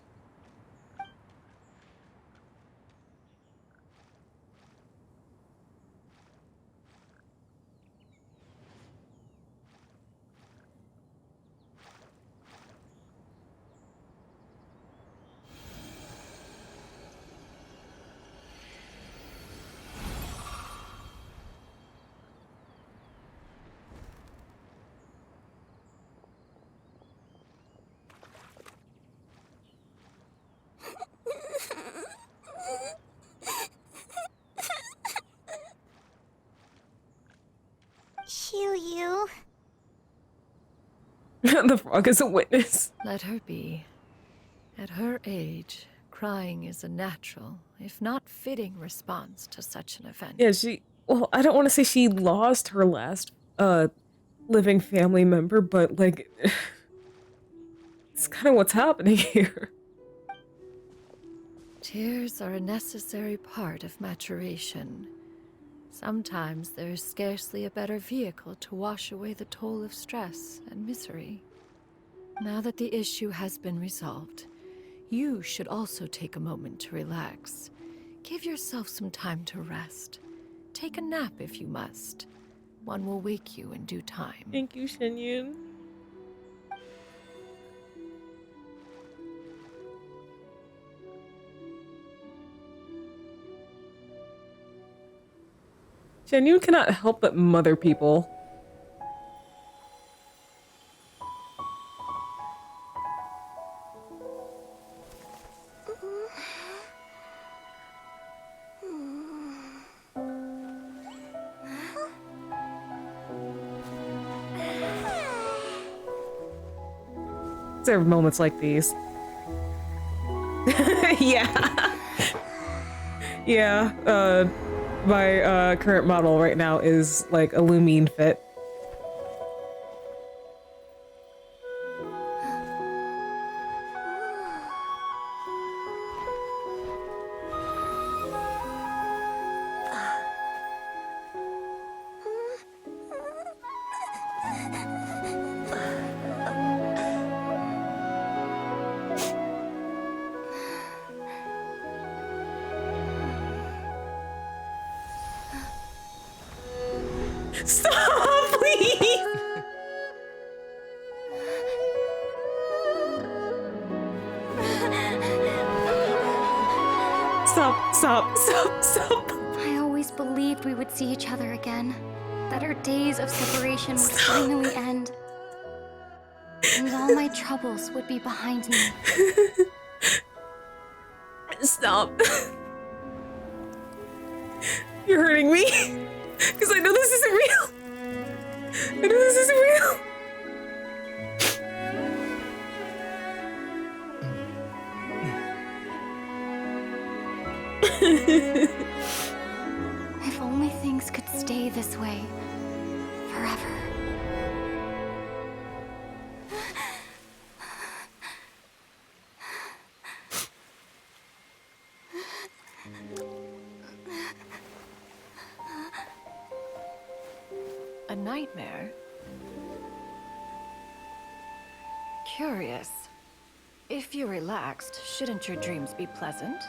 Xiu. The frog is a witness. Let her be. At her age, crying is a natural, if not fitting, response to such an event. Yeah, well, I don't want to say she lost her last living family member, but like it's kind of what's happening here. Tears are a necessary part of maturation. Sometimes there's scarcely a better vehicle to wash away the toll of stress and misery. Now that the issue has been resolved, you should also take a moment to relax. Give yourself some time to rest. Take a nap if you must. One will wake you in due time. Thank you, Xianyun. Xianyun cannot help but mother people. There are moments like these. Yeah. Yeah, my current model right now is like a Lumine fit. Stop, please! Stop. I always believed we would see each other again. That our days of separation would finally end. And all my troubles would be behind me. Stop. You're hurting me. Because I know this isn't real. I know this isn't real. If only things could stay this way forever. A nightmare? Curious. If you're relaxed, shouldn't your dreams be pleasant?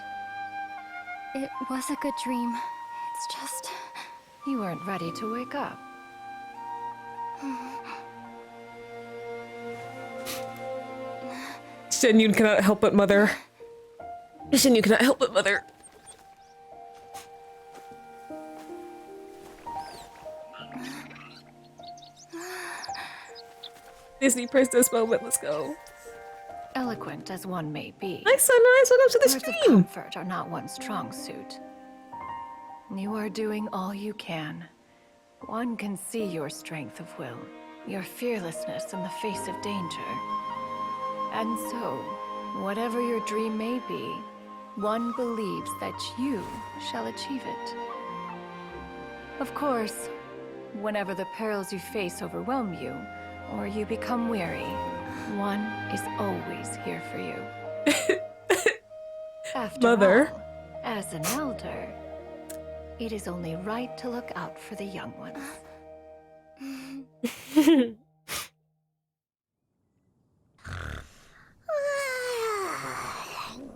It was a good dream. It's just... You weren't ready to wake up. Xianyun cannot help but mother. Xianyun cannot help but mother. Disney princess moment, let's go. Eloquent as one may be, Hi Sunrise, welcome to the words of stream. comfort are not one's strong suit. You are doing all you can. One can see your strength of will, your fearlessness in the face of danger. And so, whatever your dream may be, one believes that you shall achieve it. Of course, whenever the perils you face overwhelm you, or you become weary, one is always here for you. After Mother. all, as an elder, it is only right to look out for the young ones.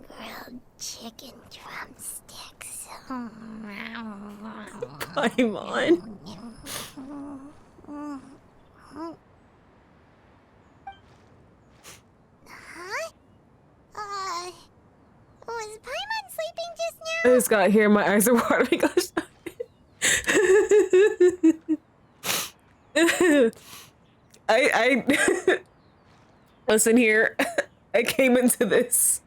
Grilled chicken drumsticks. Paimon. Huh? Was Paimon sleeping just I now? just got here, my eyes are watering. Gosh. I listen here. I came into this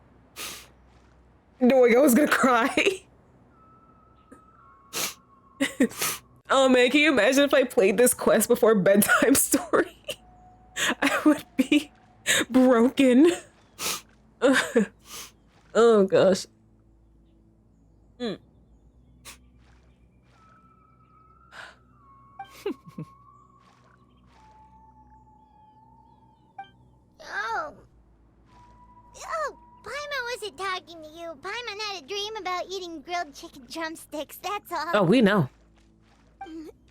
knowing I was gonna cry. Oh man, can you imagine if I played this quest before bedtime story? I would be broken. Oh gosh. Oh. Oh, Paimon wasn't talking to you. Paimon had a dream about eating grilled chicken drumsticks, that's all. Oh, we know.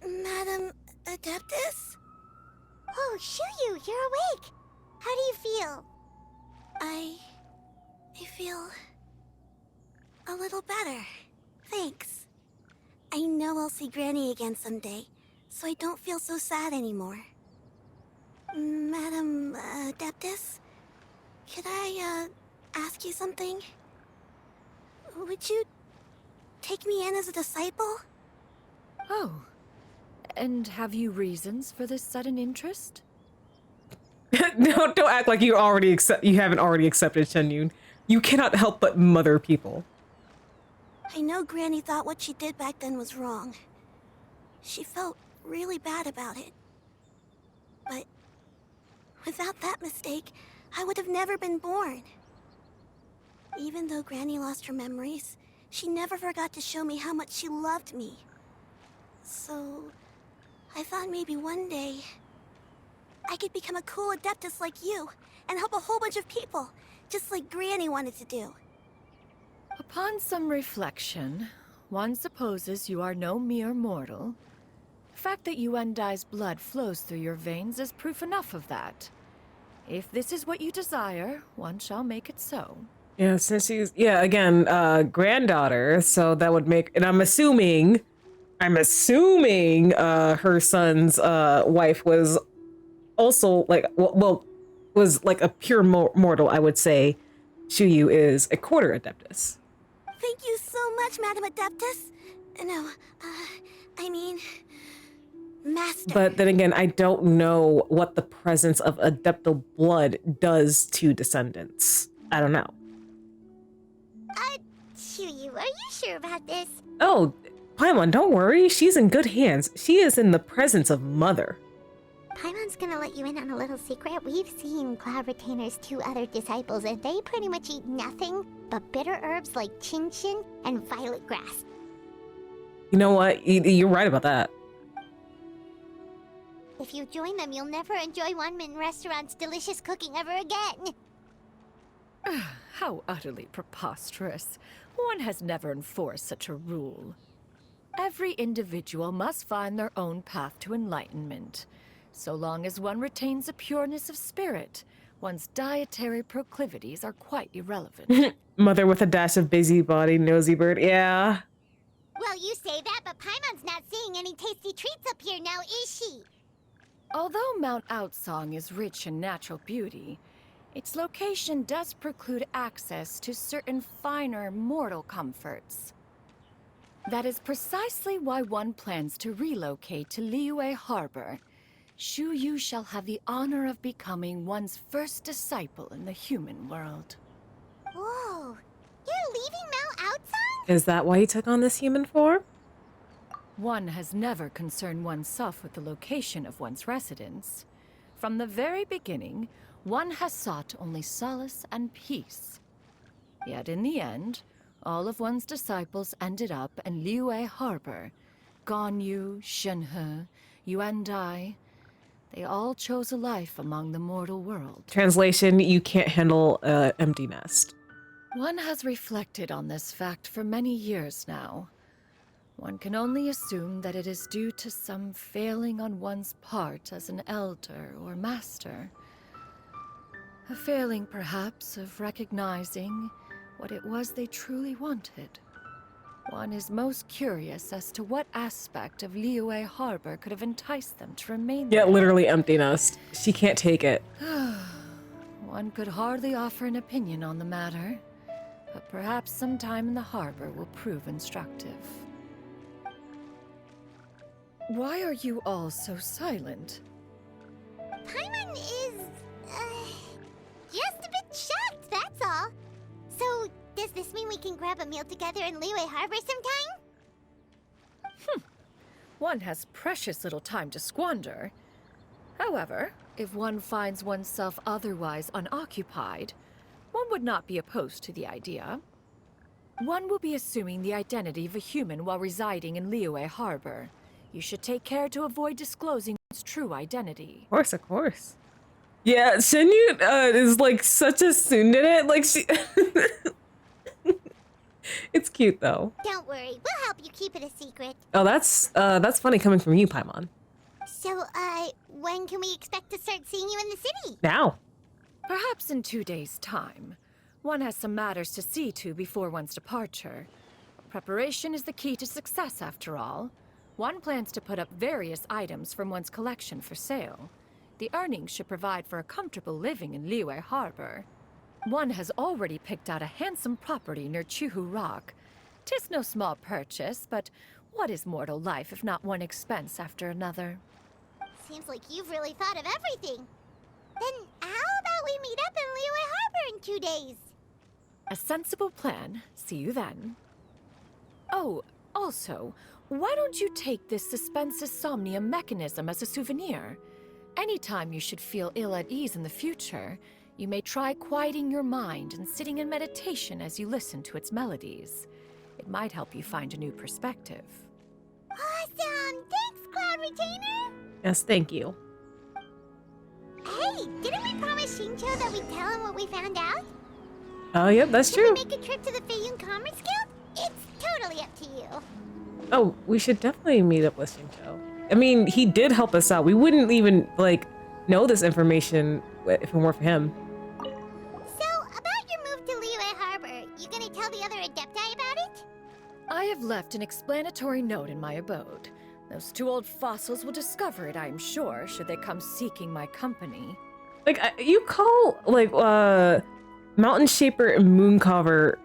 Madam Adeptus? Oh, Xianyun, you're awake. How do you feel? I feel a little better. Thanks. I know I'll see Granny again someday, so I don't feel so sad anymore. Madam Adeptus, could I ask you something? Would you take me in as a disciple? Oh. And have you reasons for this sudden interest? Don't act like you haven't already accepted Xianyun. You cannot help but mother people. I know Granny thought what she did back then was wrong. She felt really bad about it. But without that mistake, I would have never been born. Even though Granny lost her memories, she never forgot to show me how much she loved me. So, I thought maybe one day I could become a cool Adeptus like you and help a whole bunch of people, just like Granny wanted to do. Upon some reflection, one supposes you are no mere mortal. The fact that Yuendai's blood flows through your veins is proof enough of that. If this is what you desire, one shall make it so. Yeah, since she's again, granddaughter, so that would make, and I'm assuming her son's wife was also like, was like a pure mortal. I would say Xianyun is a quarter Adeptus. Thank you so much, Madam Adeptus. No, I mean, Master. But then again, I don't know what the presence of Adeptal blood does to descendants. I don't know. Xianyun, are you sure about this? Oh, Paimon, don't worry. She's in good hands. She is in the presence of Mother. Paimon's gonna let you in on a little secret. We've seen Cloud Retainer's 2 other disciples, and they pretty much eat nothing but bitter herbs like chin-chin and violet grass. You know what? You're right about that. If you join them, you'll never enjoy Wanmin Restaurant's delicious cooking ever again. How utterly preposterous. One has never enforced such a rule. Every individual must find their own path to enlightenment. So long as one retains a pureness of spirit, one's dietary proclivities are quite irrelevant. Mother with a dash of busybody, nosy bird. Yeah. Well, you say that, but Paimon's not seeing any tasty treats up here now, is she? Although Mount Outsong is rich in natural beauty, its location does preclude access to certain finer mortal comforts. That is precisely why one plans to relocate to Liyue Harbor. Xianyun shall have the honor of becoming one's first disciple in the human world. Whoa, you're leaving Mount Outsong? Is that why he took on this human form? One has never concerned oneself with the location of one's residence. From the very beginning, one has sought only solace and peace. Yet in the end, all of one's disciples ended up in Liyue Harbor. Ganyu, Shenhe, Yuendai. They all chose a life among the mortal world. Translation, you can't handle an empty nest. One has reflected on this fact for many years now. One can only assume that it is due to some failing on one's part as an elder or master. A failing, perhaps, of recognizing what it was they truly wanted. One is most curious as to what aspect of Liyue Harbor could have enticed them to remain there. Yeah, literally empty nest. She can't take it. One could hardly offer an opinion on the matter, but perhaps some time in the harbor will prove instructive. Why are you all so silent? Paimon is, just a bit shocked, that's all. So, does this mean we can grab a meal together in Liyue Harbor sometime? One has precious little time to squander. However, If one finds oneself otherwise unoccupied, one would not be opposed to the idea. One will be assuming the identity of a human while residing in Liyue Harbor. You should take care to avoid disclosing one's true identity. Of course, of course. Yeah, Xianyun is like such a tsundere. Like she, it's cute though. Don't worry, we'll help you keep it a secret. Oh, that's funny coming from you, Paimon. So, when can we expect to start seeing you in the city? Now. Perhaps in 2 days' time. One has some matters to see to before one's departure. Preparation is the key to success, after all. One plans to put up various items from one's collection for sale. The earnings should provide for a comfortable living in Liyue Harbor. One has already picked out a handsome property near Chuhu Rock. 'Tis no small purchase, but what is mortal life if not one expense after another? Seems like you've really thought of everything. Then how about we meet up in Liyue Harbor in 2 days? A sensible plan. See you then. Oh, also, why don't you take this suspense somnia mechanism as a souvenir? Anytime you should feel ill at ease in the future, you may try quieting your mind and sitting in meditation as you listen to its melodies. It might help you find a new perspective. Awesome! Thanks, Cloud Retainer! Yes, thank you. Hey, didn't we promise Xingqiu that we'd tell him what we found out? Oh, yep, that's true. Should we make a trip to the Feiyun Commerce Guild? It's totally up to you. Oh, we should definitely meet up with Xingqiu. I mean, he did help us out. We wouldn't even, like, know this information if it weren't for him. So, about your move to Liyue Harbor, you gonna tell the other Adepti about it? I have left an explanatory note in my abode. Those 2 old fossils will discover it, I am sure, should they come seeking my company. Like, you call, like, Mountain Shaper and Mooncover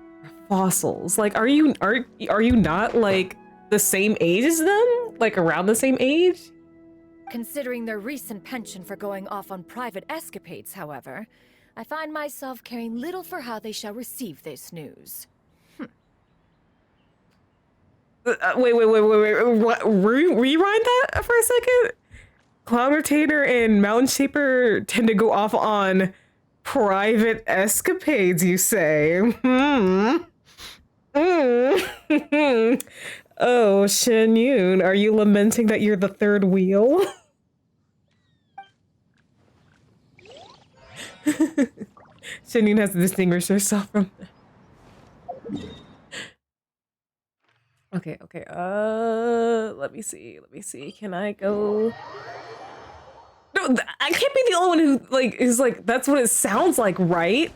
fossils. Like, are you not, like, the same age as them? Like, around the same age? Considering their recent penchant for going off on private escapades, however, I find myself caring little for how they shall receive this news. Wait. Rewind that for a second? Cloud Retainer and Mountain Shaper tend to go off on private escapades, you say? Oh, Xianyun, are you lamenting that you're the third wheel? Xianyun has to distinguish herself from... Okay. Let me see. Can I go? No, I can't be the only one who, like, is like, that's what it sounds like, right?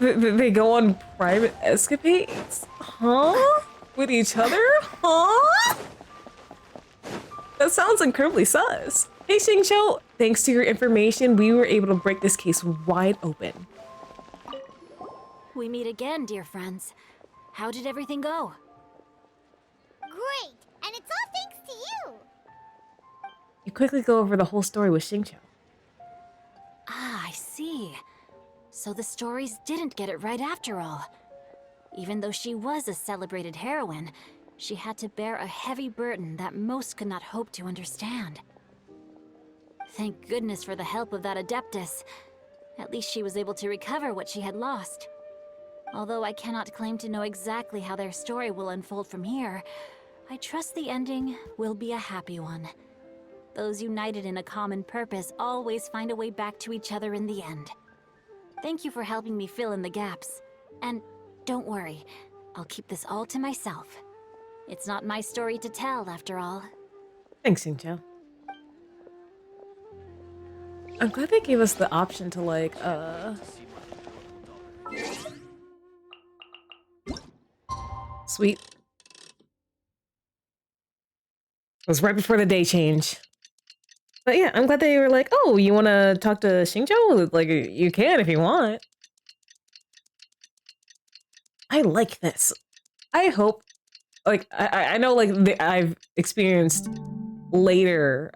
They go on private escapades? Huh? With each other? Huh? That sounds incredibly sus. Hey, Xingqiu, thanks to your information, we were able to break this case wide open. We meet again, dear friends. How did everything go? Great! And it's all thanks to you! You quickly go over the whole story with Xingqiu. Ah, I see. So the stories didn't get it right after all. Even though she was a celebrated heroine, she had to bear a heavy burden that most could not hope to understand. Thank goodness for the help of that Adeptus. At least she was able to recover what she had lost. Although I cannot claim to know exactly how their story will unfold from here, I trust the ending will be a happy one. Those united in a common purpose always find a way back to each other in the end. Thank you for helping me fill in the gaps. And don't worry, I'll keep this all to myself. It's not my story to tell, after all. Thanks, Xingqiu. I'm glad they gave us the option to, like, Sweet. It was right before the day change. But yeah, I'm glad they were like, oh, you want to talk to Xingqiu? Like, you can if you want. I like this. I hope, like, I know, like, I've experienced later,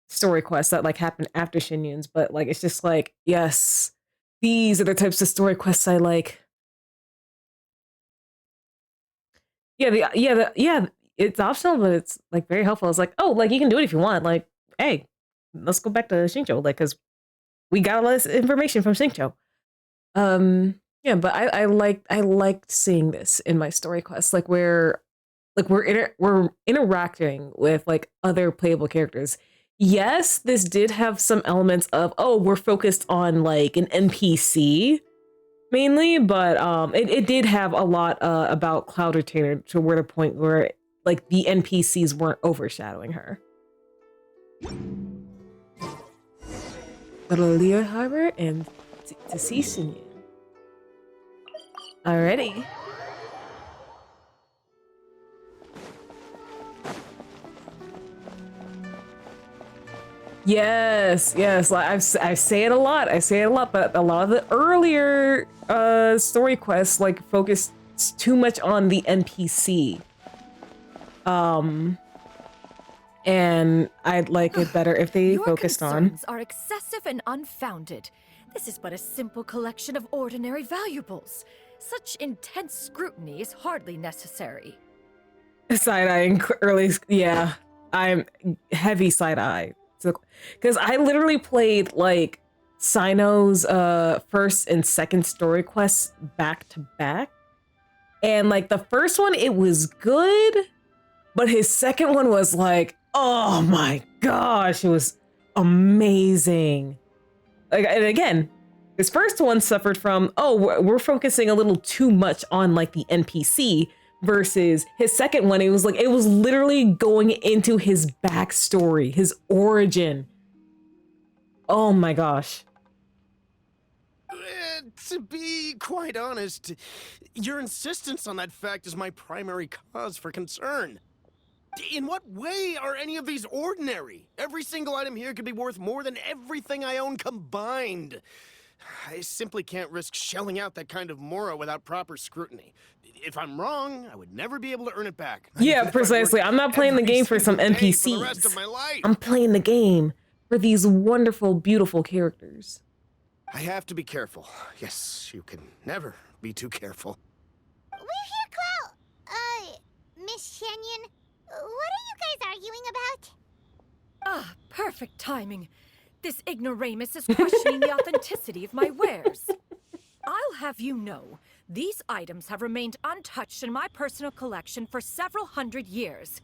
story quests that, like, happen after Xianyun's, but, like, it's just like, yes, these are the types of story quests I like. Yeah, it's optional, but it's like very helpful. It's like, oh, like you can do it if you want. Like, hey, let's go back to Xingqiu, like, because we got all this information from Xingqiu. Yeah, but I liked seeing this in my story quest, like where like we're interacting with like other playable characters. Yes, this did have some elements of, oh, we're focused on like an NPC mainly, but it did have a lot about Cloud Retainer to where the point where like the NPCs weren't overshadowing her. Go to Leo Harbor and to see Xianyun. Alrighty. Yes, yes. Like I say it a lot. I say it a lot, but a lot of the earlier story quests like focus too much on the NPC. And I'd like it better if they focused on. Your concerns are excessive and unfounded. This is but a simple collection of ordinary valuables. Such intense scrutiny is hardly necessary. Side-eyeing early, yeah. I'm heavy side-eye. Because I literally played like Sino's first and second story quests back to back. And like the first one, it was good, but his second one was like, oh my gosh, it was amazing. Like, and again, his first one suffered from, oh, we're focusing a little too much on like the NPC, versus his second one, it was literally going into his backstory, his origin. Oh my gosh. To be quite honest, your insistence on that fact is my primary cause for concern. In what way are any of these ordinary? Every single item here could be worth more than everything I own combined. I simply can't risk shelling out that kind of mora without proper scrutiny. If I'm wrong, I would never be able to earn it back. Yeah, precisely. I'm not playing the game for some NPCs. For the rest of my life. I'm playing the game for these wonderful, beautiful characters. I have to be careful. Yes, you can never be too careful. We're here, Cloud. Miss Xianyun, what are you guys arguing about? Ah, perfect timing. This ignoramus is questioning the authenticity of my wares. I'll have you know, these items have remained untouched in my personal collection for several hundred years.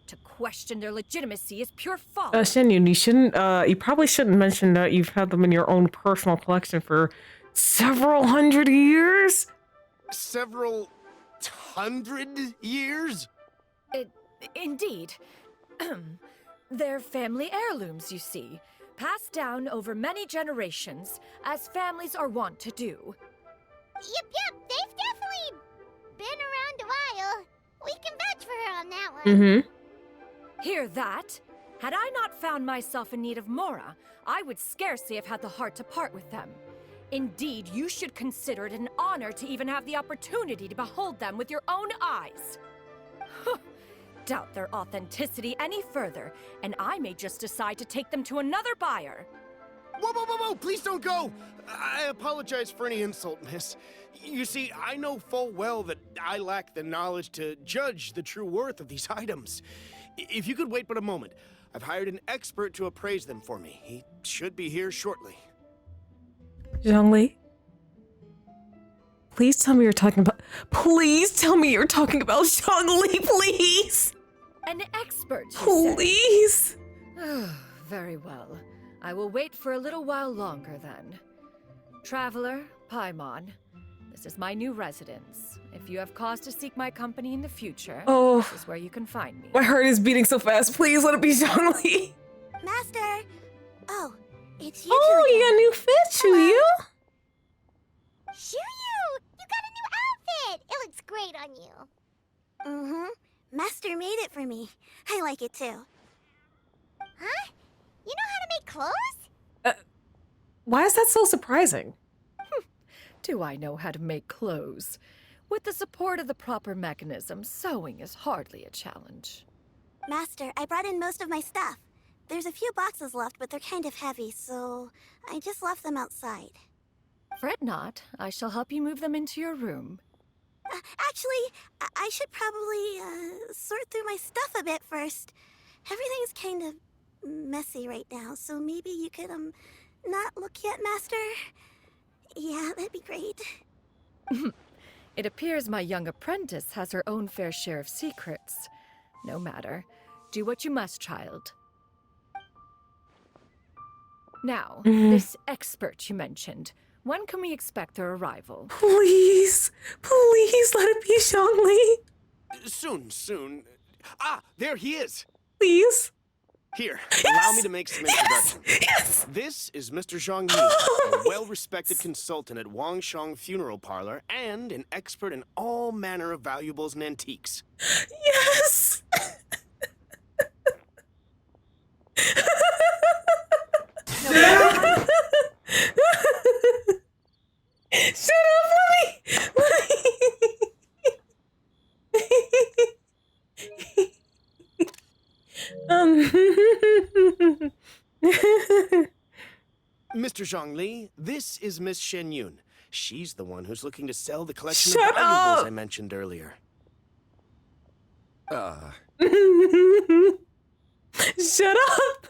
To question their legitimacy is pure folly. Xianyun, you probably shouldn't mention that you've had them in your own personal collection for several hundred years. Several hundred years? Indeed. They're family heirlooms, you see. Passed down over many generations, as families are wont to do. Yep, they've definitely been around a while. We can vouch for her on that one. Mm-hmm. Hear that? Had I not found myself in need of mora, I would scarcely have had the heart to part with them. Indeed, you should consider it an honor to even have the opportunity to behold them with your own eyes. Doubt their authenticity any further, and I may just decide to take them to another buyer. Whoa, please don't go! I apologize for any insult, miss. You see, I know full well that I lack the knowledge to judge the true worth of these items. If you could wait but a moment, I've hired an expert to appraise them for me. He should be here shortly. Zhongli, please tell me you're talking about. Please tell me you're talking about Zhongli, please. An expert, please. Very well. I will wait for a little while longer then. Traveler, Paimon, this is my new residence. If you have cause to seek my company in the future, this is where you can find me. My heart is beating so fast. Please let it be Zhongli. Master! Oh, it's you two again. You got a new fit, Xianyun. Xianyun! You got a new outfit! It looks great on you. Mm-hmm. Master made it for me. I like it too. Huh? You know how to make clothes? Why is that so surprising? Do I know how to make clothes? With the support of the proper mechanism, sewing is hardly a challenge. Master, I brought in most of my stuff. There's a few boxes left, but they're kind of heavy, so I just left them outside. Fret not. I shall help you move them into your room. Actually, I should probably sort through my stuff a bit first. Everything's kind of messy right now, so maybe you could not look yet, Master. Yeah, that'd be great. It appears my young apprentice has her own fair share of secrets. No matter. Do what you must, child. Now, this expert you mentioned, when can we expect their arrival? Please, please let it be Zhongli. Soon. Ah, there he is. Please. Here, Yes! allow me to make some introductions. Yes! This is Mr. Zhang Yi, a well-respected consultant at Wangshang Funeral Parlor and an expert in all manner of valuables and antiques. Yes! Shut up, Mr. Zhongli, this is Miss Xianyun. She's the one who's looking to sell the collection Shut of valuables up! I mentioned earlier. Shut up!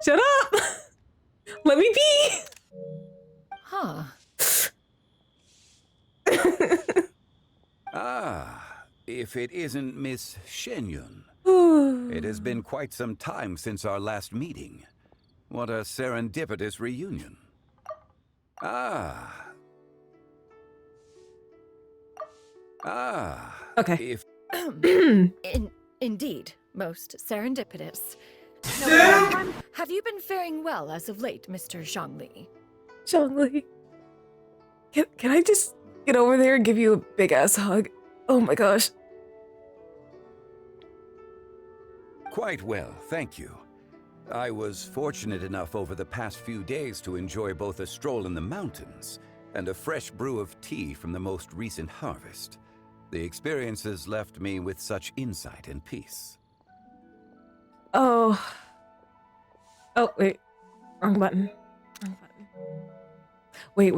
Shut up! Let me be! Huh. If it isn't Miss Xianyun. It has been quite some time since our last meeting. What a serendipitous reunion. Okay. If Indeed, most serendipitous. Have you been faring well as of late, Mr. Zhongli? Zhongli. Can I just get over there and give you a big-ass hug? Oh my gosh. Quite well, thank you. I was fortunate enough over the past few days to enjoy both a stroll in the mountains and a fresh brew of tea from the most recent harvest. The experiences left me with such insight and peace. Oh, wait. Wrong button. Wait.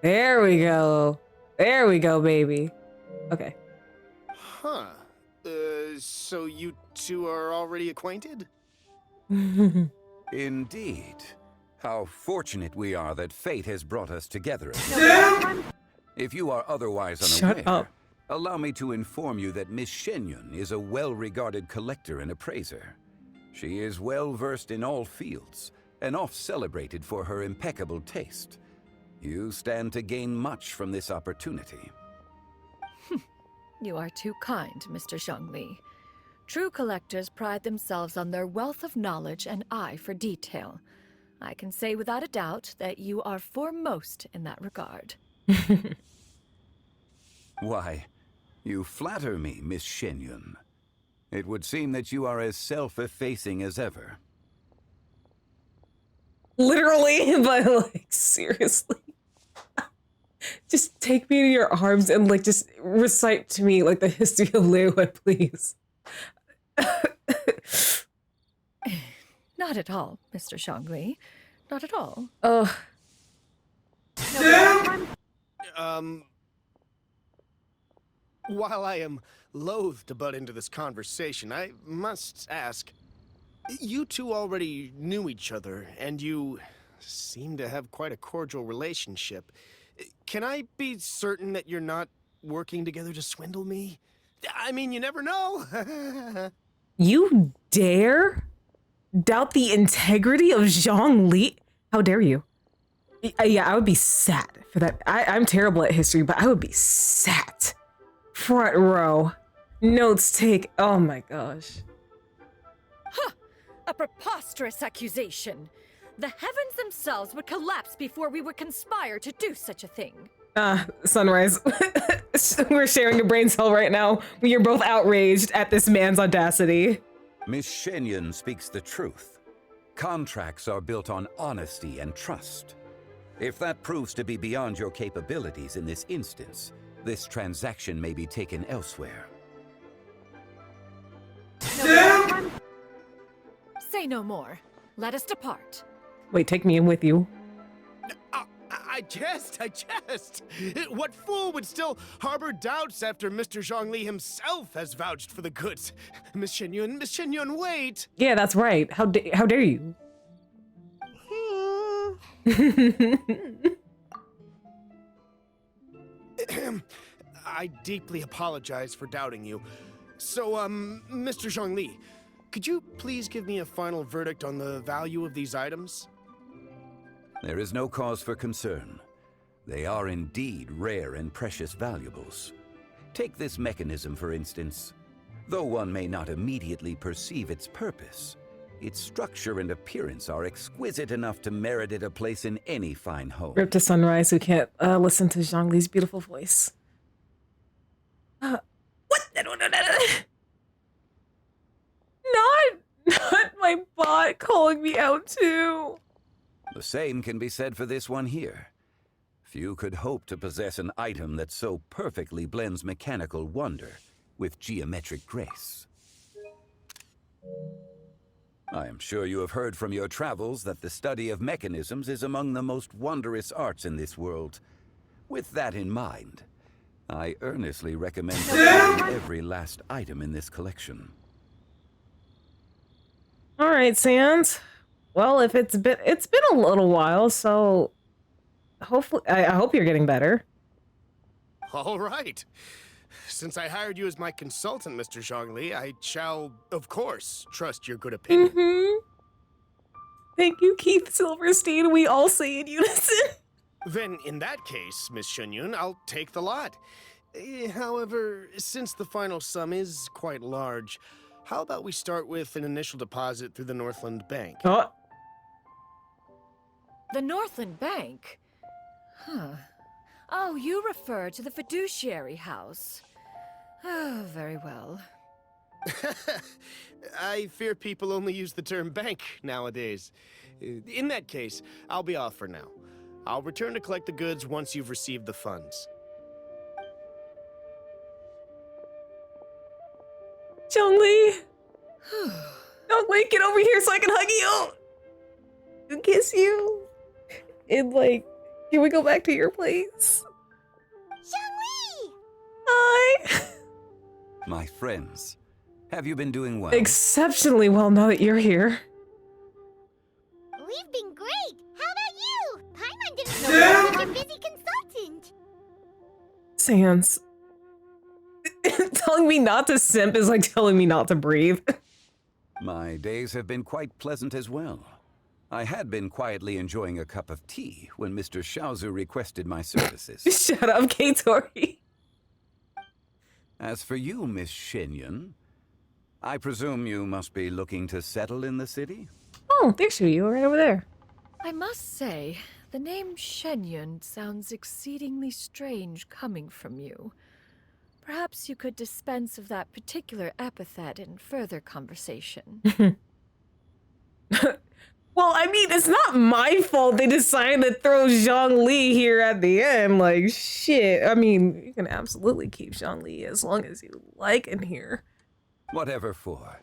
There we go. There we go, baby. Okay. Huh. So you two are already acquainted? Indeed. How fortunate we are that fate has brought us together again. If you are otherwise unaware, Shut up. allow me to inform you that Miss Xianyun is a well-regarded collector and appraiser. She is well-versed in all fields, and oft-celebrated for her impeccable taste. You stand to gain much from this opportunity. You are too kind, Mr. Zhongli. True collectors pride themselves on their wealth of knowledge and eye for detail. I can say without a doubt that you are foremost in that regard. Why, you flatter me, Miss Xianyun. It would seem that you are as self-effacing as ever. Literally, but like, seriously. Just take me to your arms and like just recite to me like the history of Liyue, please. Not at all, Mr. Zhongli. Not at all. While I am loath to butt into this conversation, I must ask, you two already knew each other, and you seem to have quite a cordial relationship. Can I be certain that you're not working together to swindle me? I mean, you never know. You dare doubt the integrity of Zhongli? How dare you? Yeah, I would be sad for that. I'm terrible at history, but I would be sad. Front row. Notes take. Oh my gosh. Huh! A preposterous accusation. The heavens themselves would collapse before we would conspire to do such a thing. Sunrise. We're sharing a brain cell right now. We are both outraged at this man's audacity. Miss Xianyun speaks the truth. Contracts are built on honesty and trust. If that proves to be beyond your capabilities in this instance, this transaction may be taken elsewhere. Say no more. Let us depart. Wait, take me in with you. I jest. What fool would still harbor doubts after Mr. Zhongli himself has vouched for the goods? Miss Xianyun, wait! Yeah, that's right. How dare you? I deeply apologize for doubting you. So, Mr. Zhongli, could you please give me a final verdict on the value of these items? There is no cause for concern. They are indeed rare and precious valuables. Take this mechanism, for instance. Though one may not immediately perceive its purpose, its structure and appearance are exquisite enough to merit it a place in any fine home. Rip to Sunrise, who can't listen to Zhongli's beautiful voice. What? Not my bot calling me out too. The same can be said for this one here. Few could hope to possess an item that so perfectly blends mechanical wonder with geometric grace. I am sure you have heard from your travels that the study of mechanisms is among the most wondrous arts in this world. With that in mind, I earnestly recommend every last item in this collection. All right, Sans. Well, if it's been a little while, so hopefully I hope you're getting better. All right. Since I hired you as my consultant, Mr. Zhongli, I shall, of course, trust your good opinion. Thank you, Keith Silverstein. We all say in unison. Then, in that case, Miss Xianyun, I'll take the lot. However, since the final sum is quite large, how about we start with an initial deposit through the Northland Bank? Oh. The Northland Bank? Huh. Oh, you refer to the fiduciary house. Oh, very well. I fear people only use the term bank nowadays. In that case, I'll be off for now. I'll return to collect the goods once you've received the funds. Zhongli! Zhongli, get over here so I can hug you! And kiss you! And like, can we go back to your place? Zhongli! Hi! My friends, have you been doing well? Exceptionally well now that you're here. We've been great! How about you? Paimon didn't know you were such a busy consultant! Sans. Telling me not to simp is like telling me not to breathe. My days have been quite pleasant as well. I had been quietly enjoying a cup of tea when Mr. Xiaozu requested my services. Shut up, Keitori. As for you, Miss Xianyun, I presume you must be looking to settle in the city? Oh, there's you right over there. I must say, the name Xianyun sounds exceedingly strange coming from you. Perhaps you could dispense of that particular epithet in further conversation. Well, I mean, it's not my fault they decided to throw Zhongli here at the end. Like, shit. I mean, you can absolutely keep Zhongli as long as you like in here. Whatever for.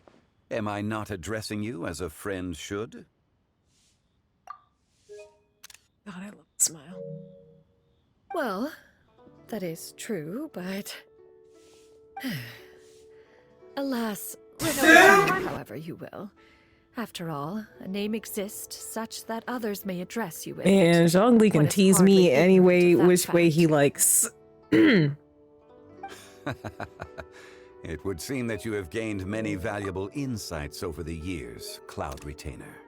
Am I not addressing you as a friend should? God, I love the smile. Well, that is true, but... Alas, however you will. After all, a name exists such that others may address you with And Zhongli can tease me any way, which way he likes. It would seem that you have gained many valuable insights over the years, Cloud Retainer.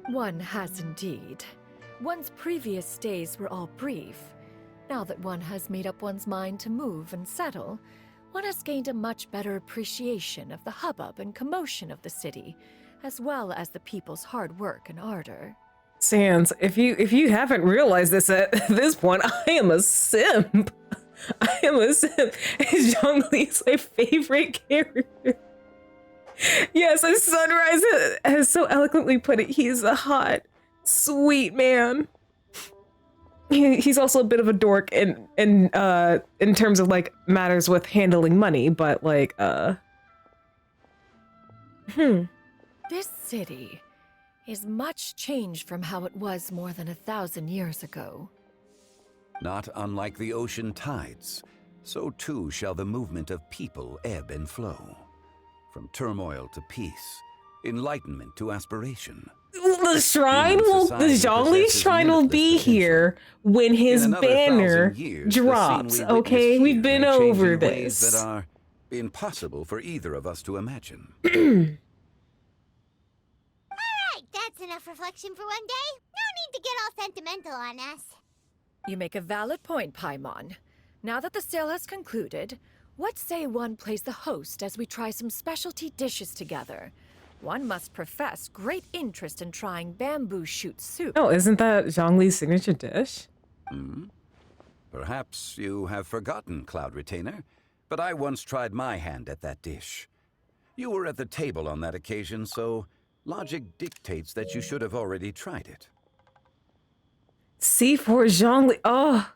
One has indeed. One's previous stays were all brief. Now that one has made up one's mind to move and settle, one has gained a much better appreciation of the hubbub and commotion of the city, as well as the people's hard work and ardor. Sans, if you haven't realized this at this point, I am a simp. I am a simp. Zhongli is my favorite character. Yes, as Sunrise has so eloquently put it, he's a hot, sweet man. He's also a bit of a dork in terms of like matters with handling money, but like This city, is much changed from how it was more than 1,000 years ago. Not unlike the ocean tides, so too shall the movement of people ebb and flow. From turmoil to peace, enlightenment to aspiration. The shrine will, the Zhongli shrine will be here when his banner drops. Okay, we've been over ways this. that are impossible for either of us to imagine. Alright, that's enough reflection for one day. No need to get all sentimental on us. You make a valid point, Paimon. Now that the sale has concluded, what say one plays the host as we try some specialty dishes together? One must profess great interest in trying bamboo shoot soup. Oh, isn't that Zhongli's signature dish? Perhaps you have forgotten, Cloud Retainer, but I once tried my hand at that dish. You were at the table on that occasion, so logic dictates that you should have already tried it. C4 Zhongli. Oh.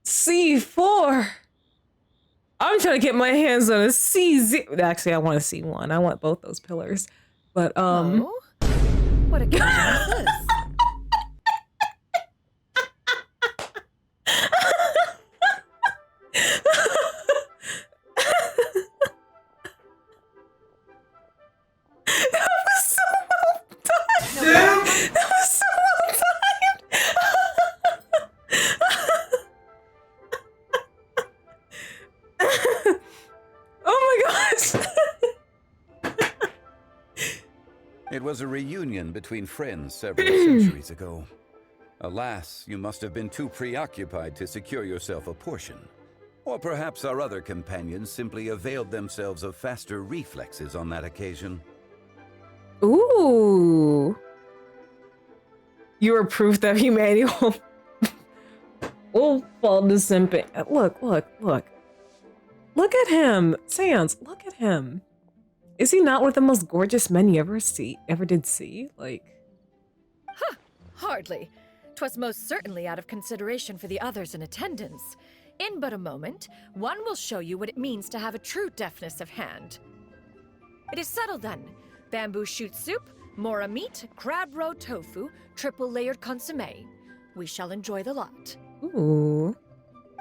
C4. I'm trying to get my hands on a C0. Actually, I want a C1. I want both those pillars. But, Oh? What occasion is this? That was so well done. That was so well done. Oh my gosh. It was a reunion between friends several centuries ago. Alas, you must have been too preoccupied to secure yourself a portion. Or perhaps our other companions simply availed themselves of faster reflexes on that occasion. Ooh. You are proof that humanity will fall to simping. Look, look, look. Look at him. Sans, look at him. Is he not one of the most gorgeous men you ever did see? Like, Huh, hardly. 'Twas most certainly out of consideration for the others in attendance. In but a moment, one will show you what it means to have a true deftness of hand. It is settled then. Bamboo shoot soup, mora meat, crab roe tofu, triple layered consommé. We shall enjoy the lot. ooh.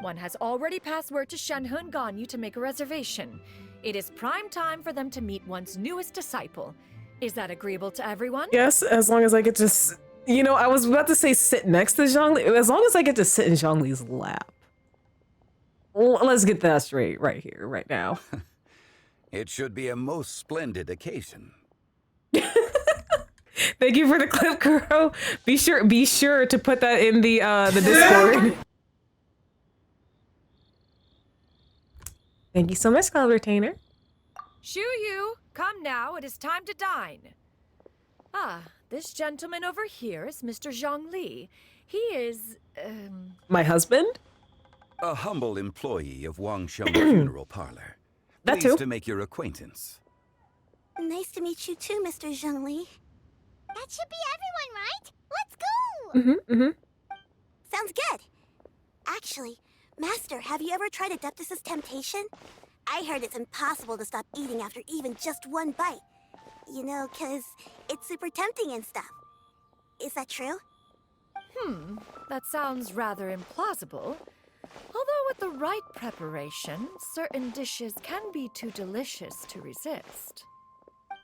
One has already passed word to Xianyun and Ganyu to make a reservation. It is prime time for them to meet one's newest disciple. Is that agreeable to everyone? Yes, as long as I get to, you know, I was about to say sit next to Zhongli. As long as I get to sit in Zhongli's lap. Let's get that straight right here, right now. It should be a most splendid occasion. Thank you for the clip, Kuro. Be sure to put that in the Discord. Thank you so much, Cloud Retainer. Xianyun, come now, it is time to dine. Ah, this gentleman over here is Mr. Zhongli. He is, My husband? A humble employee of Wangsheng Funeral Parlor. That Pleased too. to make your acquaintance. Nice to meet you too, Mr. Zhongli. That should be everyone, right? Let's go! Sounds good. Actually, Master, have you ever tried Adeptus' temptation? I heard it's impossible to stop eating after even just one bite. You know, 'cause it's super tempting and stuff. Is that true? That sounds rather implausible. Although with the right preparation, certain dishes can be too delicious to resist.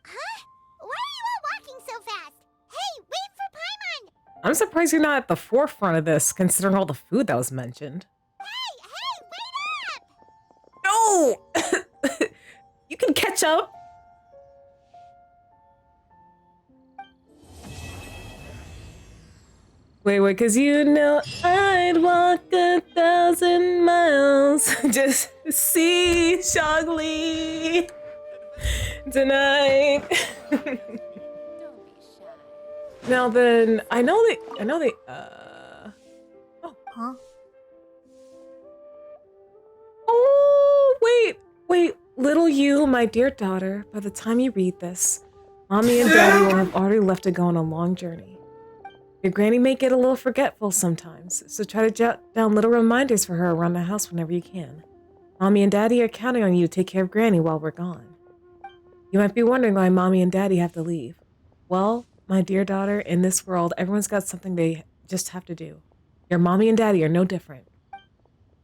Huh? Why are you all walking so fast? Hey, wait for Paimon! I'm surprised you're not at the forefront of this, considering all the food that was mentioned. Hey, wait up! No! You can catch up. Wait, because you know I'd walk 1,000 miles just to see Zhongli tonight. Now then, I know they, Oh, wait, little you, my dear daughter, by the time you read this, Mommy and Daddy will have already left to go on a long journey. Your granny may get a little forgetful sometimes, so try to jot down little reminders for her around the house whenever you can. Mommy and Daddy are counting on you to take care of Granny while we're gone. You might be wondering why Mommy and Daddy have to leave. Well, my dear daughter, in this world, everyone's got something they just have to do. Your mommy and daddy are no different.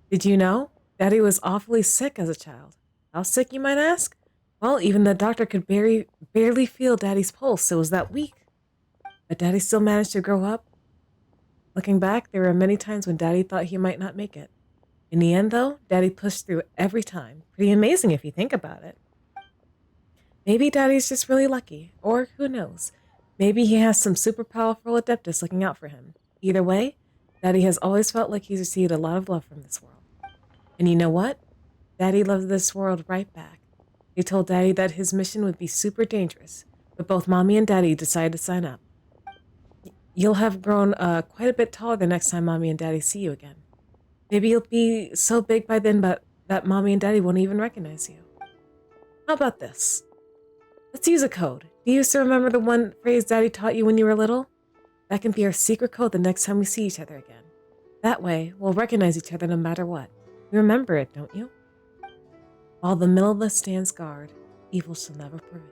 Did you know? Daddy was awfully sick as a child. How sick, you might ask? Well, even the doctor could barely feel Daddy's pulse. It was that weak. But Daddy still managed to grow up. Looking back, there were many times when Daddy thought he might not make it. In the end, though, Daddy pushed through every time. Pretty amazing if you think about it. Maybe Daddy's just really lucky, or who knows? Maybe he has some super powerful adeptus looking out for him. Either way, Daddy has always felt like he's received a lot of love from this world. And you know what? Daddy loves this world right back. He told Daddy that his mission would be super dangerous, but both Mommy and Daddy decided to sign up. You'll have grown quite a bit taller the next time Mommy and Daddy see you again. Maybe you'll be so big by then that Mommy and Daddy won't even recognize you. How about this? Let's use a code. Do you still remember the one phrase Daddy taught you when you were little? That can be our secret code the next time we see each other again. That way, we'll recognize each other no matter what. You remember it, don't you? While the millilith stands guard, evil shall never prevail.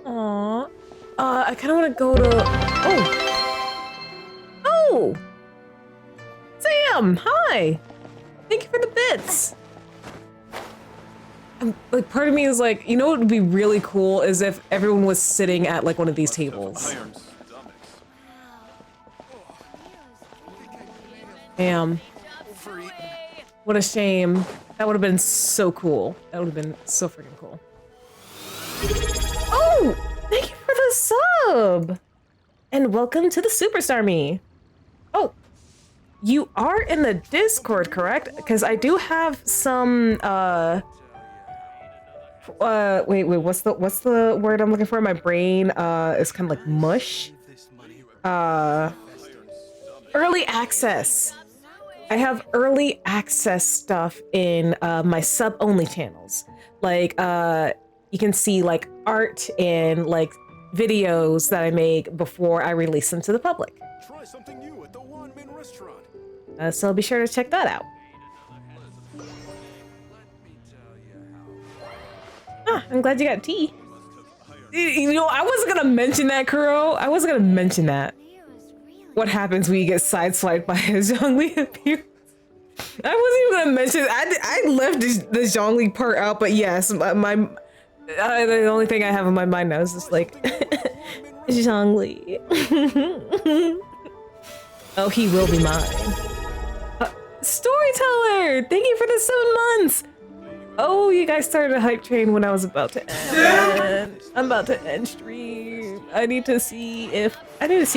Aww. I kind of want to go to... Oh! Sam! Hi! Thank you for the bits! Like, part of me is like, you know what would be really cool is if everyone was sitting at, like, one of these tables. Damn. What a shame. That would have been so cool. That would have been so freaking cool. Oh! Thank you for the sub! And welcome to the Superstar Me. Oh, you are in the Discord, correct? Because I do have some, wait, what's the word I'm looking for? My brain, is kind of like mush. Early access. I have early access stuff in my sub-only channels. Like, you can see like art and like videos that I make before I release them to the public. Try something new at the Wanmin restaurant. So be sure to check that out. Ah, I'm glad you got tea. You know, I wasn't gonna mention that, Kuro. I wasn't gonna mention that. What happens when you get sideswiped by a Zhongli appearance? I wasn't even gonna mention. I left the Zhongli part out, but yes, the only thing I have in my mind now is just like Zhongli. Oh, he will be mine. Storyteller, thank you for the 7 months. Oh, you guys started a hype train when I was about to end. I'm about to end stream. I need to see if there's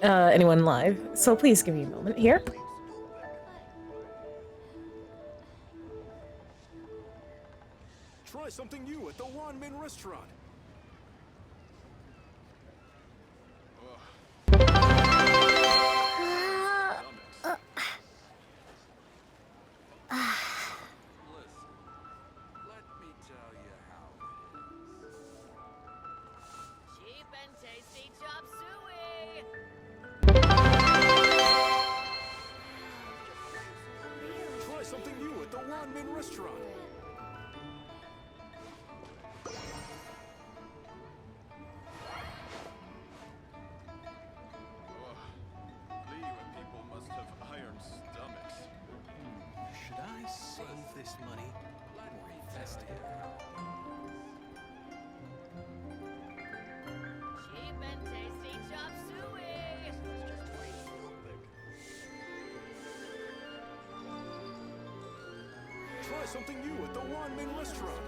anyone live. So please give me a moment here. Try something new at the Wanmin restaurant. Try something new at the Wanmin restaurant. People must have iron stomachs. Should I save this money or invest it? Cheap and tasty chop suey. Try something new at the Wanmin restaurant.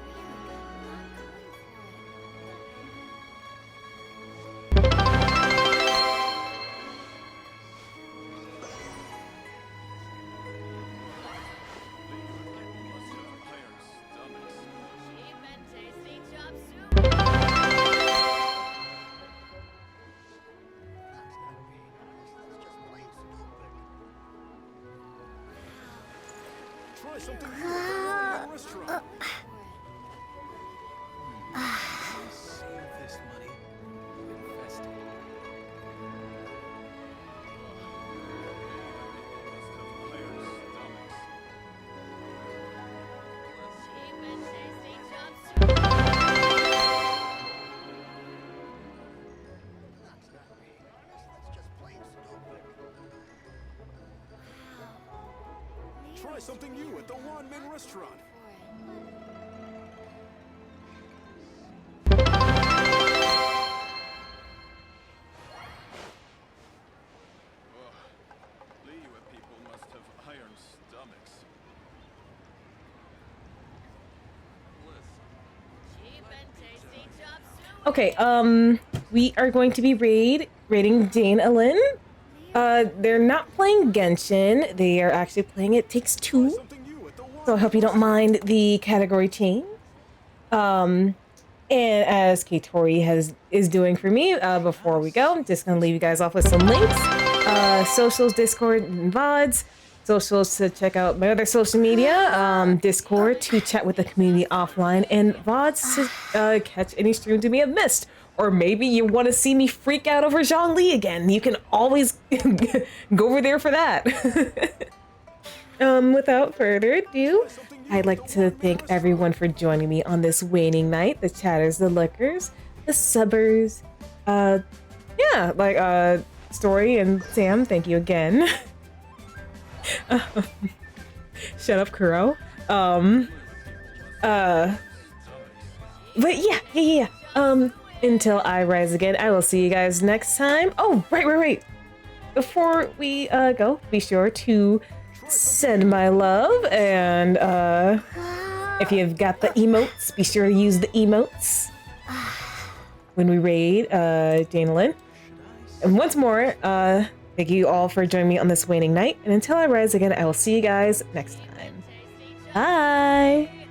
Try something new at the Wanmin restaurant. Save this money or invest it. Cheap and tasty chop suey. Try something new at the Wanmin restaurant. Liyue people must have iron stomachs. Cheap and tasty chop suey. Okay, we are going to be rating Jane Ellen. They're not playing Genshin. They are actually playing It Takes Two. So I hope you don't mind the category change. And as Katori is doing for me, before we go, I'm just gonna leave you guys off with some links. Socials, Discord, and VODs. Socials to check out my other social media. Discord to chat with the community offline, and VODs to catch any streams you may have missed. Or maybe you want to see me freak out over Zhongli again. You can always go over there for that. Without further ado, I'd like to thank everyone for joining me on this waning night. The chatters, the lookers, the subbers, Story and Sam, thank you again. Shut up, Kuro. But yeah. Until I rise again, I will see you guys next time. Oh, right. Before we go, be sure to send my love, and if you've got the emotes, be sure to use the emotes when we raid Jane Lynn. And once more, thank you all for joining me on this waning night, and until I rise again, I will see you guys next time. Bye!